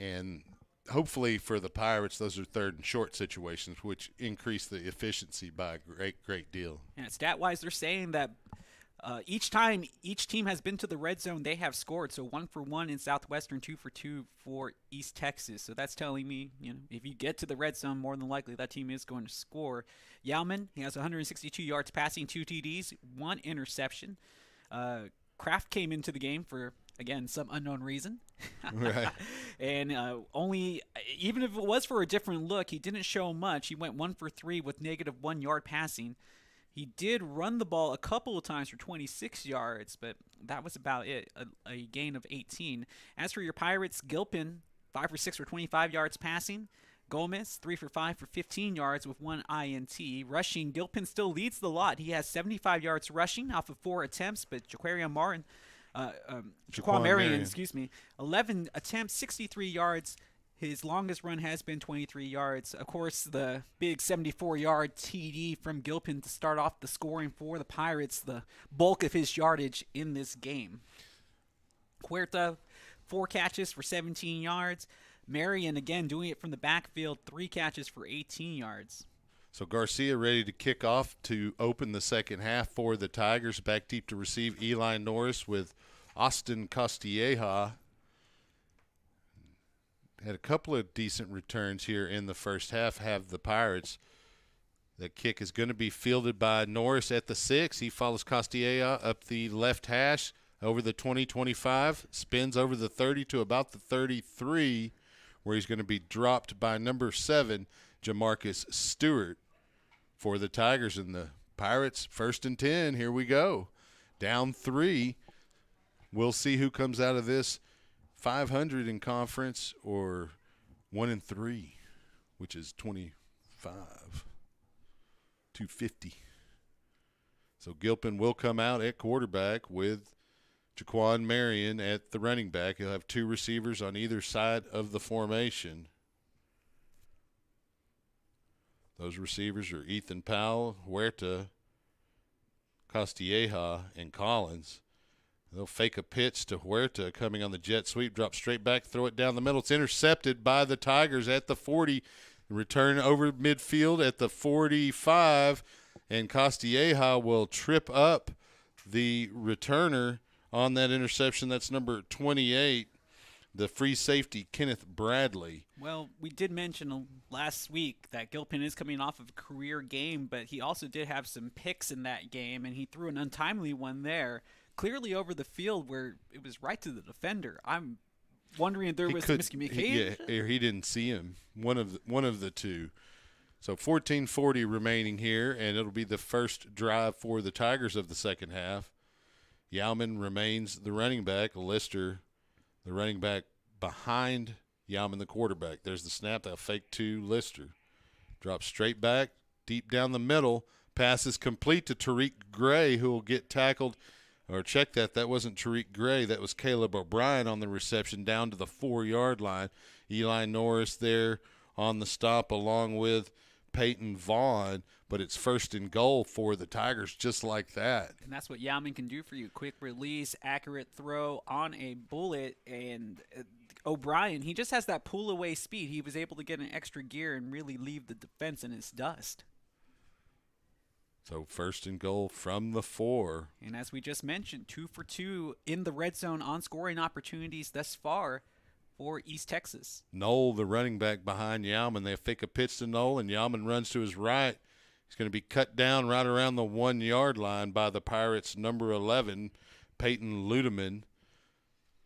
And hopefully for the Pirates, those are third and short situations, which increase the efficiency by a great deal. Yeah, stat-wise, they're saying that each time each team has been to the red zone, they have scored. So 1 for 1 in Southwestern, 2 for 2 for East Texas. So that's telling me, if you get to the red zone, more than likely that team is going to score. Yauman, he has 162 yards passing, 2 TDs, 1 interception. Kraft came into the game for, again, some unknown reason. Right. And even if it was for a different look, he didn't show much. He went 1 for 3 with -1 yard passing. He did run the ball a couple of times for 26 yards, but that was about it, a gain of 18. As for your Pirates, Gilpin, 5 for 6 for 25 yards passing. Gomez, 3 for 5 for 15 yards with 1 INT. Rushing, Gilpin still leads the lot. He has 75 yards rushing off of 4 attempts, but Jaquarian Martin, Jaquan Marion, 11 attempts, 63 yards. His longest run has been 23 yards. Of course, the big 74-yard TD from Gilpin to start off the scoring for the Pirates, the bulk of his yardage in this game. Huerta, 4 catches for 17 yards. Marion, again, doing it from the backfield, 3 catches for 18 yards. So Garcia ready to kick off to open the second half for the Tigers. Back deep to receive Eli Norris with Austin Costilleja. had a couple of decent returns here in the first half. Have the Pirates. The kick is going to be fielded by Norris at the 6. He follows Costilla up the left hash over the 20-25, spins over the 30 to about the 33, where he's going to be dropped by number 7, Jamarcus Stewart, for the Tigers. And the Pirates, 1st and 10. Here we go. Down 3. We'll see who comes out of this 500 in conference or 1-3, which is 25. 250. So Gilpin will come out at quarterback with Jaquan Marion at the running back. He'll have 2 receivers on either side of the formation. Those receivers are Ethan Powell, Huerta, Castilleja, and Collins. They'll fake a pitch to Huerta coming on the jet sweep, drop straight back, throw it down the middle. It's intercepted by the Tigers at the 40. Return over midfield at the 45, and Castilleja will trip up the returner on that interception. That's number 28, the free safety, Kenneth Bradley. Well, we did mention last week that Gilpin is coming off of a career game, but he also did have some picks in that game, and he threw an untimely one there, clearly over the field where it was right to the defender. I'm wondering if there was miscommunication. He didn't see him. One of the two. So 14:40 remaining here, and it'll be the first drive for the Tigers of the second half. Yauman remains the running back. Lister, the running back behind Yauman, the quarterback. There's the snap. They'll fake to Lister. Drops straight back, deep down the middle. Pass is complete to Tariq Gray, who will get tackled. Or check that. That wasn't Tariq Gray. That was Caleb O'Brien on the reception down to the 4-yard line. Eli Norris there on the stop along with Peyton Vaughn. But it's 1st and goal for the Tigers just like that. And that's what Yauman can do for you. Quick release, accurate throw on a bullet. And O'Brien, he just has that pull-away speed. He was able to get an extra gear and really leave the defense in its dust. So 1st and goal from the 4. And as we just mentioned, 2 for 2 in the red zone on scoring opportunities thus far for East Texas. Knoll, the running back behind Yauman. They fake a pitch to Knoll, and Yauman runs to his right. He's going to be cut down right around the 1-yard line by the Pirates' number 11, Peyton Ludeman.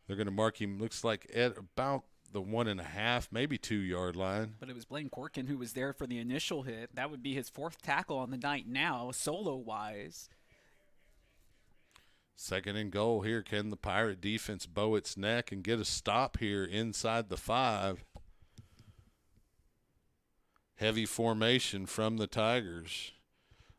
They're going to mark him, looks like, at about the 1.5, maybe 2-yard line. But it was Blaine Corkin who was there for the initial hit. That would be his 4th tackle on the night now, solo-wise. 2nd and goal here. Can the Pirate defense bow its neck and get a stop here inside the 5? Heavy formation from the Tigers.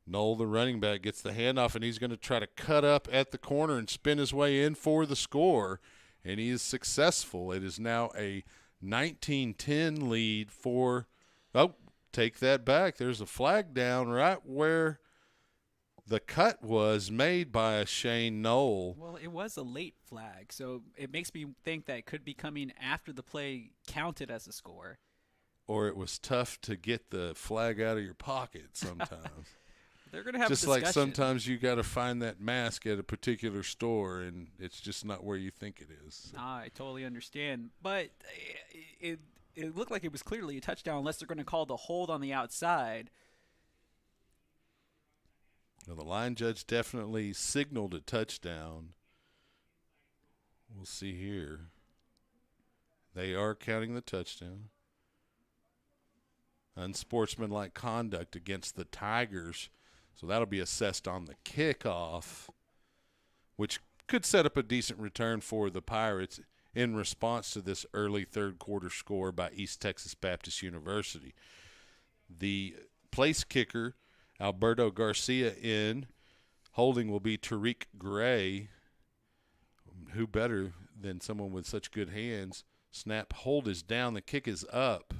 Knoll, the running back, gets the handoff, and he's going to try to cut up at the corner and spin his way in for the score. And he is successful. It is now a 19-10 lead for – oh, take that back. There's a flag down right where the cut was made by Shane Knoll. Well, it was a late flag, so it makes me think that it could be coming after the play counted as a score. Or it was tough to get the flag out of your pocket sometimes. They're going to have just a discussion. Like sometimes you got to find that mask at a particular store, and it's just not where you think it is. So. I totally understand. But it looked like it was clearly a touchdown unless they're going to call the hold on the outside. Well, the line judge definitely signaled a touchdown. We'll see here. They are counting the touchdown. Unsportsmanlike conduct against the Tigers. So that'll be assessed on the kickoff, which could set up a decent return for the Pirates in response to this early third-quarter score by East Texas Baptist University. The place kicker, Alberto Garcia, in. Holding will be Tariq Gray. Who better than someone with such good hands? Snap, hold is down. The kick is up.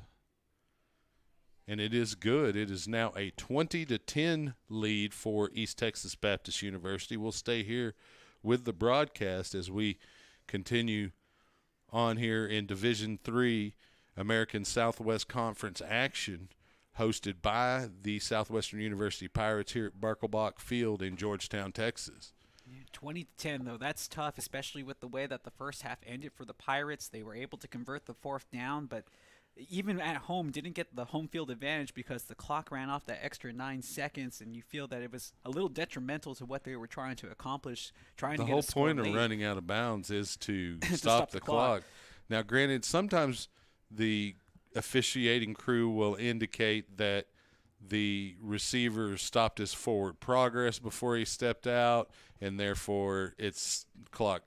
And it is good. It is now a 20-10 lead for East Texas Baptist University. We'll stay here with the broadcast as we continue on here in Division III American Southwest Conference action, hosted by the Southwestern University Pirates here at Barkelbach Field in Georgetown, Texas. Yeah, 20-10 though, that's tough, especially with the way that the first half ended for the Pirates. They were able to convert the fourth down, but even at home didn't get the home field advantage because the clock ran off that extra 9 seconds, and you feel that it was a little detrimental to what they were trying to accomplish, trying The to get whole a score point of late. running out of bounds is to To stop the clock. clock. Now, granted, sometimes the officiating crew will indicate that the receiver stopped his forward progress before he stepped out, and therefore it's clock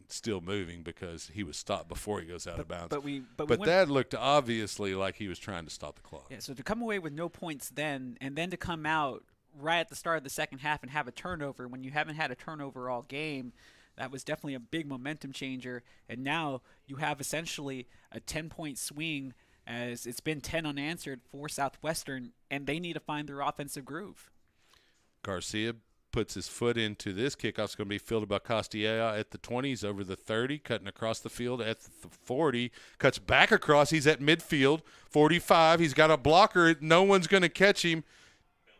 still moving because he was stopped before he goes out of bounds. But we But went, that looked obviously like he was trying to stop the clock. yeah. So to come away with no points then, and then to come out right at the start of the second half and have a turnover when you haven't had a turnover all game, that was definitely a big momentum changer. And now you have essentially a 10-point swing, as it's been 10 unanswered for Southwestern, and they need to find their offensive groove. Garcia puts his foot into this kickoff. It's going to be fielded by Costilla at the 20s, over the 30, cutting across the field at the 40, cuts back across. He's at midfield, 45. He's got a blocker. No one's going to catch him.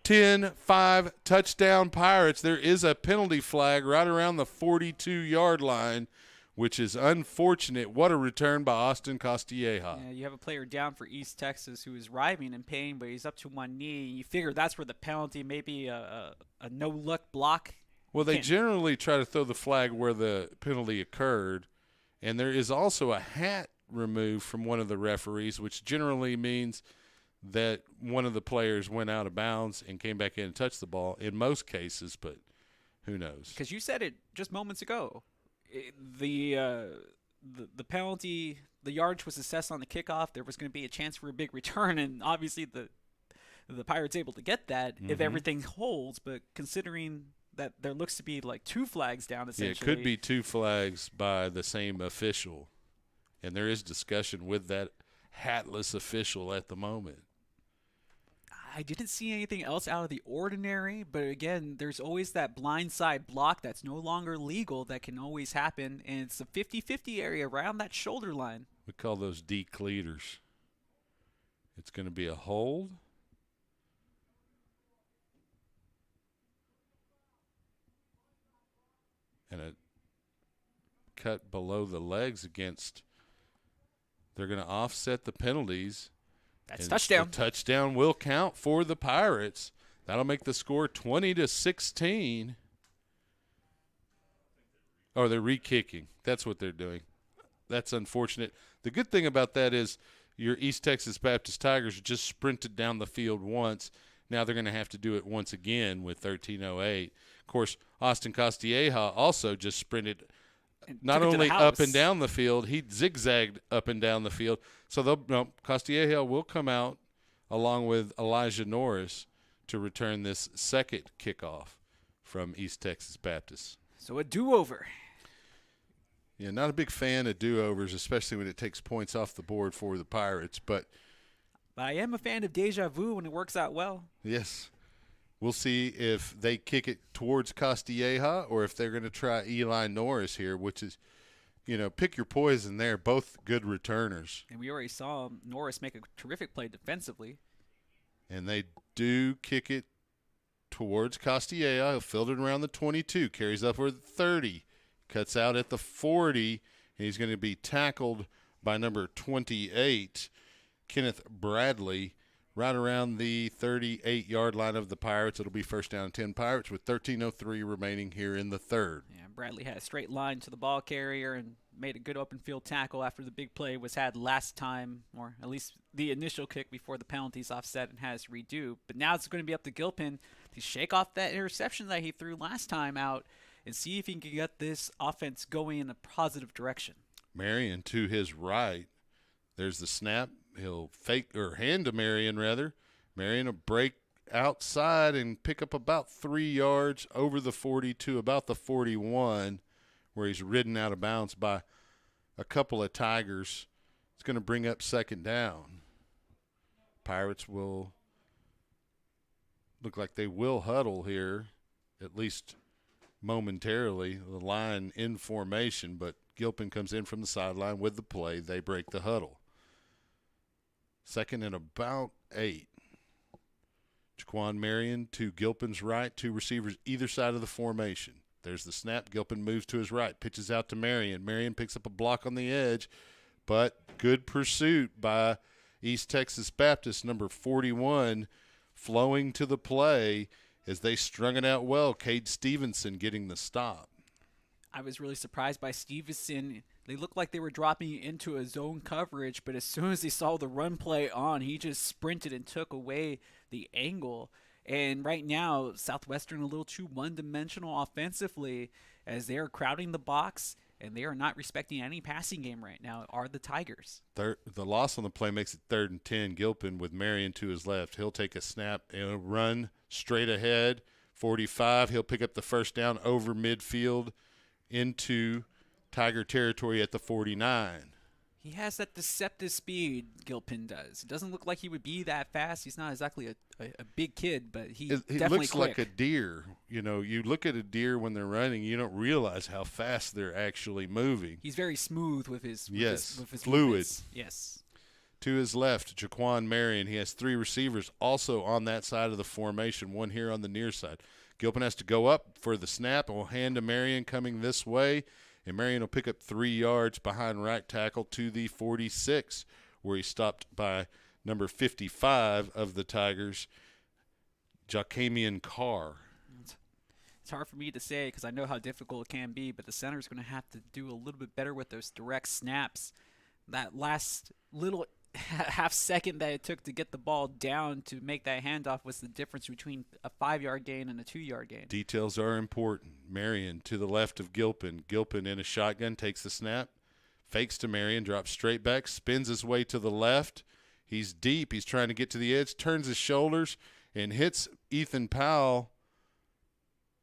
10-5 touchdown Pirates. There is a penalty flag right around the 42-yard line, which is unfortunate. What a return by Austin Costilleja. Yeah, you have a player down for East Texas who is writhing in pain, but he's up to one knee. You figure that's where the penalty, maybe a no-look block. Well, they Can't- generally try to throw the flag where the penalty occurred, and there is also a hat removed from one of the referees, which generally means that one of the players went out of bounds and came back in and touched the ball in most cases, but who knows? Because you said it just moments ago. The penalty, the yardage was assessed on the kickoff. There was going to be a chance for a big return, and obviously the Pirates able to get that if everything holds. But considering that there looks to be like two flags down, Yeah, essentially, it could be two flags by the same official, and there is discussion with that hatless official at the moment. I didn't see anything else out of the ordinary, but again, there's always that blindside block that's no longer legal that can always happen, and it's a 50-50 area around that shoulder line. We call those decleaters. It's going to be a hold. And a cut below the legs against. They're going to offset the penalties. That's And touchdown. the touchdown will count for the Pirates. That'll make the score 20-16. Oh, they're re-kicking. That's what they're doing. That's unfortunate. The good thing about that is your East Texas Baptist Tigers just sprinted down the field once. Now they're going to have to do it once again with 13:08. Of course, Austin Costilleja also just sprinted not took it to the only up house. and down the field, he zigzagged up and down the field. So Costilleja will come out along with Elijah Norris to return this second kickoff from East Texas Baptist. So a do-over. Yeah, not a big fan of do-overs, especially when it takes points off the board for the Pirates. But I am a fan of deja vu when it works out well. yes, we'll see if they kick it towards Costilleja or if they're going to try Eli Norris here, which is, pick your poison there. Both good returners. And we already saw Norris make a terrific play defensively. And they do kick it towards Costilleja. He'll field it around the 22, carries up over the 30, cuts out at the 40, and he's going to be tackled by number 28, Kenneth Bradley, right around the 38-yard line of the Pirates. It'll be first down and 10 Pirates with 13:03 remaining here in the third. Yeah, Bradley had a straight line to the ball carrier and made a good open field tackle after the big play was had last time, or at least the initial kick before the penalties offset and has redo. But now it's going to be up to Gilpin to shake off that interception that he threw last time out and see if he can get this offense going in a positive direction. Marion to his right. There's the snap. He'll hand to Marion, rather. Marion will break outside and pick up about 3 yards over the 40 to about the 41, where he's ridden out of bounds by a couple of Tigers. It's going to bring up second down. Pirates will look like they will huddle here, at least momentarily. The line in formation, but Gilpin comes in from the sideline with the play. They break the huddle. Second and about 8. Jaquan Marion to Gilpin's right, two receivers either side of the formation. There's the snap. Gilpin moves to his right, pitches out to Marion. Marion picks up a block on the edge, but good pursuit by East Texas Baptist, number 41, flowing to the play as they strung it out well. Cade Stevenson getting the stop. I was really surprised by Stevenson. They looked like they were dropping into a zone coverage, but as soon as he saw the run play on, he just sprinted and took away the angle. And right now, Southwestern a little too one-dimensional offensively as they are crowding the box, and they are not respecting any passing game right now, are the Tigers. The loss on the play makes it 3rd and 10. Gilpin with Marion to his left. He'll take a snap and run straight ahead. 45. He'll pick up the first down over midfield into Tiger territory at the 49. He has that deceptive speed, Gilpin does. It doesn't look like he would be that fast. He's not exactly a big kid, but he definitely looks quick. like a deer. You know, you look at a deer when they're running, you don't realize how fast they're actually moving. He's very smooth with his fluid. movements. Yes. To his left, Jaquan Marion. He has 3 receivers also on that side of the formation, one here on the near side. Gilpin has to go up for the snap and will hand to Marion coming this way. And Marion will pick up 3 yards behind right tackle to the 46, where he stopped by number 55 of the Tigers, Jacamian Carr. It's hard for me to say because I know how difficult it can be, but the center's going to have to do a little bit better with those direct snaps. That last little half second that it took to get the ball down to make that handoff was the difference between a 5-yard gain and a 2-yard gain. Details are important. Marion to the left of Gilpin. Gilpin in a shotgun, takes the snap, fakes to Marion, drops straight back, spins his way to the left. He's deep. He's trying to get to the edge, turns his shoulders, and hits Ethan Powell.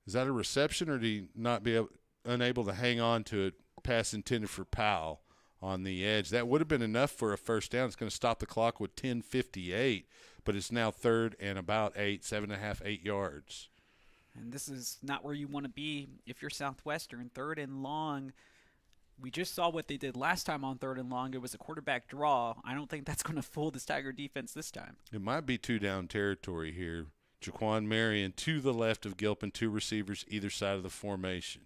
Is that a reception, or did he not be unable to hang on to it? Pass intended for Powell on the edge. That would have been enough for a first down. It's going to stop the clock with 10:58, but it's now 3rd and about 7.5, 8 yards. And this is not where you want to be if you're Southwestern. 3rd and long. We just saw what they did last time on 3rd and long. It was a quarterback draw. I don't think that's going to fool this Tiger defense this time. It might be 2-down territory here. Jaquan Marion to the left of Gilpin, 2 receivers either side of the formation.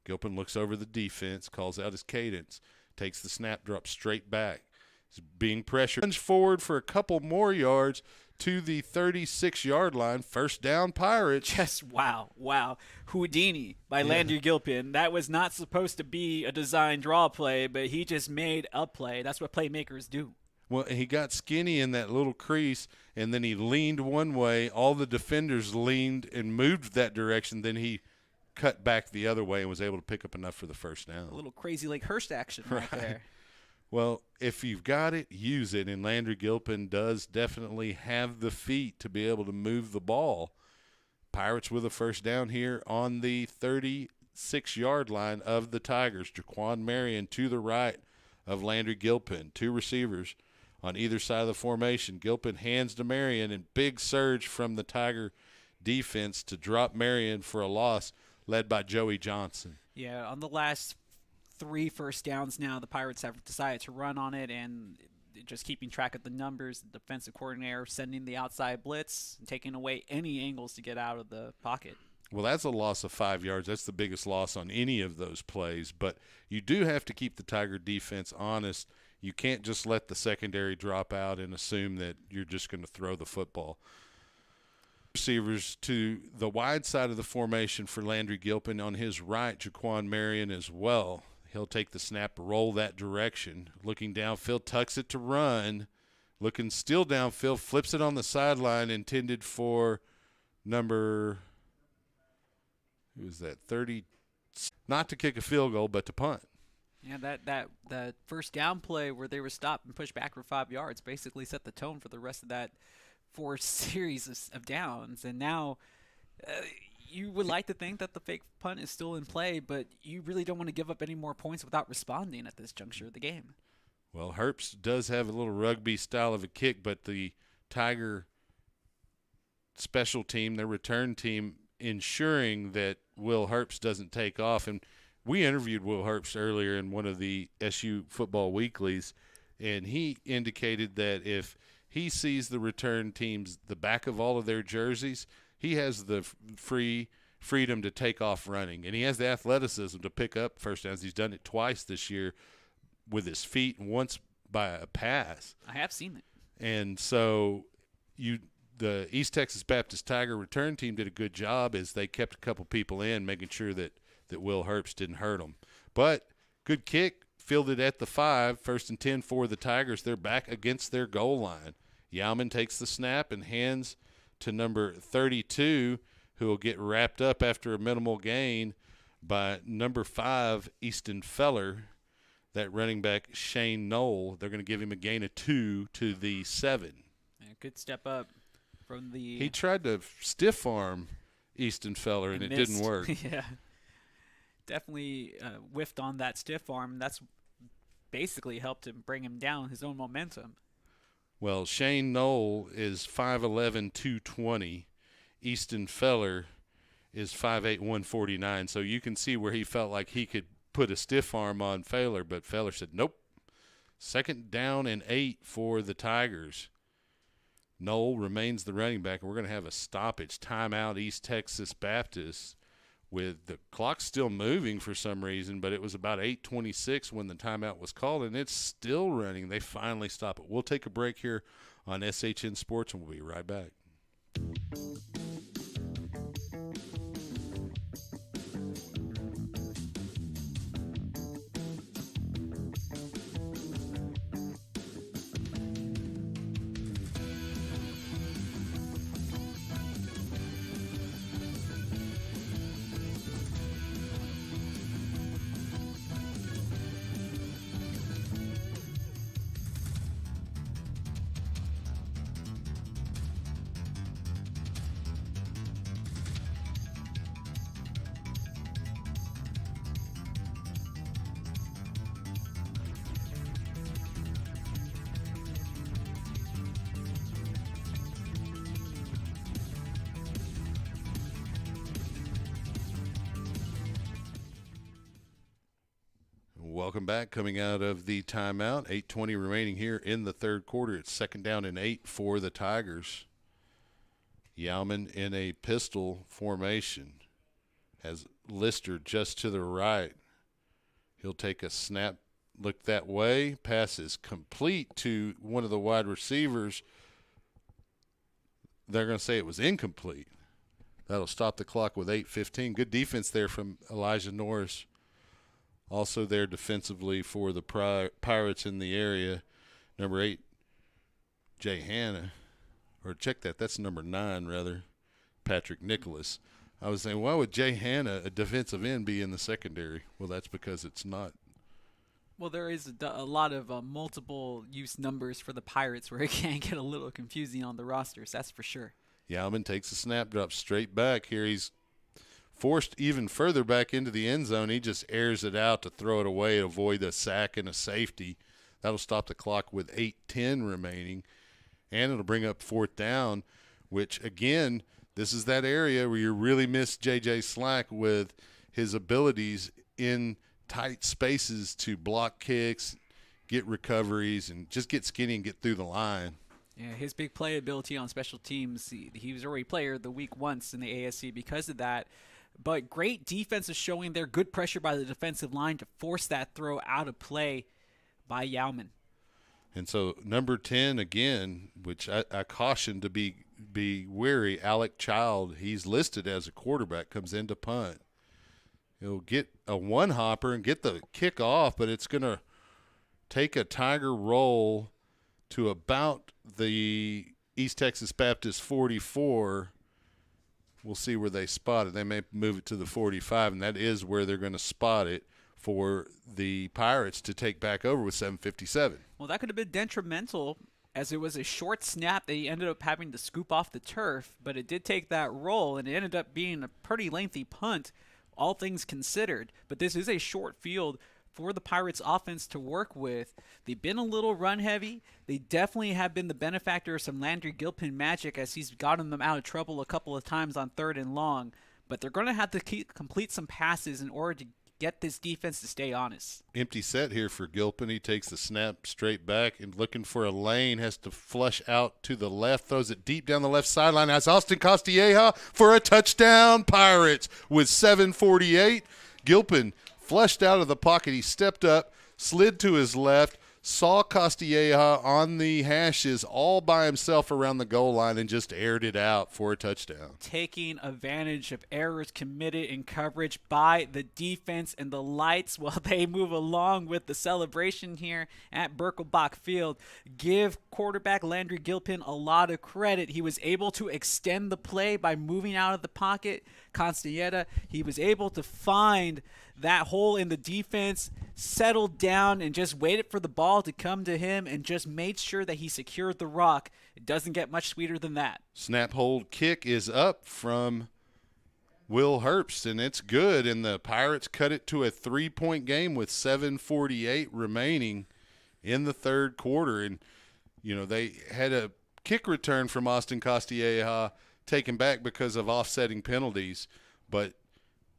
Gilpin looks over the defense, calls out his cadence, takes the snap, drops straight back. He's being pressured. Runs forward for a couple more yards to the 36-yard line. First down, Pirates. Just wow. Houdini by Landry Gilpin. That was not supposed to be a design draw play, but he just made a play. That's what playmakers do. Well, he got skinny in that little crease, and then he leaned one way. All the defenders leaned and moved that direction. Then he cut back the other way and was able to pick up enough for the first down. A little crazy like Hurst action right there. Well, if you've got it, use it. And Landry Gilpin does definitely have the feet to be able to move the ball. Pirates with a first down here on the 36-yard line of the Tigers. Jaquan Marion to the right of Landry Gilpin. 2 receivers on either side of the formation. Gilpin hands to Marion, and big surge from the Tiger defense to drop Marion for a loss, led by Joey Johnson. Yeah, on the last 3 first downs now, the Pirates have decided to run on it, and just keeping track of the numbers, the defensive coordinator sending the outside blitz, and taking away any angles to get out of the pocket. Well, that's a loss of 5 yards. That's the biggest loss on any of those plays. But you do have to keep the Tiger defense honest. You can't just let the secondary drop out and assume that you're just going to throw the football. Receivers to the wide side of the formation for Landry Gilpin. On his right, Jaquan Marion as well. He'll take the snap, roll that direction. Looking downfield, tucks it to run. Looking still downfield, flips it on the sideline, intended for number – who was that? 30. Not to kick a field goal, but to punt. Yeah, that first down play where they were stopped and pushed back for 5 yards basically set the tone for the rest of that 4 series of downs. And now you would like to think that the fake punt is still in play, but you really don't want to give up any more points without responding at this juncture of the game. Well, Herbst does have a little rugby style of a kick, but the Tiger special team, their return team, ensuring that Will Herbst doesn't take off. And we interviewed Will Herbst earlier in one of the SU Football Weeklies, and he indicated that if he sees the return teams, the back of all of their jerseys, he has the free freedom to take off running. And he has the athleticism to pick up first downs. He's done it twice this year with his feet and once by a pass. I have seen it. And so the East Texas Baptist Tiger return team did a good job as they kept a couple people in, making sure that Will Herbst didn't hurt them. But good kick, fielded at the 5, 1st and 10 for the Tigers. They're back against their goal line. Yauman takes the snap and hands to number 32, who will get wrapped up after a minimal gain by number 5, Easton Feller. That running back, Shane Knoll, they're going to give him a gain of 2 to the 7. Yeah, good step up from the. He tried to stiff arm Easton Feller, and it didn't work. Yeah. Definitely whiffed on that stiff arm. That's basically helped him bring him down, his own momentum. Well, Shane Knoll is 5'11", 220. Easton Feller is 5'8", 149. So you can see where he felt like he could put a stiff arm on Feller, but Feller said, nope. 2nd down and 8 for the Tigers. Knoll remains the running back, and we're going to have a stoppage. Timeout, East Texas Baptist, with the clock still moving for some reason, but it was about 8:26 when the timeout was called, and it's still running. They finally stop it. We'll take a break here on SHN Sports, and we'll be right back. Welcome back. Coming out of the timeout, 8:20 remaining here in the third quarter. It's 2nd down and 8 for the Tigers. Yauman in a pistol formation has Lister just to the right. He'll take a snap, look that way. Pass is complete to one of the wide receivers. They're going to say it was incomplete. That'll stop the clock with 8:15. Good defense there from Elijah Norris. Also there defensively for the Pirates in the area, number 8, Jay Hanna. Or check that, that's number 9, rather, Patrick Nicholas. I was saying, why would Jay Hanna, a defensive end, be in the secondary? Well, that's because it's not. Well, there is a lot of multiple use numbers for the Pirates where it can get a little confusing on the rosters, that's for sure. Yauman takes a snap, drops straight back. Here he's forced even further back into the end zone. He just airs it out to throw it away, avoid a sack and a safety. That'll stop the clock with 8:10 remaining, and it'll bring up 4th down, which, again, this is that area where you really miss J.J. Slack with his abilities in tight spaces to block kicks, get recoveries, and just get skinny and get through the line. Yeah, his big playability on special teams, he was already player of the week once in the ASC because of that. But great defense is showing there. Good pressure by the defensive line to force that throw out of play by Yauman. And so number 10 again, which I caution to be wary, Alec Child, he's listed as a quarterback, comes in to punt. He'll get a one-hopper and get the kick off, but it's going to take a Tiger roll to about the East Texas Baptist 44. We'll see where they spot it. They may move it to the 45, and that is where they're going to spot it for the Pirates to take back over with 7:57. Well, that could have been detrimental as it was a short snap that he ended up having to scoop off the turf, but it did take that roll, and it ended up being a pretty lengthy punt, all things considered. But this is a short field for the Pirates offense to work with. They've been a little run heavy. They definitely have been the benefactor of some Landry Gilpin magic as he's gotten them out of trouble a couple of times on 3rd and long. But they're going to have to complete some passes in order to get this defense to stay honest. Empty set here for Gilpin. He takes the snap straight back and looking for a lane, has to flush out to the left, throws it deep down the left sideline. That's Austin Castilleja for a touchdown. Pirates with 7:48. Gilpin flushed out of the pocket. He stepped up, slid to his left, saw Castilleja on the hashes all by himself around the goal line and just aired it out for a touchdown. Taking advantage of errors committed in coverage by the defense and the lights while they move along with the celebration here at Birkelbach Field. Give quarterback Landry Gilpin a lot of credit. He was able to extend the play by moving out of the pocket. Constilleta, he was able to find that hole in the defense, settled down, and just waited for the ball to come to him and just made sure that he secured the rock. It doesn't get much sweeter than that. Snap, hold, kick is up from Will Herbst, and it's good, and the Pirates cut it to a 3-point game with 7:48 remaining in the third quarter. And, you know, they had a kick return from Austin Castilleja taken back because of offsetting penalties, but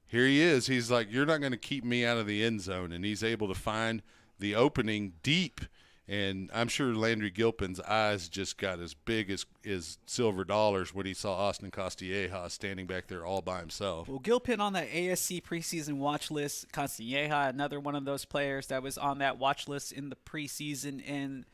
here he is. He's like, you're not going to keep me out of the end zone, and he's able to find the opening deep. And I'm sure Landry Gilpin's eyes just got as big as silver dollars when he saw Austin Castilleja standing back there all by himself. Well, Gilpin on the ASC preseason watch list. Castilleja, another one of those players that was on that watch list in the preseason. And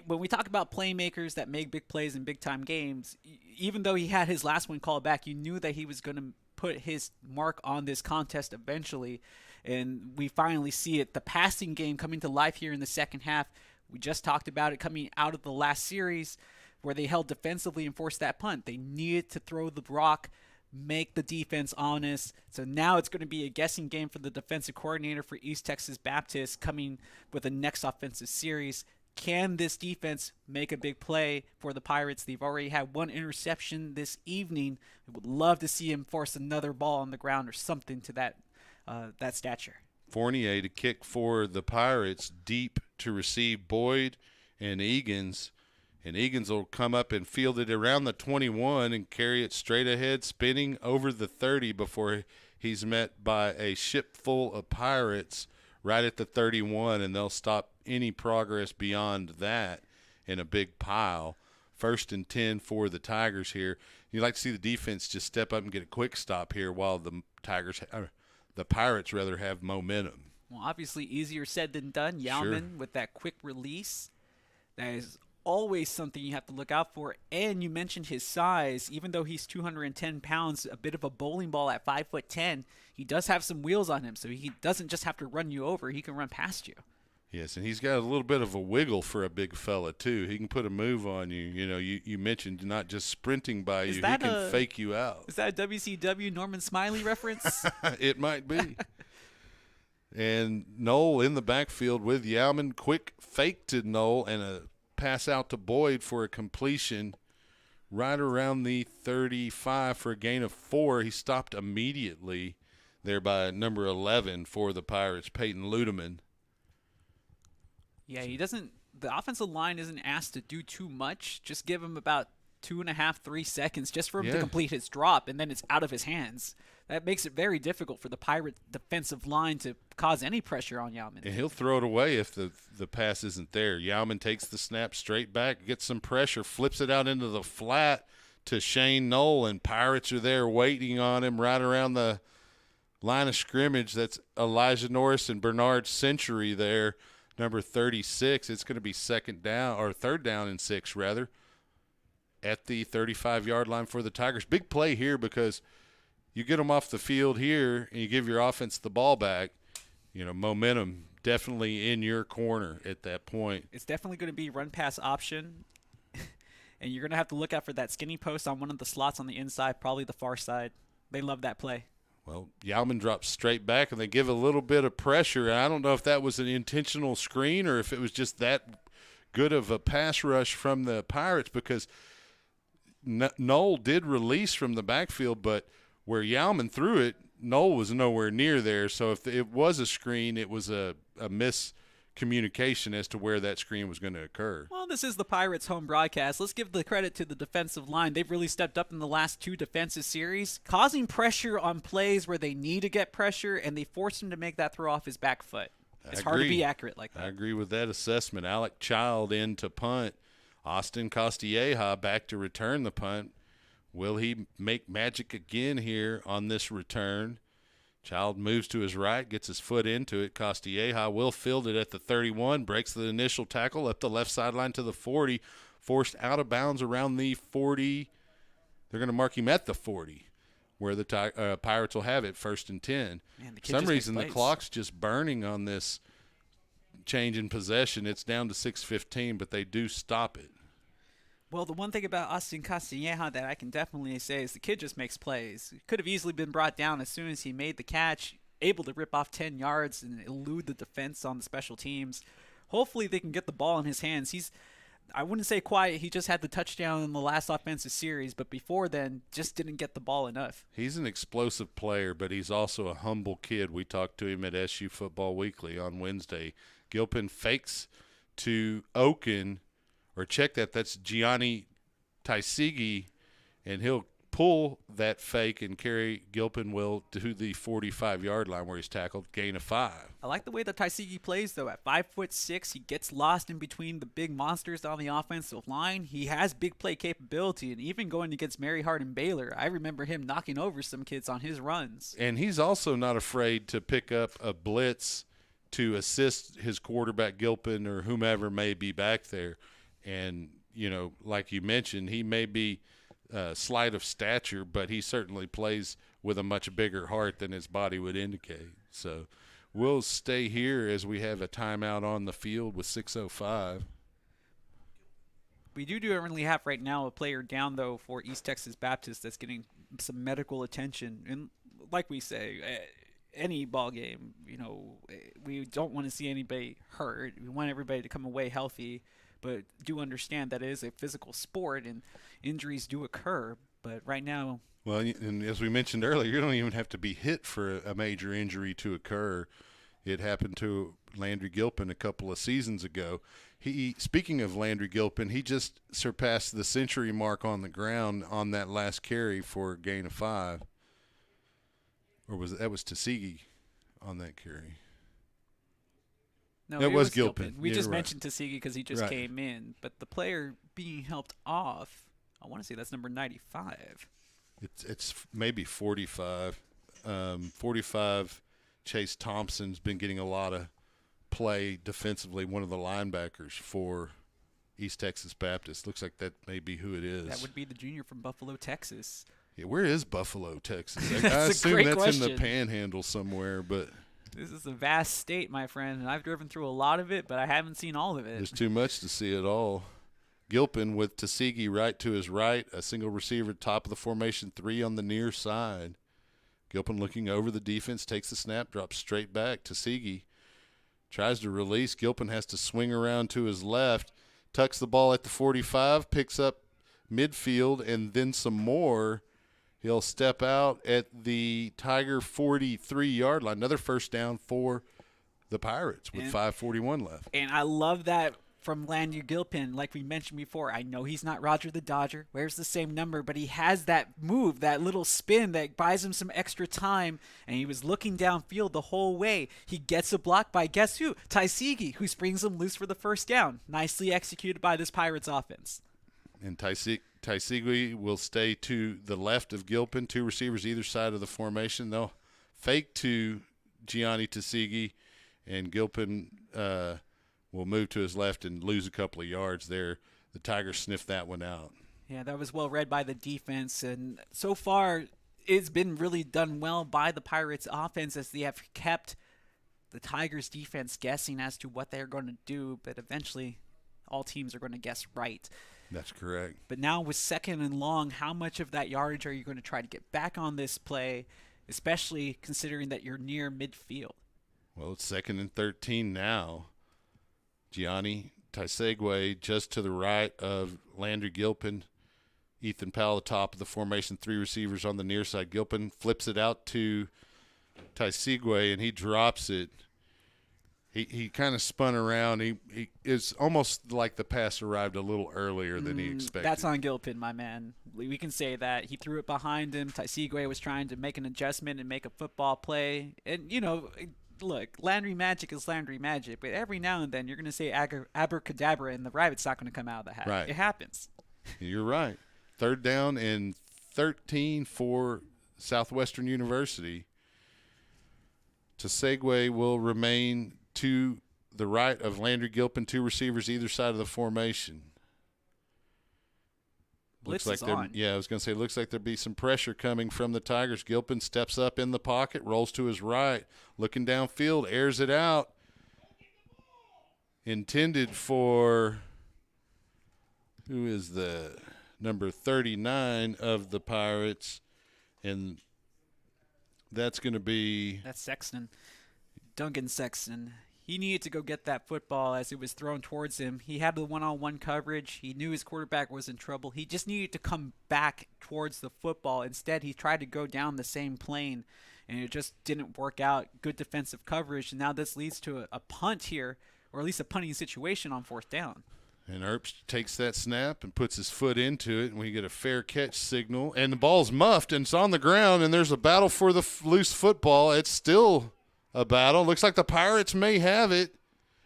when we talk about playmakers that make big plays in big-time games, even though he had his last one called back, you knew that he was going to put his mark on this contest eventually. And we finally see it. The passing game coming to life here in the second half. We just talked about it coming out of the last series where they held defensively and forced that punt. They needed to throw the rock, make the defense honest. So now it's going to be a guessing game for the defensive coordinator for East Texas Baptist coming with the next offensive series. Can this defense make a big play for the Pirates? They've already had one interception this evening. I would love to see him force another ball on the ground or something to that stature. Fournier to kick for the Pirates, deep to receive Boyd and Egan's. And Egan's will come up and field it around the 21 and carry it straight ahead, spinning over the 30 before he's met by a ship full of Pirates right at the 31, and they'll stop any progress beyond that in a big pile. 1st and 10 for the Tigers here. You'd like to see the defense just step up and get a quick stop here while the Pirates rather have momentum. Well, obviously easier said than done. Yalman with that quick release. That is always something you have to look out for. And you mentioned his size. Even though he's 210 pounds, a bit of a bowling ball at 5'10", he does have some wheels on him. So he doesn't just have to run you over. He can run past you. Yes, and he's got a little bit of a wiggle for a big fella, too. He can put a move on you. You know, you mentioned not just sprinting by you. He can fake you out. Is that a WCW Norman Smiley reference? It might be. And Knoll in the backfield with Yalman. Quick fake to Knoll and a pass out to Boyd for a completion right around the 35 for a gain of 4. He stopped immediately there by number 11 for the Pirates, Peyton Ludeman. Yeah, he doesn't – the offensive line isn't asked to do too much. Just give him about 2.5, 3 seconds just for him to complete his drop, and then it's out of his hands. That makes it very difficult for the Pirate defensive line to cause any pressure on Yalman. And he'll throw it away if the pass isn't there. Yalman takes the snap straight back, gets some pressure, flips it out into the flat to Shane Knoll, and Pirates are there waiting on him right around the line of scrimmage. That's Elijah Norris and Bernard Century there. Number 36, it's going to be third down and 6 rather, at the 35-yard line for the Tigers. Big play here because you get them off the field here and you give your offense the ball back. You know, momentum definitely in your corner at that point. It's definitely going to be run-pass option, and you're going to have to look out for that skinny post on one of the slots on the inside, probably the far side. They love that play. Well, Yalman drops straight back, and they give a little bit of pressure. I don't know if that was an intentional screen or if it was just that good of a pass rush from the Pirates, because Knoll did release from the backfield, but where Yalman threw it, Knoll was nowhere near there. So if it was a screen, it was a communication as to where that screen was going to occur. Well, this is the Pirates' home broadcast. Let's give the credit to the defensive line. They've really stepped up in the last 2 defensive series, causing pressure on plays where they need to get pressure, and they forced him to make that throw off his back foot. It's hard to be accurate like that. I agree with that assessment. Alec Child in to punt. Austin Castilleja back to return the punt. Will he make magic again here on this return? Child moves to his right, gets his foot into it. Castilleja will field it at the 31, breaks the initial tackle up the left sideline to the 40, forced out of bounds around the 40. They're going to mark him at the 40, where the Pirates will have it, 1st and 10. Man, For some reason, the clock's just burning on this change in possession. It's down to 6:15, but they do stop it. Well, the one thing about Austin Castilleja that I can definitely say is the kid just makes plays. He could have easily been brought down as soon as he made the catch, able to rip off 10 yards and elude the defense on the special teams. Hopefully they can get the ball in his hands. I wouldn't say quiet. He just had the touchdown in the last offensive series, but before then, just didn't get the ball enough. He's an explosive player, but he's also a humble kid. We talked to him at SU Football Weekly on Wednesday. Gilpin fakes to Oken, or check that. That's Gianni Taisigi, and he'll pull that fake and carry Gilpin will to the 45-yard line where he's tackled, gain of 5. I like the way that Taisigi plays, though. At 5'6", he gets lost in between the big monsters on the offensive line. He has big play capability, and even going against Mary Hardin Baylor, I remember him knocking over some kids on his runs. And he's also not afraid to pick up a blitz to assist his quarterback Gilpin or whomever may be back there. And, you know, like you mentioned, he may be slight of stature, but he certainly plays with a much bigger heart than his body would indicate. So we'll stay here as we have a timeout on the field with 6:05. We do currently have right now a player down, though, for East Texas Baptist that's getting some medical attention. And like we say, any ball game, you know, we don't want to see anybody hurt. We want everybody to come away healthy, but do understand that it is a physical sport and injuries do occur. But right now, well, and as we mentioned earlier, you don't even have to be hit for a major injury to occur. It happened to Landry Gilpin a couple of seasons ago. Speaking of Landry Gilpin, he just surpassed the century mark on the ground on that last carry for a gain of 5. Or was Tuskegee on that carry? No, it was Gilpin. We just mentioned Tuskegee because he just came in. But the player being helped off, I want to say that's number 95. It's maybe 45. 45, Chase Thompson's been getting a lot of play defensively, one of the linebackers for East Texas Baptist. Looks like that may be who it is. That would be the junior from Buffalo, Texas. Yeah, where is Buffalo, Texas? I That's assume that's question. in the Panhandle somewhere, but this is a vast state, my friend, and I've driven through a lot of it, but I haven't seen all of it. There's too much to see it all. Gilpin with Tuskegee right to his right, a single receiver top of the formation, 3 on the near side. Gilpin looking over the defense, takes the snap, drops straight back. Tuskegee tries to release. Gilpin has to swing around to his left, tucks the ball at the 45, picks up midfield, and then some more. He'll step out at the Tiger 43-yard line. Another first down for the Pirates with 5:41 left. And I love that from Landry Gilpin. Like we mentioned before, I know he's not Roger the Dodger, wears the same number, but he has that move, that little spin that buys him some extra time, and he was looking downfield the whole way. He gets a block by, guess who? Tuskegee, who springs him loose for the first down. Nicely executed by this Pirates offense. And Tuskegee will stay to the left of Gilpin, 2 receivers either side of the formation. They'll fake to Gianni Tuskegee, and Gilpin will move to his left and lose a couple of yards there. The Tigers sniffed that one out. Yeah, that was well read by the defense, and so far it's been really done well by the Pirates offense as they have kept the Tigers defense guessing as to what they're going to do, but eventually all teams are going to guess right. That's correct. But now with 2nd and long, how much of that yardage are you going to try to get back on this play, especially considering that you're near midfield? Well, it's 2nd and 13 now. Gianni Taisegwe just to the right of Landry Gilpin. Ethan Powell, the top of the formation, 3 receivers on the near side. Gilpin flips it out to Taisegwe, and he drops it. He kind of spun around. It's almost like the pass arrived a little earlier than he expected. That's on Gilpin, my man. We can say that. He threw it behind him. Taisegwe was trying to make an adjustment and make a football play. And, look, Landry Magic is Landry Magic, but every now and then you're going to say abracadabra and the rabbit's not going to come out of the hat. Right. It happens. You're right. 3rd down and 13 for Southwestern University. Taisegwe will remain to the right of Landry Gilpin, 2 receivers either side of the formation. Blitz looks like is on. Yeah, I was going to say, looks like there'll be some pressure coming from the Tigers. Gilpin steps up in the pocket, rolls to his right, looking downfield, airs it out. Intended for, who is the number 39 of the Pirates, and that's going to be – That's Sexton. Duncan Sexton. He needed to go get that football as it was thrown towards him. He had the one-on-one coverage. He knew his quarterback was in trouble. He just needed to come back towards the football. Instead, he tried to go down the same plane, and it just didn't work out. Good defensive coverage, and now this leads to a punt here, or at least a punting situation on 4th down. And Earps takes that snap and puts his foot into it, and we get a fair catch signal. And the ball's muffed, and it's on the ground, and there's a battle for the loose football. It's still a battle. Looks like the Pirates may have it,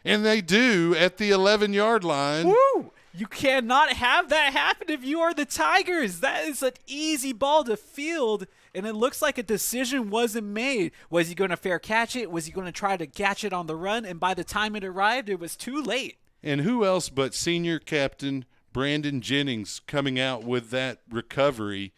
and they do at the 11-yard line. Woo! You cannot have that happen if you are the Tigers. That is an easy ball to field, and it looks like a decision wasn't made. Was he going to fair catch it? Was he going to try to catch it on the run? And by the time it arrived, it was too late. And who else but senior captain Brandon Jennings coming out with that recovery,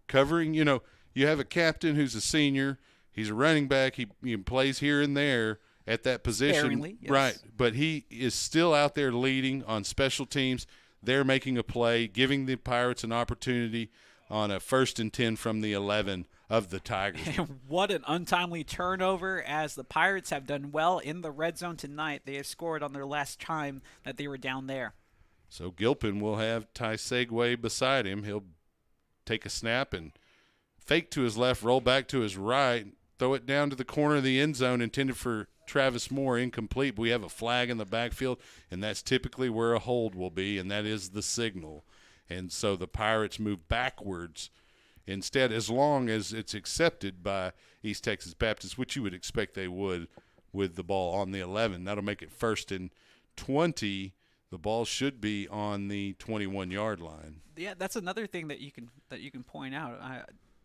covering, you have a captain who's a senior. He's a running back. He plays here and there at that position. Sparingly, yes. Right. But he is still out there leading on special teams. They're making a play, giving the Pirates an opportunity on a 1st and 10 from the 11 of the Tigers. And what an untimely turnover, as the Pirates have done well in the red zone tonight. They have scored on their last time that they were down there. So Gilpin will have Taisegwe beside him. He'll take a snap and fake to his left, roll back to his right, throw it down to the corner of the end zone, intended for Travis Moore, incomplete. But we have a flag in the backfield, and that's typically where a hold will be, and that is the signal. And so the Pirates move backwards instead, as long as it's accepted by East Texas Baptist, which you would expect they would with the ball on the 11. That'll make it 1st and 20. The ball should be on the 21-yard line. Yeah, that's another thing that you can point out.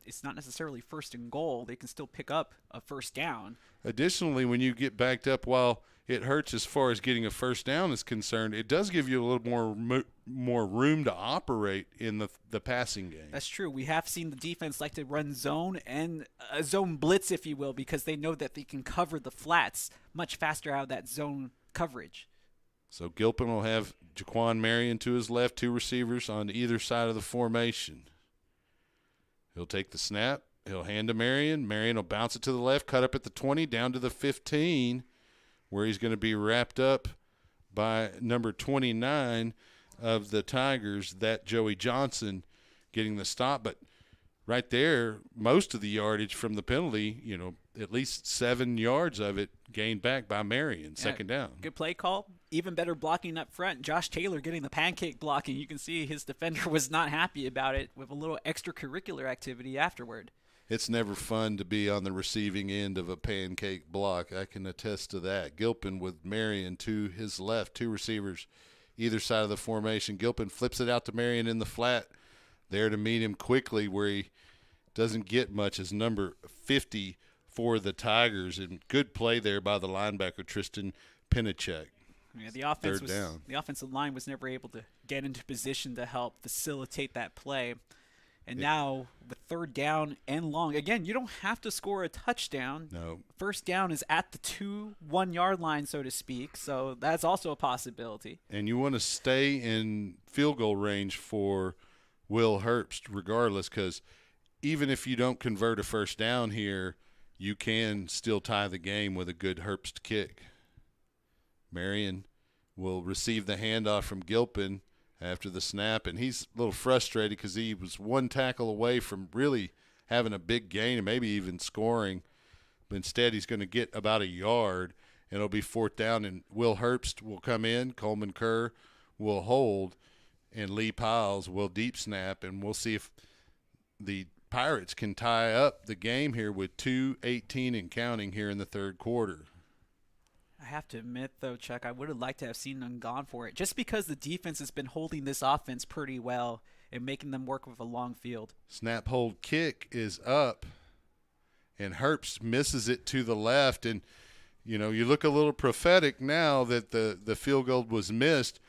It's not necessarily 1st and goal. They can still pick up a 1st down. Additionally, when you get backed up, while it hurts as far as getting a 1st down is concerned, it does give you a little more room to operate in the passing game. That's true. We have seen the defense like to run zone and a zone blitz, if you will, because they know that they can cover the flats much faster out of that zone coverage. So Gilpin will have Jaquan Marion to his left, 2 receivers on either side of the formation. He'll take the snap. He'll hand to Marion. Marion will bounce it to the left, cut up at the 20, down to the 15, where he's going to be wrapped up by number 29 of the Tigers, that Joey Johnson, getting the stop. But right there, most of the yardage from the penalty, at least 7 yards of it gained back by Marion, 2nd down. Good play call. Even better blocking up front. Josh Taylor getting the pancake blocking. You can see his defender was not happy about it, with a little extracurricular activity afterward. It's never fun to be on the receiving end of a pancake block. I can attest to that. Gilpin with Marion to his left, 2 receivers either side of the formation. Gilpin flips it out to Marion in the flat, there to meet him quickly, where he doesn't get much, as number 50 for the Tigers. And good play there by the linebacker, Tristan Pinachek. Yeah, the offensive line was never able to get into position to help facilitate that play. And now, with 3rd down and long, again, you don't have to score a touchdown. No. 1st down is at the 2 1-yard line, so to speak. So that's also a possibility. And you want to stay in field goal range for Will Herbst regardless, because even if you don't convert a 1st down here, you can still tie the game with a good Herbst kick. Marion will receive the handoff from Gilpin after the snap, and he's a little frustrated because he was 1 tackle away from really having a big gain and maybe even scoring, but instead he's going to get about a yard, and it'll be fourth down, and Will Herbst will come in, Coleman Kerr will hold, and Lee Piles will deep snap, and we'll see if the Pirates can tie up the game here with 2:18 and counting here in the third quarter. I have to admit, though, Chuck, I would have liked to have seen them gone for it, just because the defense has been holding this offense pretty well and making them work with a long field. Snap, hold, kick is up, and Herbst misses it to the left. And, you know, you look a little prophetic now that the field goal was missed.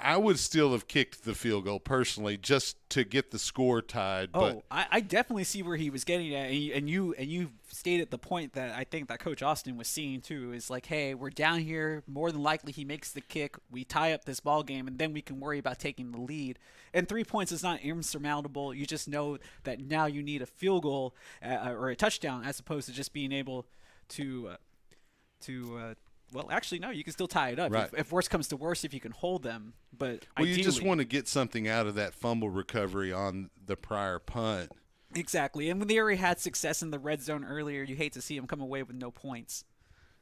I would still have kicked the field goal personally just to get the score tied. Oh, I definitely see where he was getting at, and you stated the point that I think that Coach Austin was seeing too. Is like, hey, we're down here. More than likely, he makes the kick. We tie up this ball game, and then we can worry about taking the lead. And 3 points is not insurmountable. You just know that now you need a field goal or a touchdown as opposed to just being able to. Well, actually, no. You can still tie it up right. if worse comes to worse. If you can hold them, but you just want to get something out of that fumble recovery on the prior punt. Exactly, and when they already had success in the red zone earlier, you hate to see them come away with no points.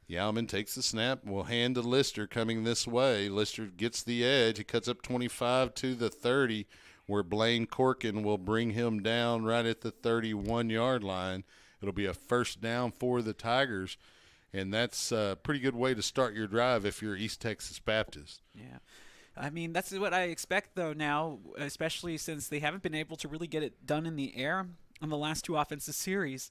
Yalman takes the snap, will hand to Lister coming this way. Lister gets the edge. He cuts up 25 to the 30, where Blaine Corkin will bring him down right at the 31-yard line. It'll be a first down for the Tigers. And that's a pretty good way to start your drive if you're East Texas Baptist. Yeah. I mean, that's what I expect, though, now, especially since they haven't been able to really get it done in the air on the last two offensive series,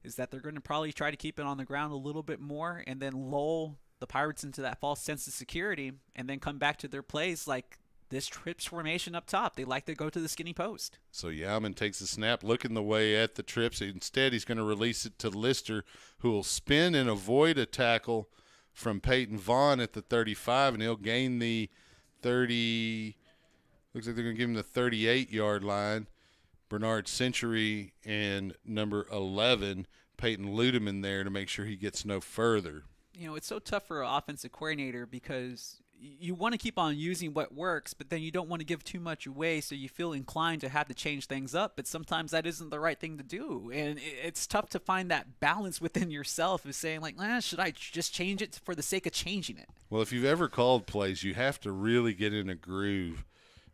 is that they're going to probably try to keep it on the ground a little bit more and then lull the Pirates into that false sense of security and then come back to their plays like this trips formation up top. They like to go to the skinny post. So Yalman takes the snap, looking the way at the trips. Instead, he's going to release it to Lister, who will spin and avoid a tackle from Peyton Vaughn at the 35, and he'll gain the 30. Looks like they're going to give him the 38-yard line. Bernard Century and number 11, Peyton Ludeman, there to make sure he gets no further. You know, it's so tough for an offensive coordinator because you want to keep on using what works, but then you don't want to give too much away, so you feel inclined to have to change things up, but sometimes that isn't the right thing to do. And it's tough to find that balance within yourself of saying, like, should I just change it for the sake of changing it? Well, if you've ever called plays, you have to really get in a groove.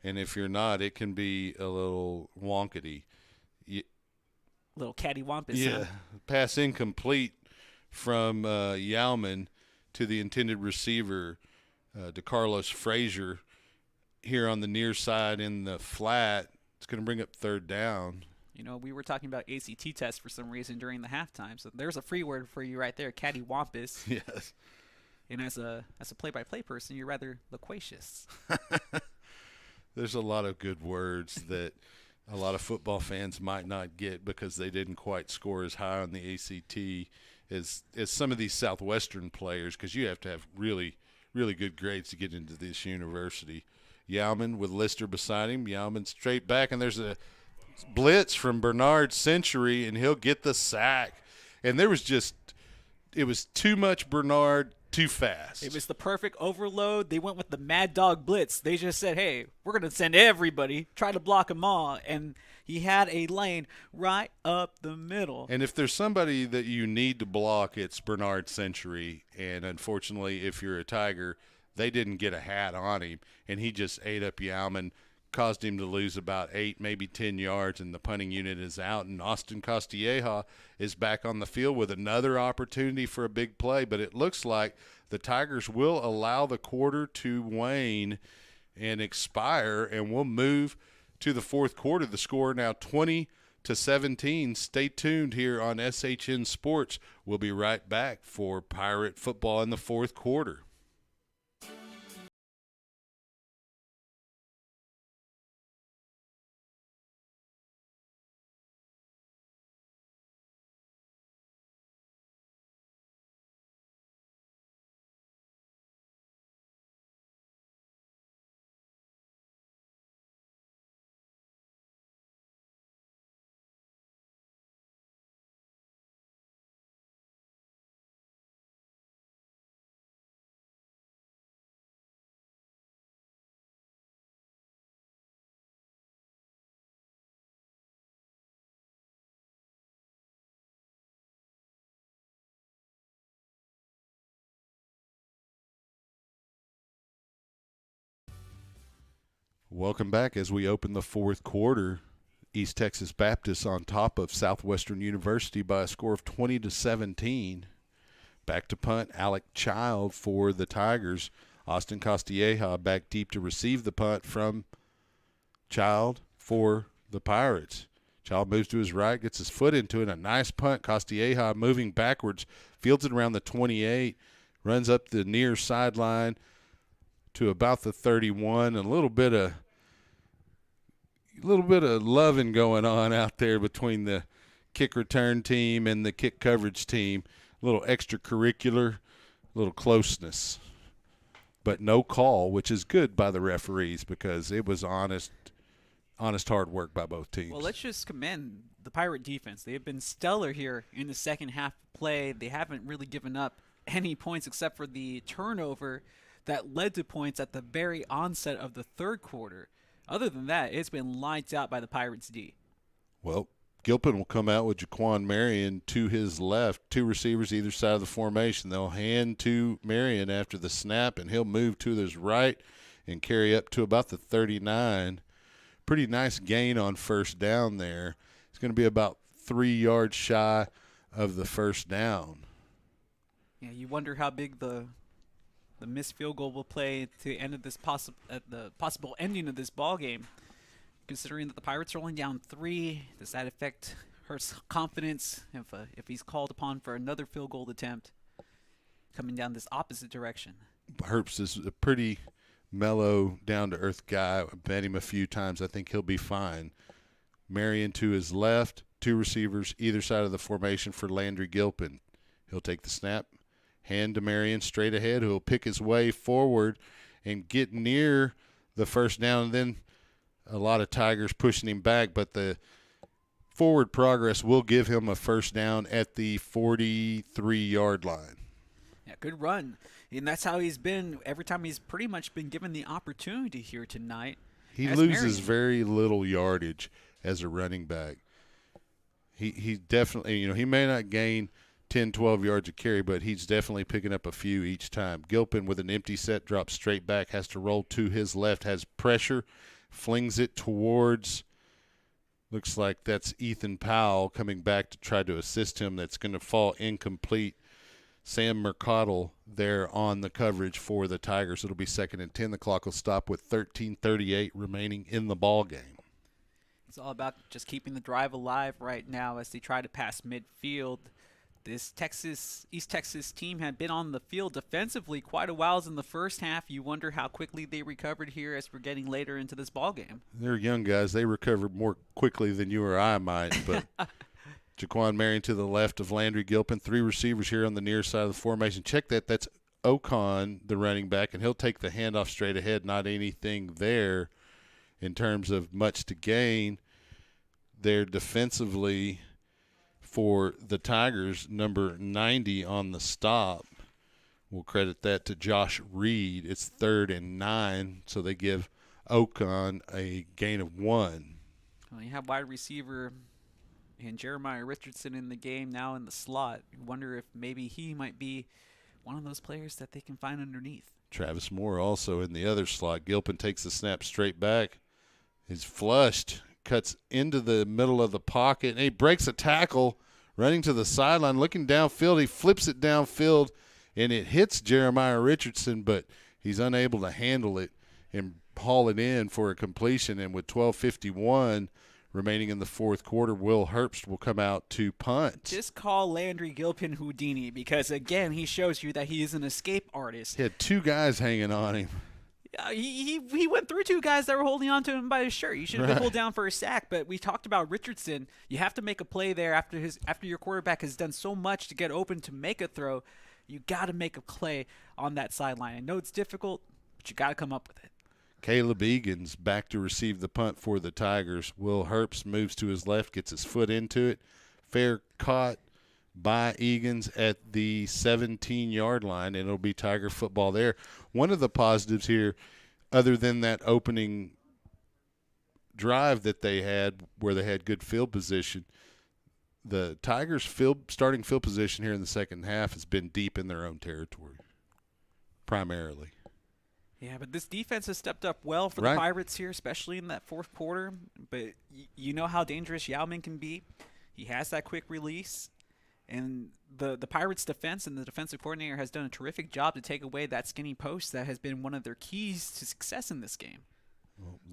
And if you're not, it can be a little wonkety. Little cattywampus. Yeah, huh? Pass incomplete from Yalman to the intended receiver, DeCarlos Frazier, here on the near side in the flat. It's going to bring up third down. You know, we were talking about ACT tests for some reason during the halftime, so there's a free word for you right there, cattywampus. Yes. And as a play-by-play person, you're rather loquacious. There's a lot of good words that a lot of football fans might not get because they didn't quite score as high on the ACT as some of these Southwestern players, because you have to have really, really good grades to get into this university. Yalman with Lister beside him. Yalman straight back, and there's a blitz from Bernard Century, and he'll get the sack. And it was too much Bernard, too fast. It was the perfect overload. They went with the Mad Dog Blitz. They just said, hey, we're going to send everybody, try to block them all. And he had a lane right up the middle. And if there's somebody that you need to block, it's Bernard Century. And unfortunately, if you're a Tiger, they didn't get a hat on him, and he just ate up Yalman, caused him to lose about 8, maybe 10 yards, and the punting unit is out. And Austin Castilleja is back on the field with another opportunity for a big play. But it looks like the Tigers will allow the quarter to wane and expire, and we'll move to the fourth quarter. The score now 20-17. Stay tuned here on SHN Sports. We'll be right back for Pirate football in the fourth quarter. Welcome back as we open the fourth quarter. East Texas Baptist on top of Southwestern University by a score of 20-17. Back to punt, Alec Child for the Tigers. Austin Castilleja back deep to receive the punt from Child for the Pirates. Child moves to his right, gets his foot into it. A nice punt. Castilleja moving backwards, fields it around the 28, runs up the near sideline to about the 31. A little bit of loving going on out there between the kick return team and the kick coverage team. A little extracurricular, a little closeness. But no call, which is good by the referees because it was honest hard work by both teams. Well, let's just commend the Pirate defense. They have been stellar here in the second half of play. They haven't really given up any points except for the turnover that led to points at the very onset of the third quarter. Other than that, it's been lights out by the Pirates D. Well, Gilpin will come out with Jaquan Marion to his left, two receivers either side of the formation. They'll hand to Marion after the snap, and he'll move to his right and carry up to about the 39. Pretty nice gain on first down there. It's going to be about 3 yards shy of the first down. Yeah, you wonder how big the missed field goal will play to the end of this the possible ending of this ball game. Considering that the Pirates are only down 3, does that affect Hurts' confidence if he's called upon for another field goal attempt coming down this opposite direction? Herbst is a pretty mellow, down-to-earth guy. I've met him a few times. I think he'll be fine. Marion to his left, two receivers either side of the formation for Landry Gilpin. He'll take the snap, hand to Marion straight ahead, who will pick his way forward and get near the first down, and then a lot of Tigers pushing him back, but the forward progress will give him a first down at the 43-yard line. Yeah, good run. And that's how he's been every time he's pretty much been given the opportunity here tonight. He loses very little yardage as a running back. He definitely, he may not gain 10, 12 yards a carry, but he's definitely picking up a few each time. Gilpin with an empty set drops straight back, has to roll to his left, has pressure, flings it towards, looks like that's Ethan Powell coming back to try to assist him. That's going to fall incomplete. Sam Mercado there on the coverage for the Tigers. It'll be 2nd and 10. The clock will stop with 13:38 remaining in the ball game. It's all about just keeping the drive alive right now as they try to pass midfield. This East Texas team had been on the field defensively quite a while in the first half. You wonder how quickly they recovered here as we're getting later into this ball game. They're young guys. They recovered more quickly than you or I might. But Jaquan Marion to the left of Landry Gilpin. 3 receivers here on the near side of the formation. Check that. That's Ocon, the running back, and he'll take the handoff straight ahead. Not anything there in terms of much to gain. They're defensively for the Tigers, number 90 on the stop. We'll credit that to Josh Reed. It's 3rd and 9, so they give Ocon a gain of 1. Well, you have wide receiver and Jeremiah Richardson in the game now in the slot. You wonder if maybe he might be one of those players that they can find underneath. Travis Moore also in the other slot. Gilpin takes the snap straight back. He's flushed, cuts into the middle of the pocket, and he breaks a tackle running to the sideline, looking downfield. He flips it downfield, and it hits Jeremiah Richardson, but he's unable to handle it and haul it in for a completion. And with 12:51 remaining in the fourth quarter, Will Herbst will come out to punt. Just call Landry Gilpin Houdini because, again, he shows you that he is an escape artist. He had 2 guys hanging on him. He went through 2 guys that were holding on to him by his shirt. He should have been pulled down for a sack, but we talked about Richardson. You have to make a play there after your quarterback has done so much to get open to make a throw. You got to make a play on that sideline. I know it's difficult, but you got to come up with it. Caleb Egan's back to receive the punt for the Tigers. Will Herbst moves to his left, gets his foot into it. Fair caught by Egan's at the 17-yard line, and it'll be Tiger football there. One of the positives here, other than that opening drive that they had where they had good field position, the Tigers' starting field position here in the second half has been deep in their own territory, primarily. Yeah, but this defense has stepped up well for the Right. Pirates here, especially in that fourth quarter. But you know how dangerous Yao Ming can be. He has that quick release. And the Pirates' defense and the defensive coordinator has done a terrific job to take away that skinny post that has been one of their keys to success in this game.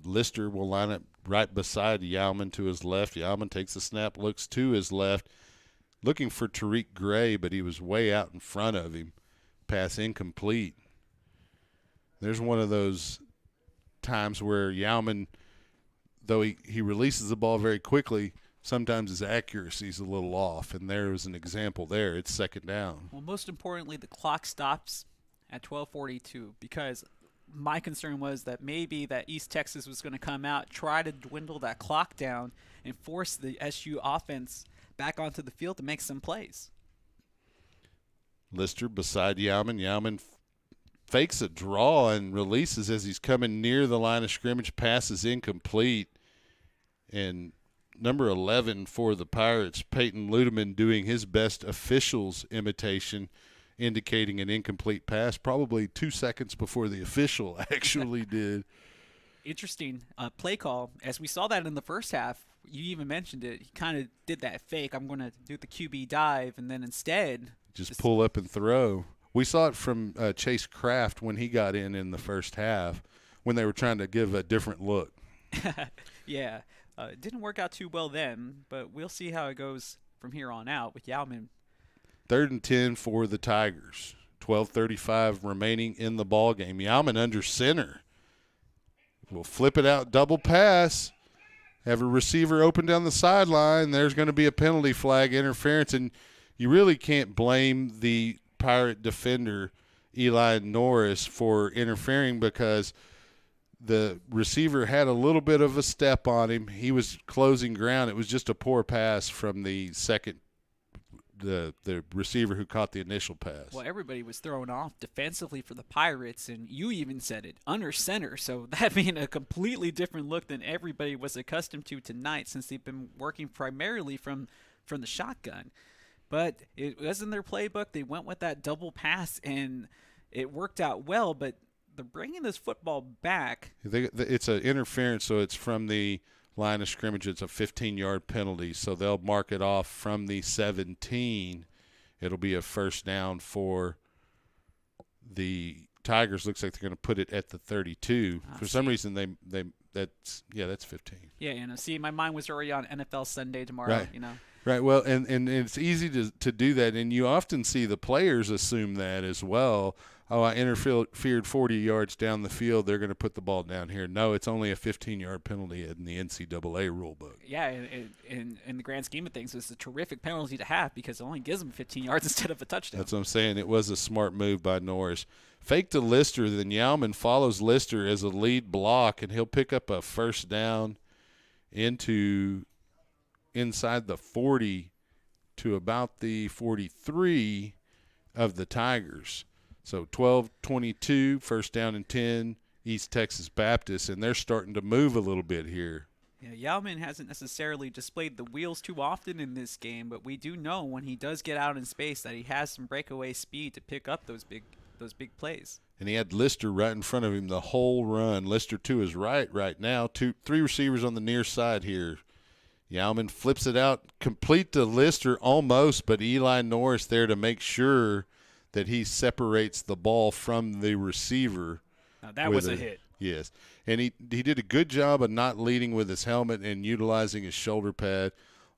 Lister will line up right beside Yauman to his left. Yauman takes the snap, looks to his left, looking for Tariq Gray, but he was way out in front of him. Pass incomplete. There's one of those times where Yauman, though he releases the ball very quickly, sometimes his accuracy is a little off, and there was an example there. It's second down. Well, most importantly, the clock stops at 12:42 because my concern was that maybe that East Texas was going to come out, try to dwindle that clock down, and force the SU offense back onto the field to make some plays. Lister beside Yauman. Yauman fakes a draw and releases as he's coming near the line of scrimmage. Passes incomplete. And number 11 for the Pirates, Peyton Ludeman, doing his best officials imitation, indicating an incomplete pass probably 2 seconds before the official actually did. Interesting play call. As we saw that in the first half, you even mentioned it. He kind of did that fake, I'm going to do the QB dive, and then instead Just pull up and throw. We saw it from Chase Kraft when he got in the first half when they were trying to give a different look. Yeah. It didn't work out too well then, but we'll see how it goes from here on out with Yauman. 3rd and 10 for the Tigers. 12:35 remaining in the ball game. Yauman under center. We'll flip it out, double pass. Have a receiver open down the sideline. There's going to be a penalty flag, interference, and you really can't blame the Pirate defender, Eli Norris, for interfering because the receiver had a little bit of a step on him. He was closing ground. It was just a poor pass from the receiver who caught the initial pass. Well, everybody was thrown off defensively for the Pirates, and you even said it, under center. So that being a completely different look than everybody was accustomed to tonight since they've been working primarily from the shotgun. But it was in their playbook. They went with that double pass, and it worked out well, but they're bringing this football back. It's an interference, so it's from the line of scrimmage. It's a 15-yard penalty, so they'll mark it off from the 17. It'll be a first down for the Tigers. Looks like they're going to put it at the 32. For some reason, that's 15. Yeah, see, my mind was already on NFL Sunday tomorrow. Right. Right. Well, and it's easy to do that, and you often see the players assume that as well. Oh, I interfered 40 yards down the field. They're going to put the ball down here. No, it's only a 15-yard penalty in the NCAA rule book. Yeah, in the grand scheme of things, it's a terrific penalty to have because it only gives them 15 yards instead of a touchdown. That's what I'm saying. It was a smart move by Norris. Fake to Lister, then Yauman follows Lister as a lead block, and he'll pick up a first down inside the 40 to about the 43 of the Tigers. So 12-22, first down and 10, East Texas Baptist, and they're starting to move a little bit here. Yeah, Yauman hasn't necessarily displayed the wheels too often in this game, but we do know when he does get out in space that he has some breakaway speed to pick up those big plays. And he had Lister right in front of him the whole run. Lister to his right now. Three receivers on the near side here. Yauman flips it out, complete to Lister almost, but Eli Norris there to make sure that he separates the ball from the receiver. Now that was a hit. Yes. And he did a good job of not leading with his helmet and utilizing his shoulder pad,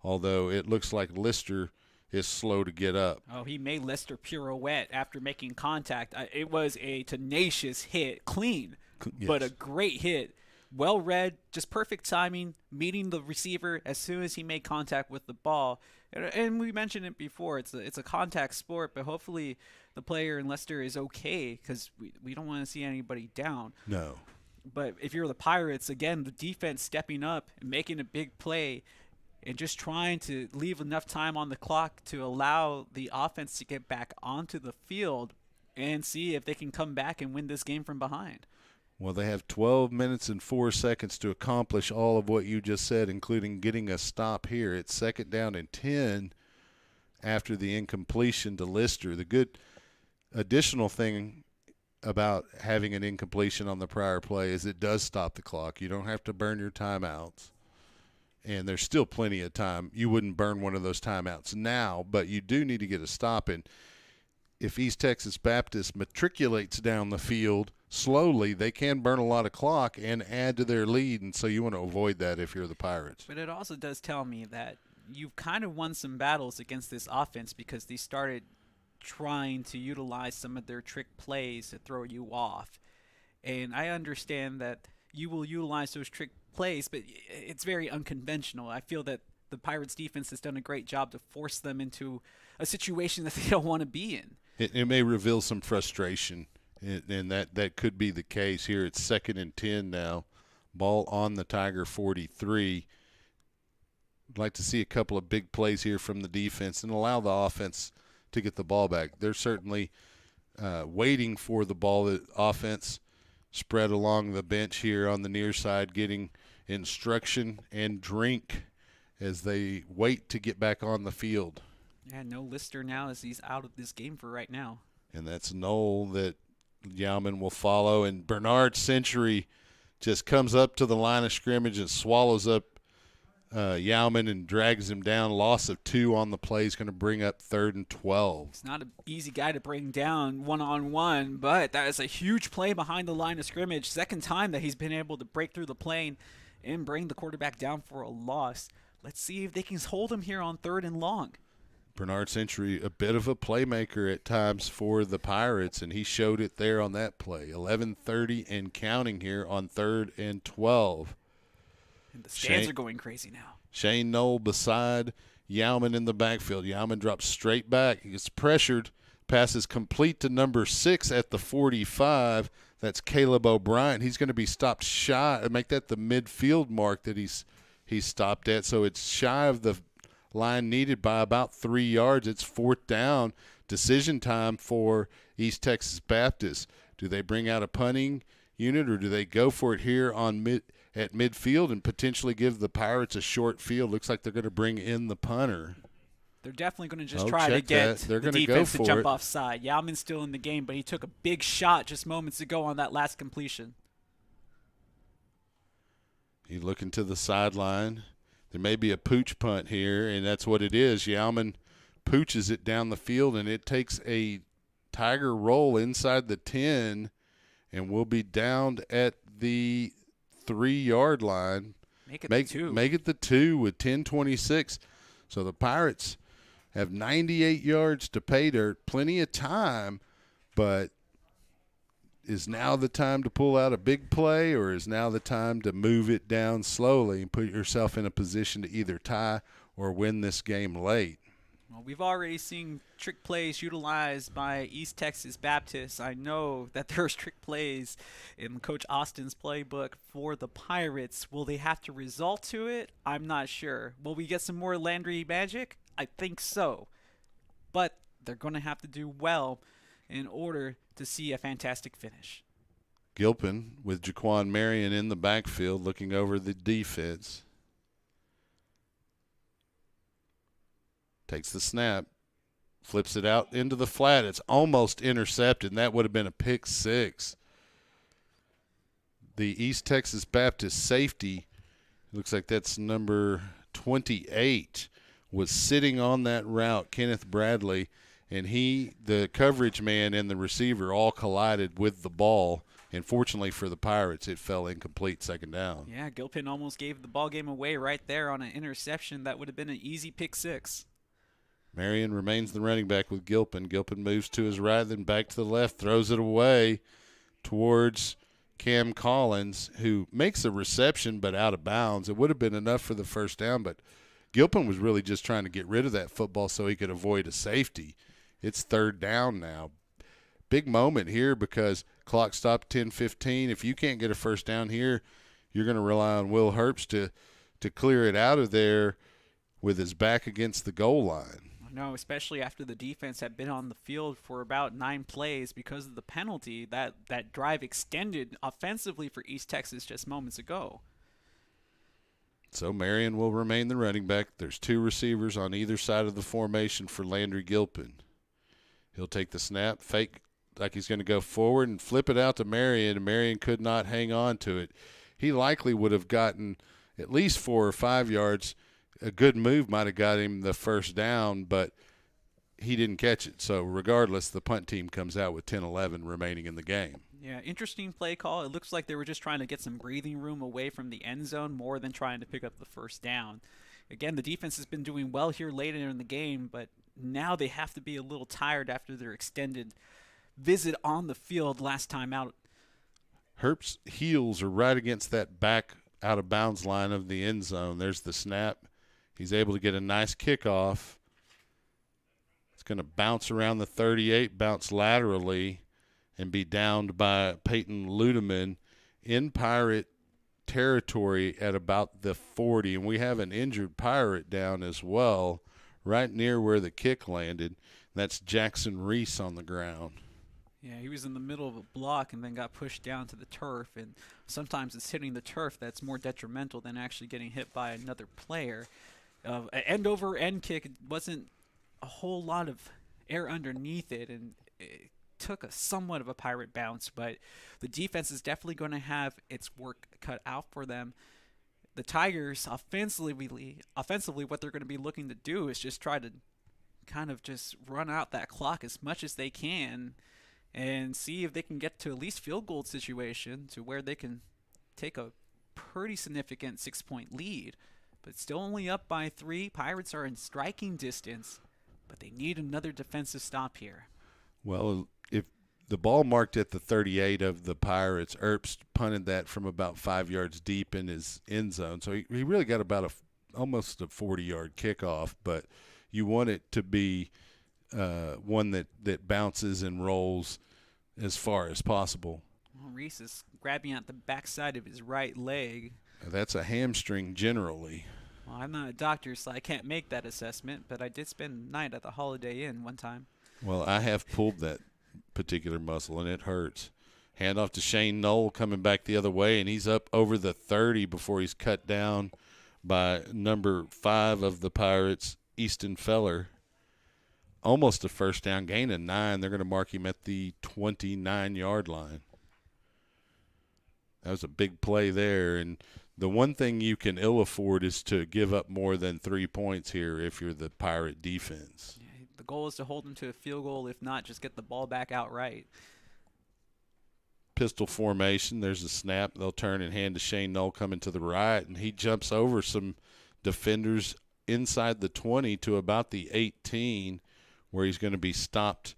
although it looks like Lister is slow to get up. Oh, he made Lister pirouette after making contact. It was a tenacious hit, clean, Yes. but a great hit. Well read, just perfect timing, meeting the receiver as soon as he made contact with the ball. And we mentioned it before, it's a contact sport, but hopefully the player in Leicester is okay because we don't want to see anybody down. No. But if you're the Pirates, again, the defense stepping up and making a big play and just trying to leave enough time on the clock to allow the offense to get back onto the field and see if they can come back and win this game from behind. Well, they have 12 minutes and 4 seconds to accomplish all of what you just said, including getting a stop here. It's second down and 10 after the incompletion to Lister. The good additional thing about having an incompletion on the prior play is it does stop the clock. You don't have to burn your timeouts. And there's still plenty of time. You wouldn't burn one of those timeouts now, but you do need to get a stop. And if East Texas Baptist matriculates down the field slowly, they can burn a lot of clock and add to their lead. And so you want to avoid that if you're the Pirates. But it also does tell me that you've kind of won some battles against this offense because they started trying to utilize some of their trick plays to throw you off. And I understand that you will utilize those trick plays, but it's very unconventional. I feel that the Pirates defense has done a great job to force them into a situation that they don't want to be in. It may reveal some frustration, and that could be the case here. It's 2nd and 10 now. Ball on the Tiger 43. I'd like to see a couple of big plays here from the defense and allow the offense to get the ball back. They're certainly waiting for the ball. The offense spread along the bench here on the near side, getting instruction and drink as they wait to get back on the field. Yeah, no Lister now as he's out of this game for right now. And that's Knoll that Yauman will follow. And Bernard Century just comes up to the line of scrimmage and swallows up Yauman and drags him down. Loss of 2 on the play is going to bring up 3rd and 12. It's not an easy guy to bring down one-on-one, but that is a huge play behind the line of scrimmage. Second time that he's been able to break through the plane and bring the quarterback down for a loss. Let's see if they can hold him here on 3rd and long. Bernard Century, a bit of a playmaker at times for the Pirates, and he showed it there on that play. 11:30 and counting here on 3rd and 12. And the stands are going crazy now. Shane Knoll beside Yauman in the backfield. Yauman drops straight back. He gets pressured. Passes complete to number 6 at the 45. That's Caleb O'Brien. He's going to be stopped shy. Make that the midfield mark that he's stopped at. So it's shy of the line needed by about 3 yards. It's 4th down. Decision time for East Texas Baptist. Do they bring out a punting unit or do they go for it here on at midfield and potentially give the Pirates a short field? Looks like they're going to bring in the punter. They're definitely going to just try to get the defense to jump offside. Yauman's still in the game, but he took a big shot just moments ago on that last completion. He's looking to the sideline. There may be a pooch punt here, and that's what it is. Yauman pooches it down the field, and it takes a Tiger roll inside the 10 and will be downed at the 3-yard line. Make it the 2. Make it the 2 with 10:26. So the Pirates have 98 yards to pay dirt. Plenty of time, but is now the time to pull out a big play or is now the time to move it down slowly and put yourself in a position to either tie or win this game late? Well, we've already seen trick plays utilized by East Texas Baptist. I know that there's trick plays in Coach Austin's playbook for the Pirates. Will they have to resort to it? I'm not sure. Will we get some more Landry magic? I think so. But they're going to have to do well in order to see a fantastic finish. Gilpin with Jaquan Marion in the backfield looking over the defense. Takes the snap, flips it out into the flat. It's almost intercepted, and that would have been a pick 6. The East Texas Baptist safety, looks like that's number 28, was sitting on that route, Kenneth Bradley, and the coverage man and the receiver all collided with the ball. And fortunately for the Pirates, it fell incomplete, 2nd down. Yeah, Gilpin almost gave the ball game away right there on an interception. That would have been an easy pick 6. Marion remains the running back with Gilpin. Gilpin moves to his right, then back to the left, throws it away towards Cam Collins, who makes a reception but out of bounds. It would have been enough for the 1st down, but Gilpin was really just trying to get rid of that football so he could avoid a safety. It's 3rd down now. Big moment here because clock stopped 10:15. If you can't get a 1st down here, you're going to rely on Will Herbst to clear it out of there with his back against the goal line. No, especially after the defense had been on the field for about 9 plays because of the penalty. That drive extended offensively for East Texas just moments ago. So Marion will remain the running back. There's 2 receivers on either side of the formation for Landry Gilpin. He'll take the snap, fake looked like he's going to go forward and flip it out to Marion, and Marion could not hang on to it. He likely would have gotten at least 4 or 5 yards. A good move might have got him the first down, but he didn't catch it. So regardless, the punt team comes out with 10-11 remaining in the game. Yeah, interesting play call. It looks like they were just trying to get some breathing room away from the end zone more than trying to pick up the first down. Again, the defense has been doing well here later in the game, but now they have to be a little tired after their extended visit on the field last time out. Herp's heels are right against that back out of bounds line of the end zone. There's the snap. He's able to get a nice kickoff. It's going to bounce around the 38, bounce laterally, and be downed by Peyton Ludeman in Pirate territory at about the 40. And we have an injured Pirate down as well, right near where the kick landed. That's Jackson Reese on the ground. Yeah, he was in the middle of a block and then got pushed down to the turf. And sometimes it's hitting the turf that's more detrimental than actually getting hit by another player. An end-over-end kick, it wasn't a whole lot of air underneath it, and it took a somewhat of a Pirate bounce, but the defense is definitely going to have its work cut out for them. The Tigers, offensively, what they're going to be looking to do is just try to kind of just run out that clock as much as they can and see if they can get to at least field goal situation to where they can take a pretty significant 6-point lead. But still only up by 3. Pirates are in striking distance, but they need another defensive stop here. Well, if the ball marked at the 38 of the Pirates, Earps punted that from about 5 yards deep in his end zone. So he really got about almost a 40-yard kickoff, but you want it to be one that bounces and rolls as far as possible. Well, Reese is grabbing at the backside of his right leg. That's a hamstring generally. Well, I'm not a doctor, so I can't make that assessment, but I did spend the night at the Holiday Inn one time. Well, I have pulled that particular muscle, and it hurts. Hand off to Shane Knoll coming back the other way, and he's up over the 30 before he's cut down by number 5 of the Pirates, Easton Feller. Almost a first down, gain of 9. They're going to mark him at the 29-yard line. That was a big play there, and the one thing you can ill afford is to give up more than 3 points here if you're the Pirate defense. Yeah, the goal is to hold them to a field goal. If not, just get the ball back outright. Pistol formation. There's a snap. They'll turn and hand to Shane Knoll coming to the right, and he jumps over some defenders inside the 20 to about the 18, where he's going to be stopped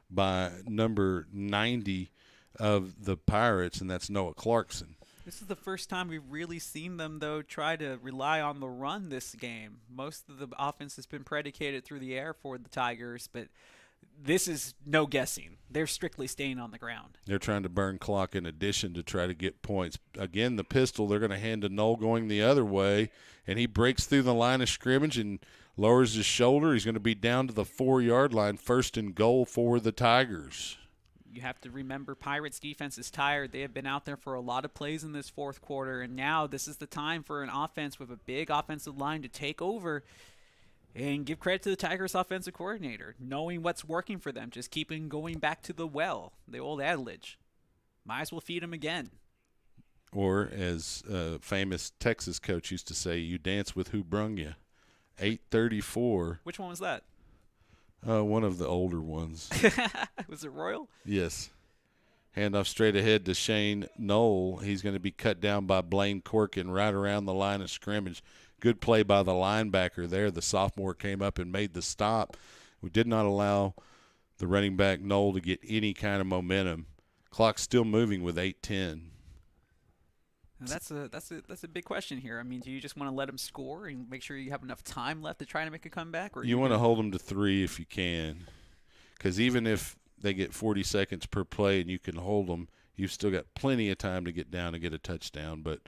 by number 90 of the Pirates, and that's Noah Clarkson. This is the first time we've really seen them, though, try to rely on the run this game. Most of the offense has been predicated through the air for the Tigers, but this is no guessing. They're strictly staying on the ground. They're trying to burn clock in addition to try to get points. Again, the pistol, they're going to hand to Knoll going the other way, and he breaks through the line of scrimmage and lowers his shoulder. He's going to be down to the 4-yard line, 1st and goal for the Tigers. You have to remember Pirates defense is tired. They have been out there for a lot of plays in this fourth quarter, and now this is the time for an offense with a big offensive line to take over and give credit to the Tigers offensive coordinator, knowing what's working for them, just keeping going back to the well, the old adage. Might as well feed them again. Or as a famous Texas coach used to say, you dance with who brung you. 8:34. Which one was that? One of the older ones. Was it Royal? Yes. Handoff straight ahead to Shane Knoll. He's going to be cut down by Blaine Corkin right around the line of scrimmage. Good play by the linebacker there. The sophomore came up and made the stop. We did not allow the running back Knoll to get any kind of momentum. Clock's still moving with 8:10. That's a big question here. I mean, do you just want to let them score and make sure you have enough time left to try to make a comeback? Or you want to hold them to 3 if you can, because even if they get 40 seconds per play and you can hold them, you've still got plenty of time to get down and get a touchdown. But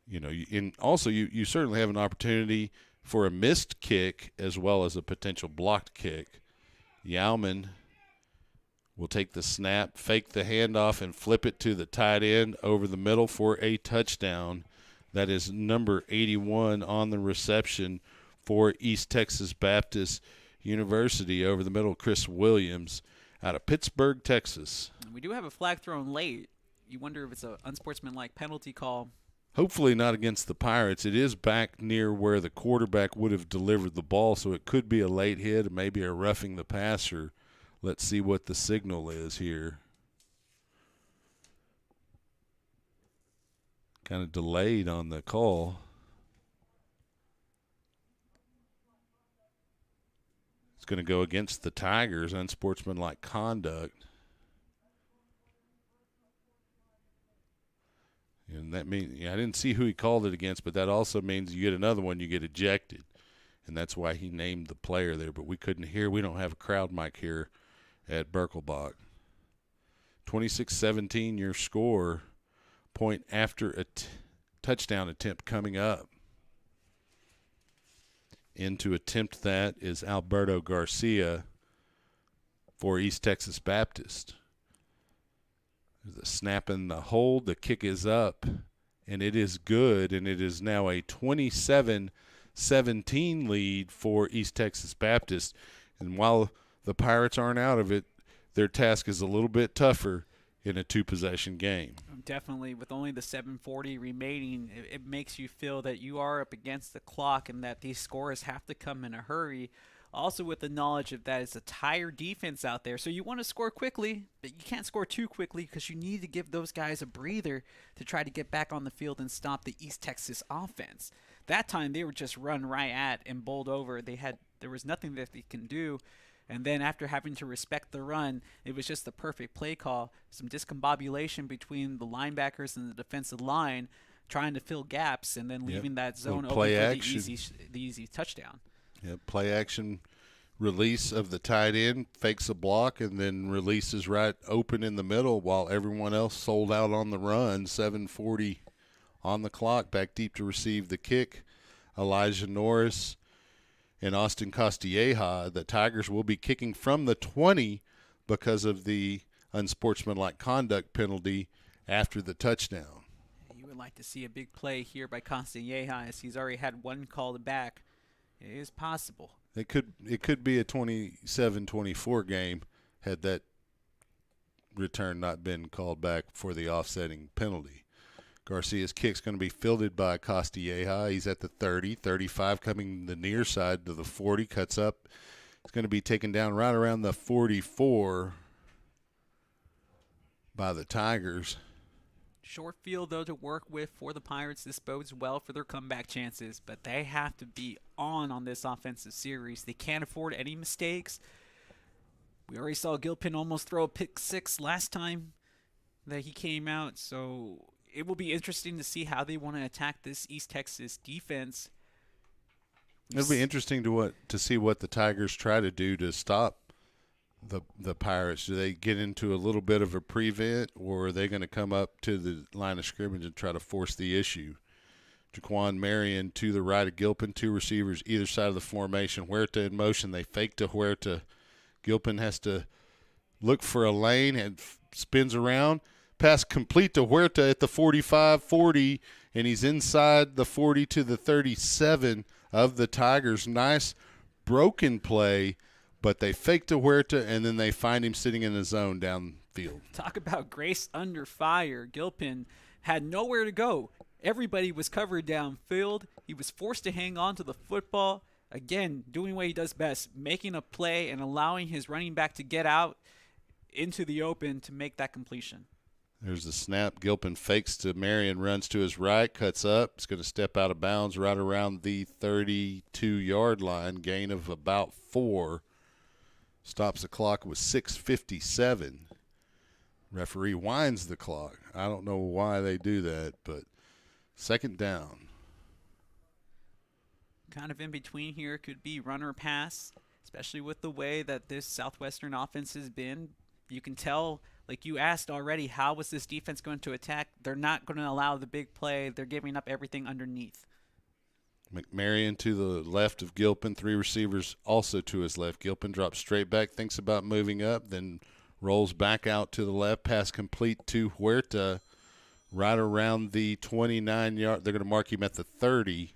you certainly have an opportunity for a missed kick as well as a potential blocked kick. Yauman will take the snap, fake the handoff, and flip it to the tight end over the middle for a touchdown. That is number 81 on the reception for East Texas Baptist University over the middle, Chris Williams. out of Pittsburgh, Texas. We do have a flag thrown late. You wonder if it's an unsportsmanlike penalty call. Hopefully not against the Pirates. It is back near where the quarterback would have delivered the ball, so it could be a late hit, maybe a roughing the passer. Let's see what the signal is here. Kind of delayed on the call. It's going to go against the Tigers, unsportsmanlike conduct. And that means, I didn't see who he called it against, but that also means you get another one, you get ejected. And that's why he named the player there. But we couldn't hear. We don't have a crowd mic here at Birkelbach. 26-17 your score. Point after a touchdown attempt coming up. In to attempt that is Alberto Garcia for East Texas Baptist. There's a snap and the hold. The kick is up, and it is good, and it is now a 27-17 lead for East Texas Baptist. And while the Pirates aren't out of it, their task is a little bit tougher in a two-possession game. Definitely, with only the 7:40 remaining, it makes you feel that you are up against the clock and that these scores have to come in a hurry. Also with the knowledge of that it's a tired defense out there. So you want to score quickly, but you can't score too quickly because you need to give those guys a breather to try to get back on the field and stop the East Texas offense. That time they were just run right at and bowled over. There was nothing that they can do. And then after having to respect the run, it was just the perfect play call. Some discombobulation between the linebackers and the defensive line trying to fill gaps and then leaving that zone open for the easy touchdown. Yep, play action release of the tight end, fakes a block, and then releases right open in the middle while everyone else sold out on the run. 7:40 on the clock, back deep to receive the kick. Elijah Norris and Austin Castilleja. The Tigers will be kicking from the 20 because of the unsportsmanlike conduct penalty after the touchdown. You would like to see a big play here by Castilleja as he's already had one called back. It is possible. It could be a 27-24 game had that return not been called back for the offsetting penalty. Garcia's kick's going to be fielded by Castilleja. He's at the 30, 35 coming the near side to the 40, cuts up. It's going to be taken down right around the 44 by the Tigers. Short field, though, to work with for the Pirates. This bodes well for their comeback chances, but they have to be on this offensive series. They can't afford any mistakes. We already saw Gilpin almost throw a pick six last time that he came out, so it will be interesting to see how they want to attack this East Texas defense. It'll be interesting to see what the Tigers try to do to stop the Pirates. Do they get into a little bit of a prevent, or are they going to come up to the line of scrimmage and try to force the issue? Jaquan Marion to the right of Gilpin, two receivers either side of the formation. Huerta in motion. They fake to Huerta. Gilpin has to look for a lane and spins around. Pass complete to Huerta at the 45-40, and he's inside the 40 to the 37 of the Tigers. Nice broken play, but they fake to Huerta, and then they find him sitting in the zone downfield. Talk about grace under fire. Gilpin had nowhere to go. Everybody was covered downfield. He was forced to hang on to the football. Again, doing what he does best, making a play and allowing his running back to get out into the open to make that completion. There's the snap. Gilpin fakes to Marion, runs to his right, cuts up. It's going to step out of bounds right around the 32-yard line, gain of about 4. Stops the clock with 6:57. Referee winds the clock. I don't know why they do that, but second down. Kind of in between here could be run or pass, especially with the way that this Southwestern offense has been. You can tell, like you asked already, how was this defense going to attack? They're not going to allow the big play. They're giving up everything underneath. McMarion to the left of Gilpin, three receivers also to his left. Gilpin drops straight back, thinks about moving up, then rolls back out to the left. Pass complete to Huerta right around the 29-yard. They're going to mark him at the 30.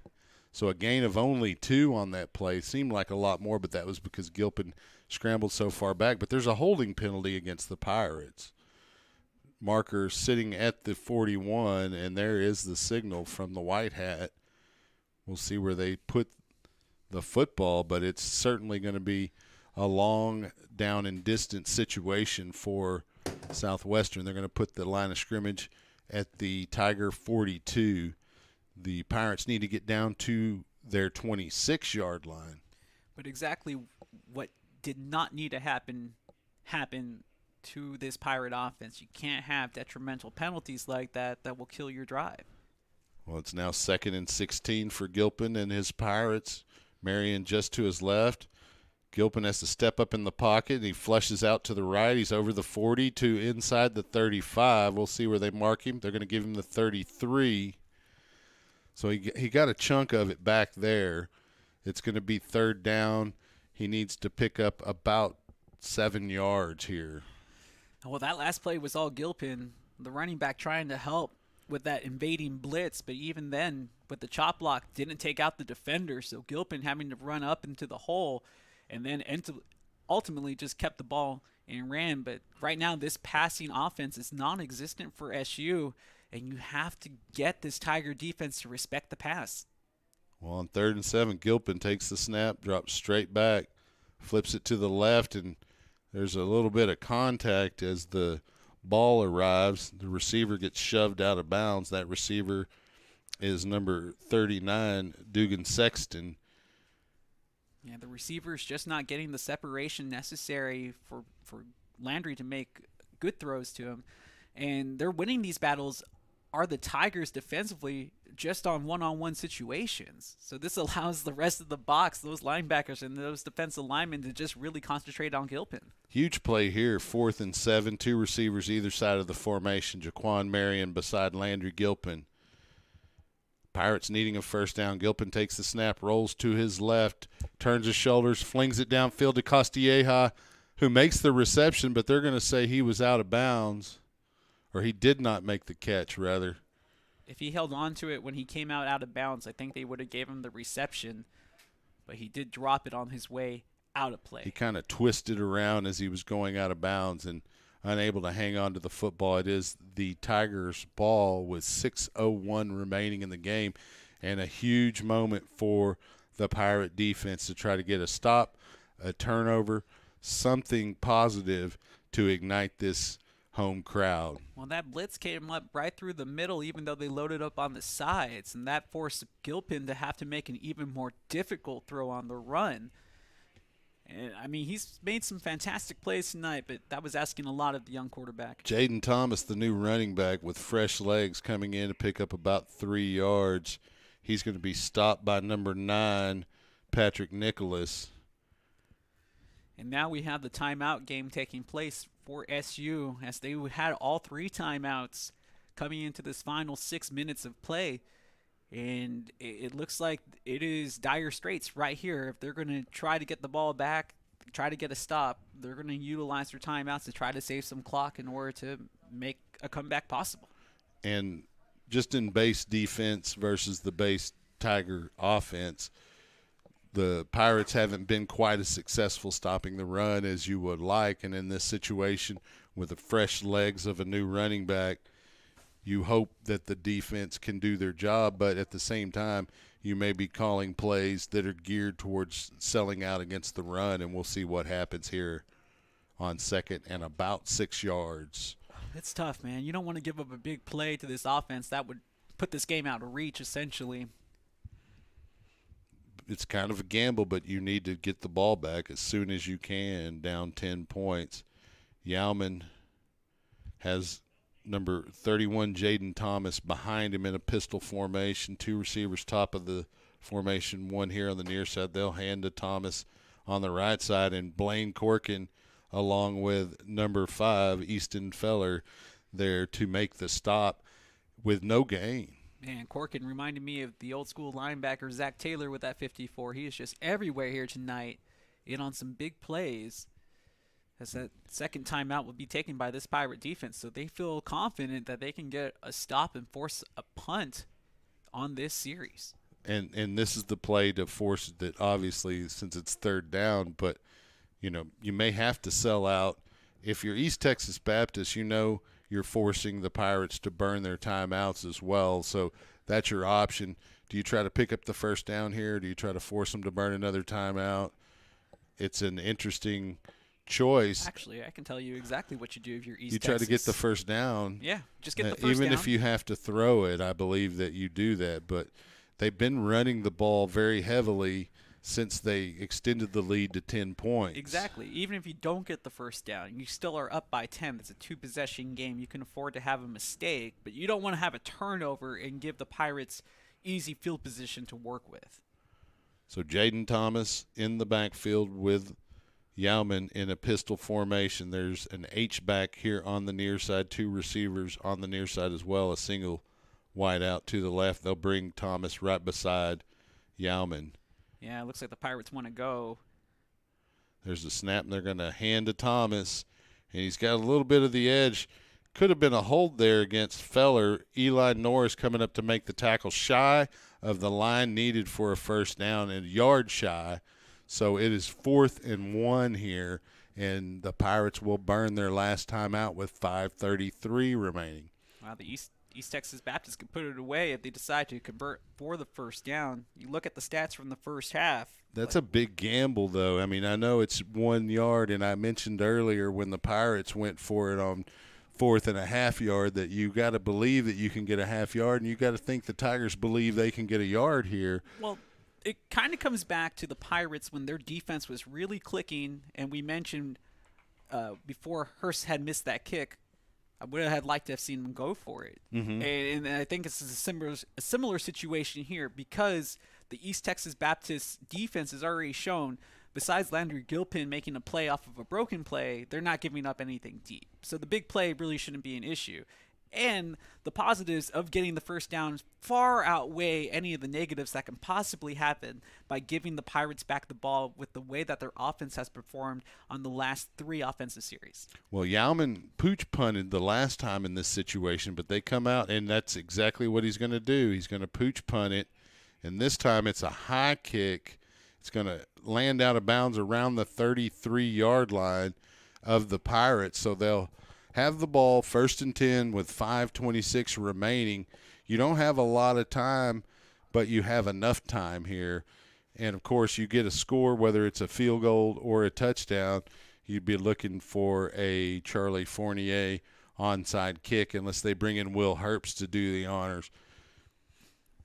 So a gain of only 2 on that play seemed like a lot more, but that was because Gilpin scrambled so far back. But there's a holding penalty against the Pirates. Marker sitting at the 41, and there is the signal from the white hat. We'll see where they put the football, but it's certainly going to be a long down and distance situation for Southwestern. They're going to put the line of scrimmage at the Tiger 42. The Pirates need to get down to their 26-yard line. But exactly what did not need to happen to this Pirate offense. You can't have detrimental penalties like that will kill your drive. Well, it's now 2nd and 16 for Gilpin and his Pirates. Marion just to his left. Gilpin has to step up in the pocket, and he flushes out to the right. He's over the 40 to inside the 35. We'll see where they mark him. They're going to give him the 33. So he got a chunk of it back there. It's going to be 3rd down. He needs to pick up about 7 yards here. Well, that last play was all Gilpin, the running back, trying to help with that invading blitz, but even then, with the chop block, didn't take out the defender, so Gilpin having to run up into the hole and then ultimately just kept the ball and ran. But right now, this passing offense is non-existent for SU, and you have to get this Tiger defense to respect the pass. Well, on 3rd and 7, Gilpin takes the snap, drops straight back, flips it to the left, and there's a little bit of contact as the ball arrives. The receiver gets shoved out of bounds. That receiver is number 39, Dugan Sexton. Yeah, the receiver's just not getting the separation necessary for Landry to make good throws to him. And they're winning these battles are the Tigers defensively just on one-on-one situations. So this allows the rest of the box, those linebackers and those defensive linemen, to just really concentrate on Gilpin. Huge play here, 4th and 7, 2 receivers either side of the formation. Jaquan Marion beside Landry Gilpin. Pirates needing a 1st down. Gilpin takes the snap, rolls to his left, turns his shoulders, flings it downfield to Castilleja, who makes the reception, but they're going to say he was out of bounds, or he did not make the catch, rather. If he held on to it when he came out of bounds, I think they would have gave him the reception, but he did drop it on his way out of play. He kind of twisted around as he was going out of bounds and unable to hang on to the football. It is the Tigers' ball with 6:01 remaining in the game, and a huge moment for the Pirate defense to try to get a stop, a turnover, something positive to ignite this home crowd. Well, that blitz came up right through the middle, even though they loaded up on the sides, and that forced Gilpin to have to make an even more difficult throw on the run. And, I mean, he's made some fantastic plays tonight, but that was asking a lot of the young quarterback. Jaden Thomas, the new running back with fresh legs, coming in to pick up about 3 yards. He's going to be stopped by number 9, Patrick Nicholas. And now we have the timeout game taking place for SU, as they had all 3 timeouts coming into this final 6 minutes of play. And it looks like it is dire straits right here. If they're going to try to get the ball back, try to get a stop, they're going to utilize their timeouts to try to save some clock in order to make a comeback possible. And just in base defense versus the base Tiger offense, the Pirates haven't been quite as successful stopping the run as you would like. And in this situation, with the fresh legs of a new running back, you hope that the defense can do their job, but at the same time, you may be calling plays that are geared towards selling out against the run, and we'll see what happens here on 2nd and about 6 yards. It's tough, man. You don't want to give up a big play to this offense. That would put this game out of reach, essentially. It's kind of a gamble, but you need to get the ball back as soon as you can, down 10 points. Yauman has number 31, Jaden Thomas, behind him in a pistol formation. 2 receivers top of the formation, 1 here on the near side. They'll hand to Thomas on the right side, and Blaine Corkin along with number 5, Easton Feller, there to make the stop with no gain. Man, Corkin reminded me of the old school linebacker Zach Taylor with that 54. He is just everywhere here tonight, in on some big plays. As that second timeout will be taken by this Pirate defense, so they feel confident that they can get a stop and force a punt on this series. and this is the play to force that, obviously, since it's third down, but you may have to sell out. If you're East Texas Baptist, you're forcing the Pirates to burn their timeouts as well, so that's your option. Do you try to pick up the first down here? Do you try to force them to burn another timeout? It's an interesting choice. Actually, I can tell you exactly what you do if you're East You Texas. try to get the first down. Yeah, just get the first even down. if you have to throw it, I believe that you do that. But they've been running the ball very heavily since they extended the lead to 10 points. Exactly. Even if you don't get the first down, you still are up by 10. It's a two-possession game. You can afford to have a mistake, but you don't want to have a turnover and give the Pirates easy field position to work with. So Jaden Thomas in the backfield with Yauman in a pistol formation. There's an H-back here on the near side, two receivers on the near side as well, a single wide out to the left. They'll bring Thomas right beside Yauman. Yeah, it looks like the Pirates want to go. There's a snap, and they're going to hand to Thomas, and he's got a little bit of the edge. Could have been a hold there against Feller. Eli Norris coming up to make the tackle, shy of the line needed for a first down and yard shy. So it is 4th and 1 here, and the Pirates will burn their last time out with 5:33 remaining. Wow, the East Texas Baptist could put it away if they decide to convert for the first down. You look at the stats from the first half. That's a big gamble, though. I mean, I know it's 1 yard, and I mentioned earlier when the Pirates went for it on 4th and a half yard that you got to believe that you can get a half yard, and you got to think the Tigers believe they can get a yard here. Well, it kind of comes back to the Pirates when their defense was really clicking, and we mentioned before Hurst had missed that kick, I would have liked to have seen them go for it. Mm-hmm. And I think this is a similar situation here because the East Texas Baptist defense has already shown, besides Landry Gilpin making a play off of a broken play, they're not giving up anything deep. So the big play really shouldn't be an issue. And the positives of getting the first down far outweigh any of the negatives that can possibly happen by giving the Pirates back the ball with the way that their offense has performed on the last 3 offensive series. Well, Yauman pooch punted the last time in this situation, but they come out, and that's exactly what he's going to do. He's going to pooch punt it, and this time it's a high kick. It's going to land out of bounds around the 33-yard line of the Pirates, so they'll have the ball 1st and 10 with 5:26 remaining. You don't have a lot of time, but you have enough time here. And, of course, you get a score, whether it's a field goal or a touchdown. You'd be looking for a Charlie Fournier onside kick unless they bring in Will Herbst to do the honors.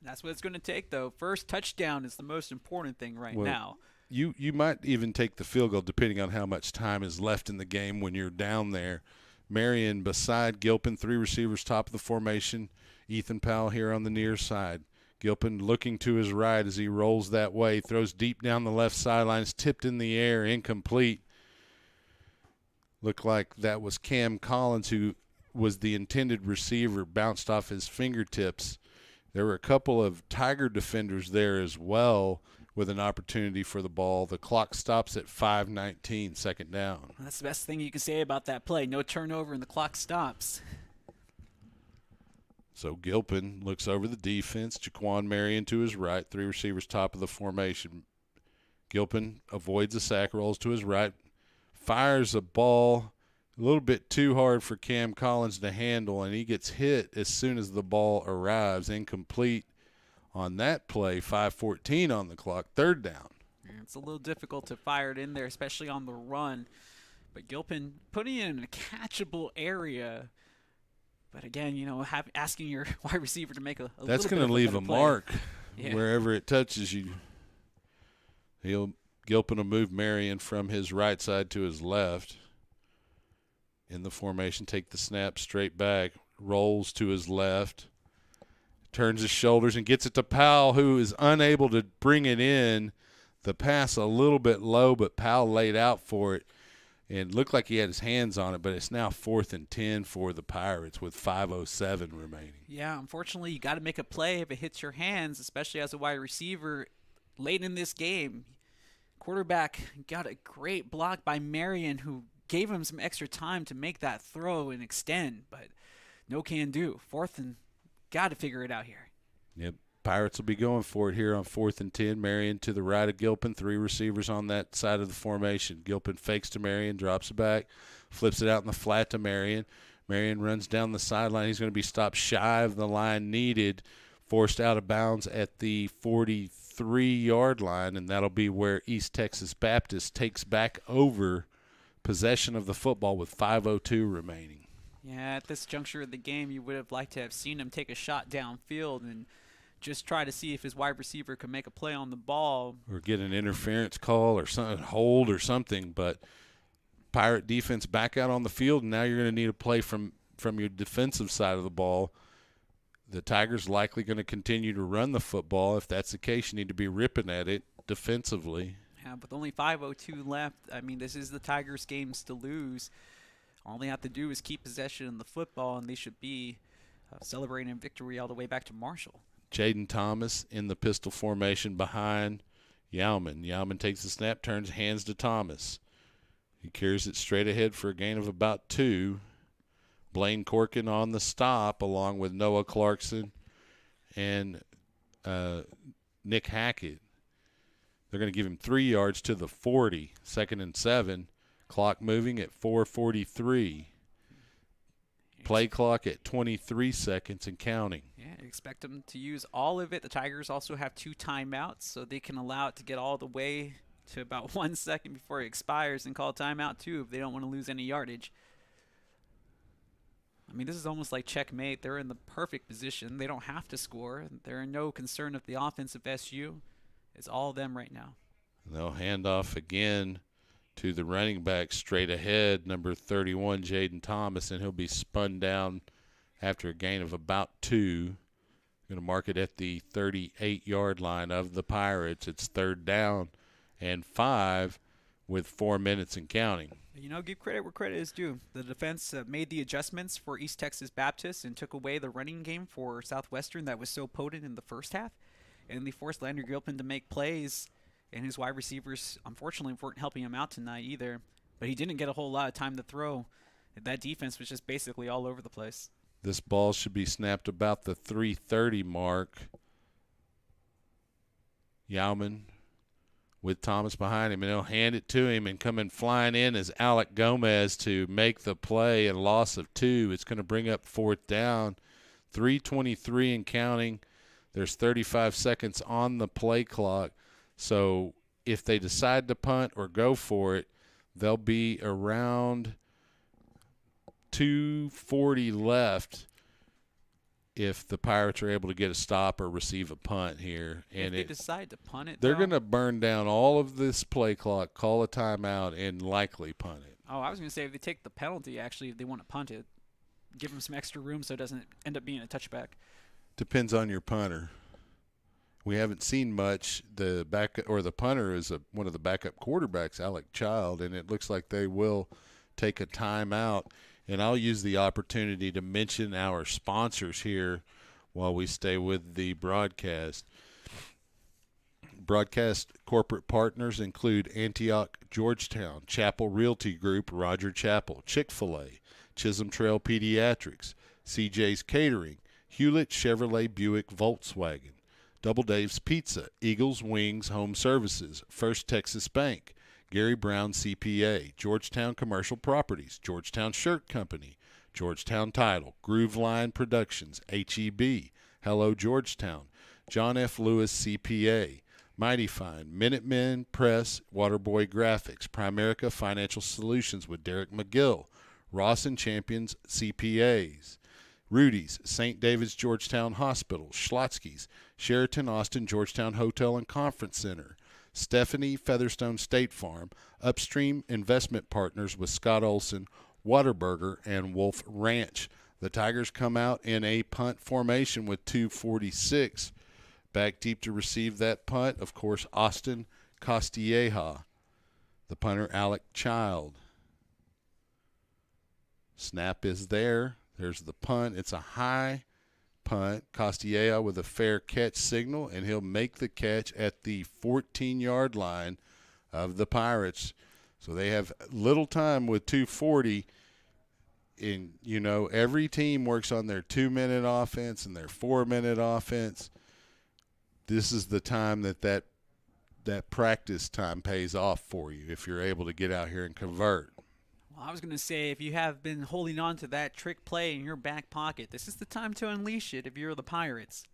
That's what it's going to take, though. First touchdown is the most important thing now. You might even take the field goal depending on how much time is left in the game when you're down there. Marion beside Gilpin, 3 receivers top of the formation. Ethan Powell here on the near side. Gilpin looking to his right as he rolls that way, throws deep down the left sideline, is tipped in the air, incomplete. Looked like that was Cam Collins, who was the intended receiver, bounced off his fingertips. There were a couple of Tiger defenders there as well with an opportunity for the ball. The clock stops at 5:19, second down. That's the best thing you can say about that play. No turnover and the clock stops. So Gilpin looks over the defense. Jaquan Marion to his right, 3 receivers top of the formation. Gilpin avoids a sack, rolls to his right, fires a ball a little bit too hard for Cam Collins to handle, and he gets hit as soon as the ball arrives. Incomplete on that play, 5:14 on the clock, third down. It's a little difficult to fire it in there, especially on the run. But Gilpin putting it in a catchable area. But again, asking your wide receiver to make a that's going to leave a play. mark Yeah. wherever it touches you. Gilpin will move Marion from his right side to his left. In the formation, take the snap straight back, rolls to his left, turns his shoulders and gets it to Powell, who is unable to bring it in. The pass a little bit low, but Powell laid out for it and looked like he had his hands on it, but it's now 4th and 10 for the Pirates with 5:07 remaining. Yeah, unfortunately, you got to make a play if it hits your hands, especially as a wide receiver late in this game. Quarterback got a great block by Marion, who gave him some extra time to make that throw and extend, but no can do. 4th and got to figure it out here. Yep. Pirates will be going for it here on 4th and 10. Marion to the right of Gilpin, 3 receivers on that side of the formation. Gilpin fakes to Marion, drops it back, flips it out in the flat to Marion. Marion runs down the sideline. He's going to be stopped shy of the line needed, forced out of bounds at the 43-yard line, and that'll be where East Texas Baptist takes back over possession of the football with 5:02 remaining. Yeah, at this juncture of the game, you would have liked to have seen him take a shot downfield and just try to see if his wide receiver could make a play on the ball. Or get an interference call or something, hold or something. But Pirate defense back out on the field, and now you're going to need a play from your defensive side of the ball. The Tigers likely going to continue to run the football. If that's the case, you need to be ripping at it defensively. Yeah, with only 5:02 left, I mean, this is the Tigers' games to lose. All they have to do is keep possession of the football, and they should be celebrating a victory all the way back to Marshall. Jaden Thomas in the pistol formation behind Yauman. Yauman takes the snap, turns, hands to Thomas. He carries it straight ahead for a gain of about 2. Blaine Corkin on the stop, along with Noah Clarkson and Nick Hackett. They're going to give him 3 yards to the 40, 2nd and 7. Clock moving at 4:43. Play clock at 23 seconds and counting. Yeah, expect them to use all of it. The Tigers also have 2 timeouts, so they can allow it to get all the way to about 1 second before it expires and call timeout too if they don't want to lose any yardage. I mean, this is almost like checkmate. They're in the perfect position. They don't have to score. They're in no concern of the offense of SU. It's all them right now. They'll hand off again to the running back straight ahead, number 31, Jaden Thomas, and he'll be spun down after a gain of about 2. Going to mark it at the 38-yard line of the Pirates. It's 3rd down and 5 with 4 minutes and counting. You know, give credit where credit is due. The defense made the adjustments for East Texas Baptist and took away the running game for Southwestern that was so potent in the first half. And they forced Landry Gilpin to make plays, and his wide receivers, unfortunately, weren't helping him out tonight either. But he didn't get a whole lot of time to throw. That defense was just basically all over the place. This ball should be snapped about the 3:30 mark. Yauman with Thomas behind him, and he'll hand it to him, and coming flying in is Alec Gomez to make the play, and loss of 2. It's going to bring up 4th down, 3:23 and counting. There's 35 seconds on the play clock. So if they decide to punt or go for it, they'll be around 2:40 left if the Pirates are able to get a stop or receive a punt here. And if they decide to punt it, they're going to burn down all of this play clock, call a timeout, and likely punt it. Oh, I was going to say if they take the penalty, actually, if they want to punt it, give them some extra room so it doesn't end up being a touchback. Depends on your punter. We haven't seen much. The punter is one of the backup quarterbacks, Alec Child, and it looks like they will take a timeout. And I'll use the opportunity to mention our sponsors here while we stay with the broadcast. Broadcast corporate partners include Antioch, Georgetown, Chapel Realty Group, Roger Chapel, Chick-fil-A, Chisholm Trail Pediatrics, CJ's Catering, Hewlett Chevrolet Buick Volkswagen, Double Dave's Pizza, Eagles Wings Home Services, First Texas Bank, Gary Brown CPA, Georgetown Commercial Properties, Georgetown Shirt Company, Georgetown Title, Groove Line Productions, HEB, Hello Georgetown, John F. Lewis CPA, Mighty Fine, Minutemen Press, Waterboy Graphics, Primerica Financial Solutions with Derek McGill, Ross and Champions CPAs, Rudy's, St. David's Georgetown Hospital, Schlotsky's, Sheraton Austin Georgetown Hotel and Conference Center, Stephanie Featherstone State Farm, Upstream Investment Partners with Scott Olson, Whataburger, and Wolf Ranch. The Tigers come out in a punt formation with 2:46. Back deep to receive that punt, of course, Austin Costilleja. The punter, Alec Child. Snap is there. There's the punt. It's a high punt. Costilleja with a fair catch signal, and he'll make the catch at the 14-yard line of the Pirates. So they have little time with 2:40. Every team works on their 2-minute offense and their 4-minute offense. this is the time that practice time pays off for you if you're able to get out here and convert. Well, I was going to say, if you have been holding on to that trick play in your back pocket, this is the time to unleash it if you're the Pirates.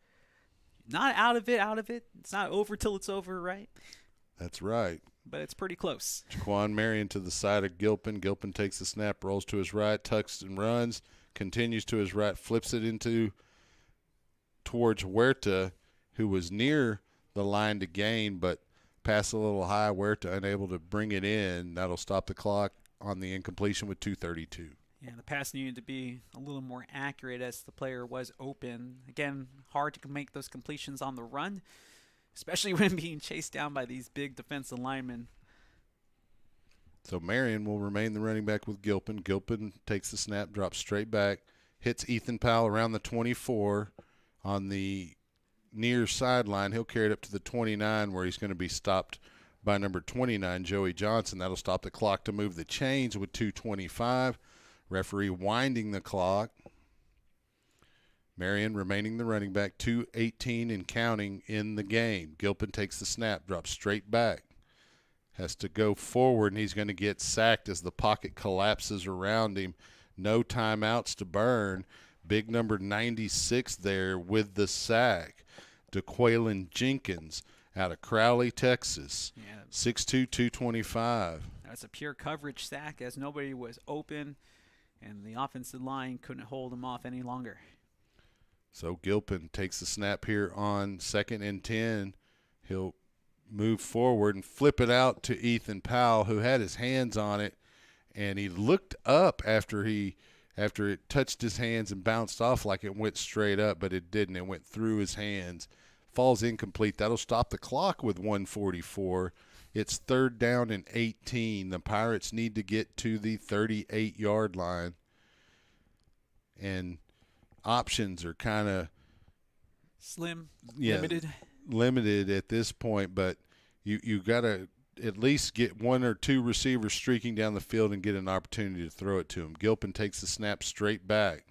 Not out of it. It's not over till it's over, right? That's right. But it's pretty close. Jaquan Marion to the side of Gilpin. Gilpin takes the snap, rolls to his right, tucks and runs, continues to his right, flips it towards Huerta, who was near the line to gain, but passed a little high. Huerta unable to bring it in. That'll stop the clock on the incompletion with 2:32. Yeah, the pass needed to be a little more accurate as the player was open. Again, hard to make those completions on the run, especially when being chased down by these big defensive linemen. So Marion will remain the running back with Gilpin. Gilpin takes the snap, drops straight back, hits Ethan Powell around the 24 on the near sideline. He'll carry it up to the 29 where he's going to be stopped by number 29, Joey Johnson. That'll stop the clock to move the chains with 2:25. Referee winding the clock. Marion remaining the running back, 2:18 and counting in the game. Gilpin takes the snap, drops straight back. Has to go forward, and he's going to get sacked as the pocket collapses around him. No timeouts to burn. Big number 96 there with the sack. DeQuaylen Jenkins out of Crowley, Texas. Yeah. 6'2", 225. That's a pure coverage sack as nobody was open, and the offensive line couldn't hold him off any longer. So Gilpin takes the snap here on 2nd and 10. He'll move forward and flip it out to Ethan Powell, who had his hands on it, and he looked up after it touched his hands and bounced off like it went straight up, but it didn't. It went through his hands. Falls incomplete. That'll stop the clock with 1:44. It's 3rd down and 18. The Pirates need to get to the 38-yard line, and options are kind of slim, yeah, limited at this point, but you got to at least get one or two receivers streaking down the field and get an opportunity to throw it to him. Gilpin takes the snap straight back.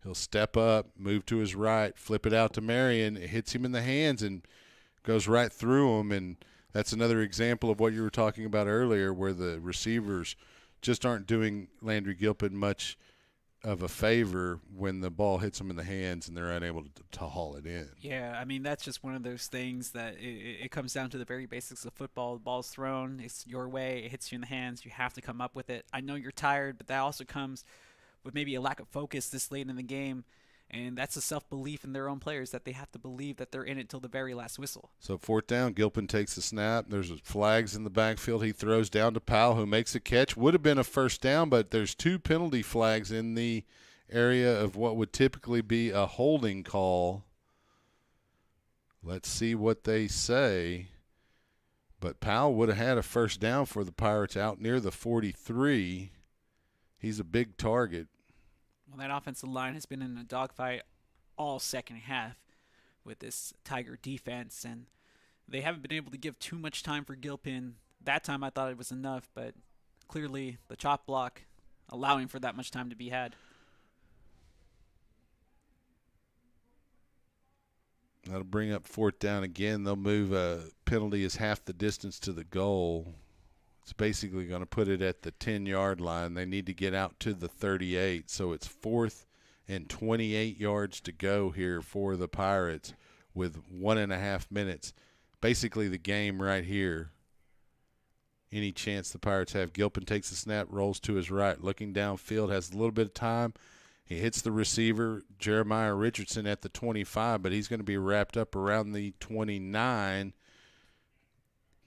He'll step up, move to his right, flip it out to Marion. It hits him in the hands and goes right through him, and that's another example of what you were talking about earlier where the receivers just aren't doing Landry Gilpin much of a favor when the ball hits them in the hands and they're unable to haul it in. Yeah, I mean, that's just one of those things that it comes down to the very basics of football. The ball's thrown, it's your way, it hits you in the hands, you have to come up with it. I know you're tired, but that also comes with maybe a lack of focus this late in the game, and that's a self-belief in their own players that they have to believe that they're in it till the very last whistle. So 4th down, Gilpin takes the snap. There's flags in the backfield. He throws down to Powell, who makes a catch. Would have been a 1st down, but there's 2 penalty flags in the area of what would typically be a holding call. Let's see what they say. But Powell would have had a 1st down for the Pirates out near the 43. He's a big target. Well, that offensive line has been in a dogfight all second half with this Tiger defense, and they haven't been able to give too much time for Gilpin. That time I thought it was enough, but clearly the chop block allowing for that much time to be had. That'll bring up 4th down again. They'll move a penalty is half the distance to the goal. It's basically going to put it at the 10-yard line. They need to get out to the 38, so it's 4th and 28 yards to go here for the Pirates with 1.5 minutes. Basically the game right here. Any chance the Pirates have. Gilpin takes the snap, rolls to his right, looking downfield, has a little bit of time. He hits the receiver, Jeremiah Richardson, at the 25, but he's going to be wrapped up around the 29.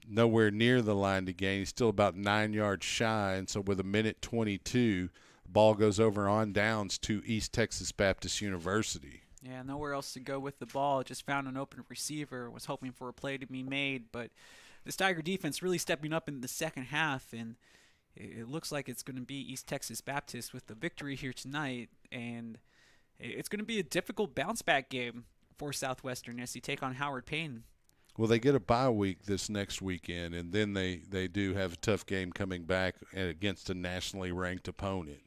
Nowhere near the line to gain. He's still about 9 yards shy, and so with 1:22, the ball goes over on downs to East Texas Baptist University. Yeah, nowhere else to go with the ball. Just found an open receiver, was hoping for a play to be made, but this Tiger defense really stepping up in the second half, and it looks like it's going to be East Texas Baptist with the victory here tonight, and it's going to be a difficult bounce-back game for Southwestern as they take on Howard Payne. Well, they get a bye week this next weekend, and then they do have a tough game coming back against a nationally ranked opponent.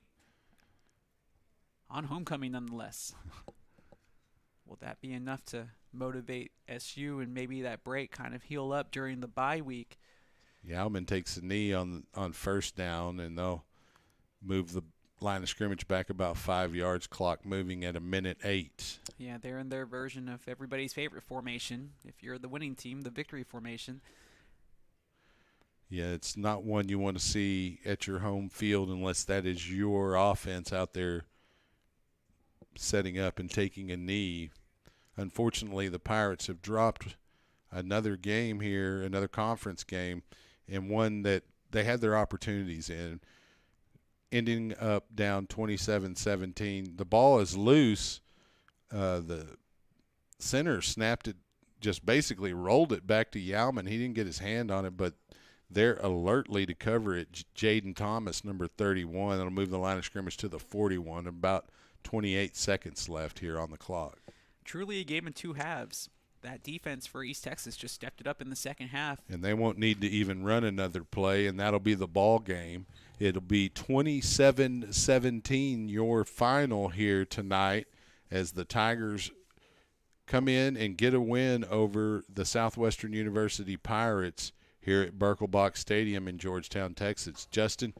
On homecoming, nonetheless. Will that be enough to motivate SU and maybe that break kind of heal up during the bye week. Yalman takes a knee on first down, and they'll move the line of scrimmage back about 5 yards, clock moving at 1:08. Yeah, they're in their version of everybody's favorite formation. If you're the winning team, the victory formation. Yeah, it's not one you want to see at your home field unless that is your offense out there setting up and taking a knee. Unfortunately, the Pirates have dropped another game here, another conference game, and one that they had their opportunities in, ending up down 27-17. The ball is loose. The center snapped it, just basically rolled it back to Yalman. He didn't get his hand on it, but they're alertly to cover it. Jaden Thomas, number 31, that'll move the line of scrimmage to the 41. About 28 seconds left here on the clock. Truly a game in two halves. That defense for East Texas just stepped it up in the second half. And they won't need to even run another play, and that'll be the ball game. It'll be 27-17, your final here tonight, as the Tigers come in and get a win over the Southwestern University Pirates here at Birkelbach Stadium in Georgetown, Texas. Justin,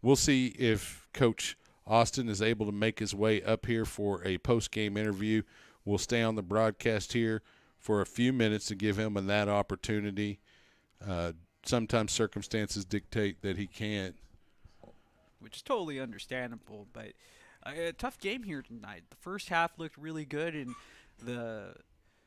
we'll see if Coach Austin is able to make his way up here for a post-game interview. We'll stay on the broadcast here for a few minutes to give him that opportunity. Sometimes circumstances dictate that he can't. Which is totally understandable, but a tough game here tonight. The first half looked really good, and the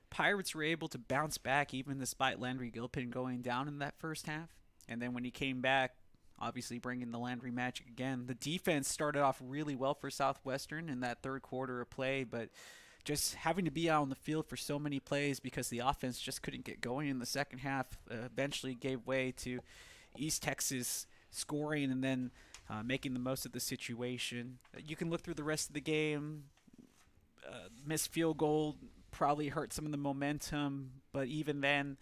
Pirates were able to bounce back even despite Landry Gilpin going down in that first half. And then when he came back, obviously bringing the Landry magic again, the defense started off really well for Southwestern in that third quarter of play, but just having to be out on the field for so many plays because the offense just couldn't get going in the second half eventually gave way to East Texas scoring and then making the most of the situation. You can look through the rest of the game. Missed field goal probably hurt some of the momentum, but even then,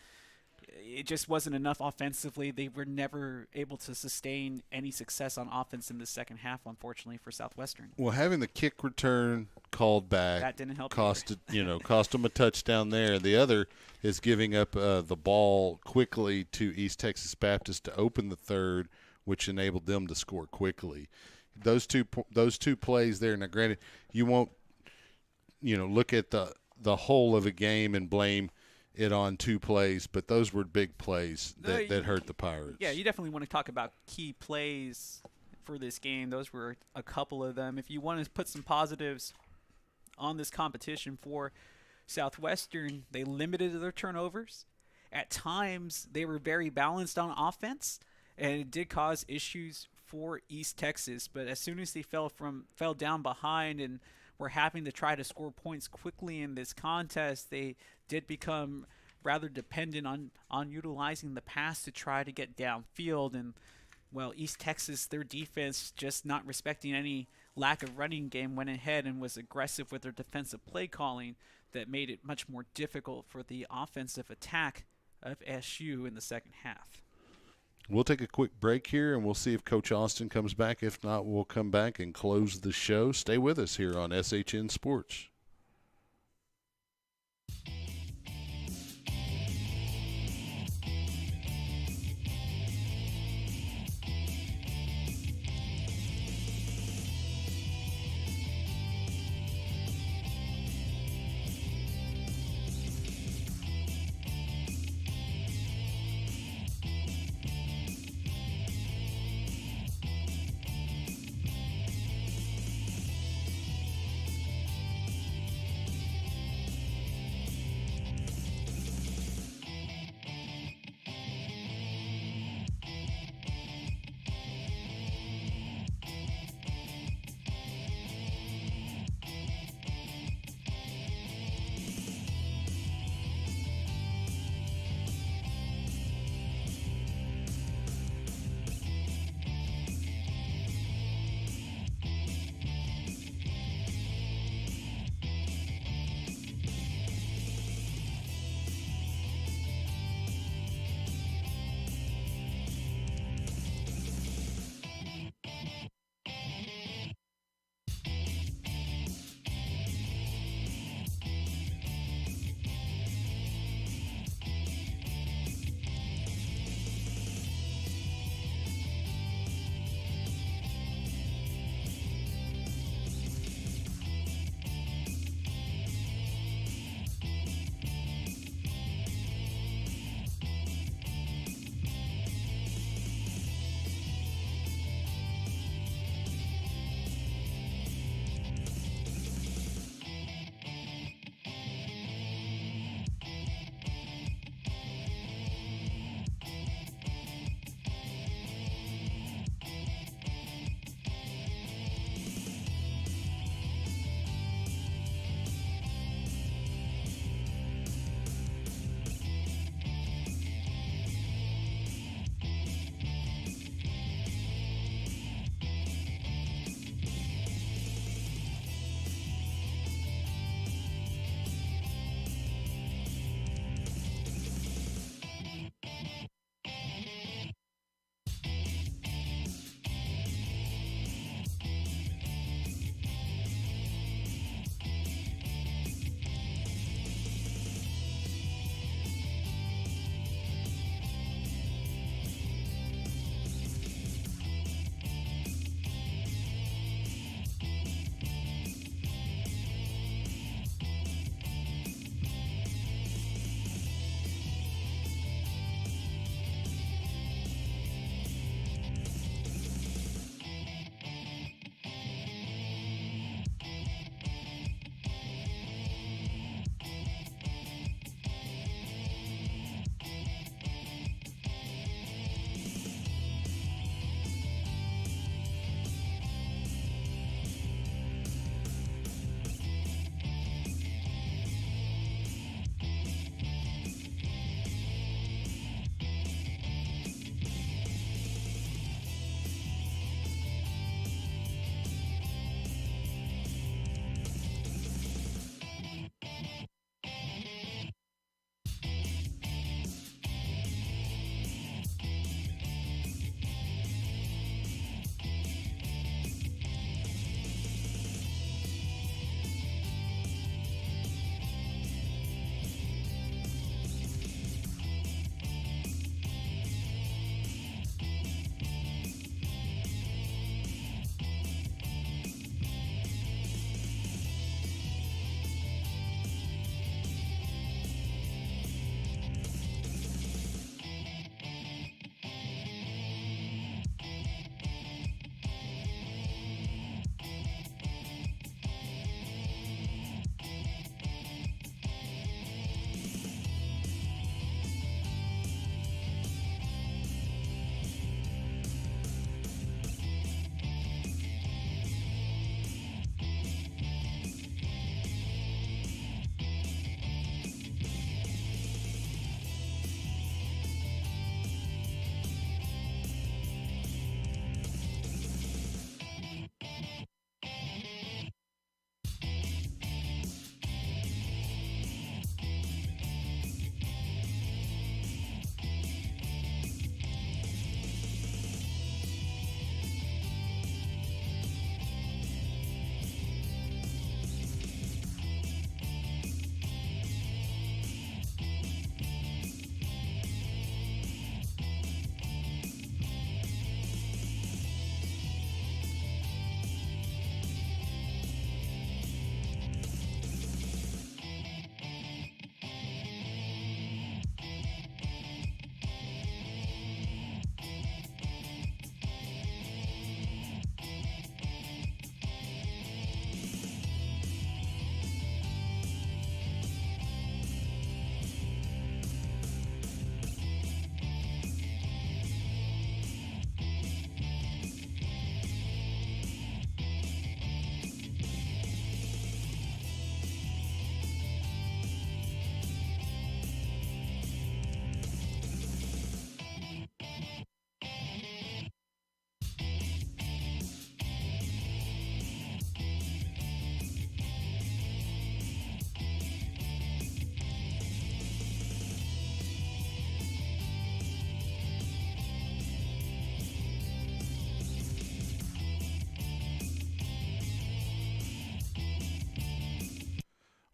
it just wasn't enough offensively. They were never able to sustain any success on offense in the second half, unfortunately, for Southwestern. Well, having the kick return called back that didn't help cost them a touchdown there. The other is giving up the ball quickly to East Texas Baptist to open the third, which enabled them to score quickly. Those two plays there. Now, granted, you won't look at the whole of a game and blame it on two plays, but those were big plays that hurt the Pirates. Yeah, you definitely want to talk about key plays for this game. Those were a couple of them. If you want to put some positives on this competition for Southwestern, they limited their turnovers. At times, they were very balanced on offense, and it did cause issues for East Texas. But as soon as they fell down behind and were having to try to score points quickly in this contest, they did become rather dependent on utilizing the pass to try to get downfield. And, well, East Texas, their defense, just not respecting any lack of running game, went ahead and was aggressive with their defensive play calling that made it much more difficult for the offensive attack of SU in the second half. We'll take a quick break here, and we'll see if Coach Austin comes back. If not, we'll come back and close the show. Stay with us here on SHN Sports.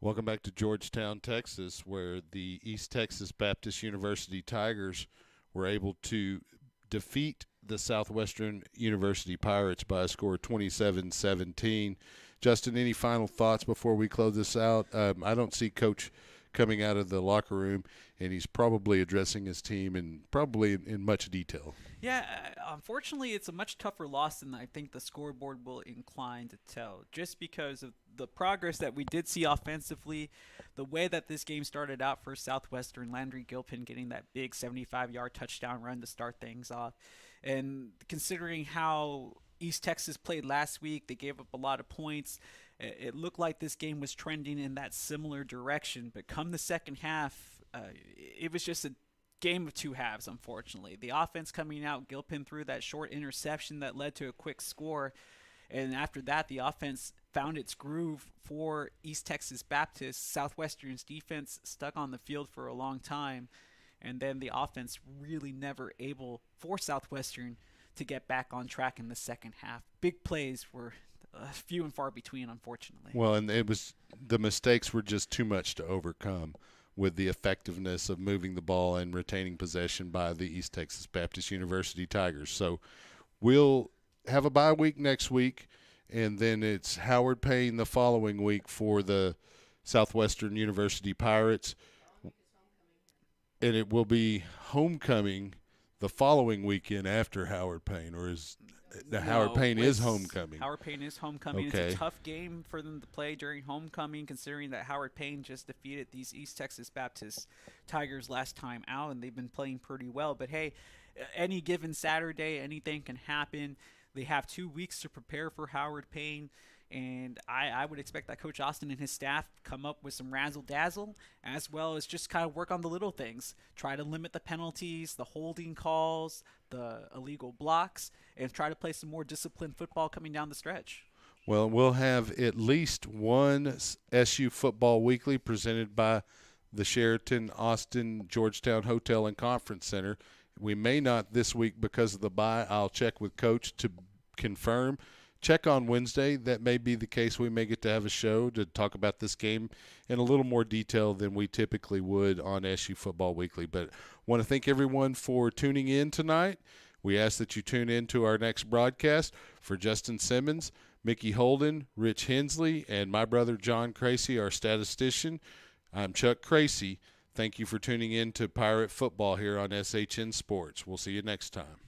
Welcome back to Georgetown, Texas, where the East Texas Baptist University Tigers were able to defeat the Southwestern University Pirates by a score of 27-17. Justin, any final thoughts before we close this out? I don't see Coach coming out of the locker room, and he's probably addressing his team and probably in much detail. Yeah, unfortunately, it's a much tougher loss than I think the scoreboard will incline to tell, just because of the progress that we did see offensively, the way that this game started out for Southwestern, Landry Gilpin getting that big 75-yard touchdown run to start things off. And considering how East Texas played last week, they gave up a lot of points. It looked like this game was trending in that similar direction, but come the second half, it was just a game of two halves, unfortunately. The offense coming out, Gilpin threw that short interception that led to a quick score, and after that, the offense found its groove for East Texas Baptist. Southwestern's defense stuck on the field for a long time, and then the offense really never able for Southwestern to get back on track in the second half. Big plays were few and far between, unfortunately. Well, and the mistakes were just too much to overcome with the effectiveness of moving the ball and retaining possession by the East Texas Baptist University Tigers. So we'll have a bye week next week, and then it's Howard Payne the following week for the Southwestern University Pirates. And it will be homecoming the following weekend after Howard Payne, or is Howard Payne is homecoming? Howard Payne is homecoming. Okay. It's a tough game for them to play during homecoming, considering that Howard Payne just defeated these East Texas Baptist Tigers last time out, and they've been playing pretty well. But hey, any given Saturday, anything can happen. They have 2 weeks to prepare for Howard Payne. And I would expect that Coach Austin and his staff come up with some razzle-dazzle, as well as just kind of work on the little things. Try to limit the penalties, the holding calls, the illegal blocks, and try to play some more disciplined football coming down the stretch. Well, we'll have at least one SU Football Weekly presented by the Sheraton Austin Georgetown Hotel and Conference Center. We may not this week because of the bye. I'll check with Coach to confirm. Check on Wednesday. That may be the case. We may get to have a show to talk about this game in a little more detail than we typically would on SU Football Weekly. But want to thank everyone for tuning in tonight. We ask that you tune in to our next broadcast. For Justin Simmons, Mickey Holden, Rich Hensley, and my brother John Cracy, our statistician, I'm Chuck Cracy. Thank you for tuning in to Pirate Football here on SHN Sports. We'll see you next time.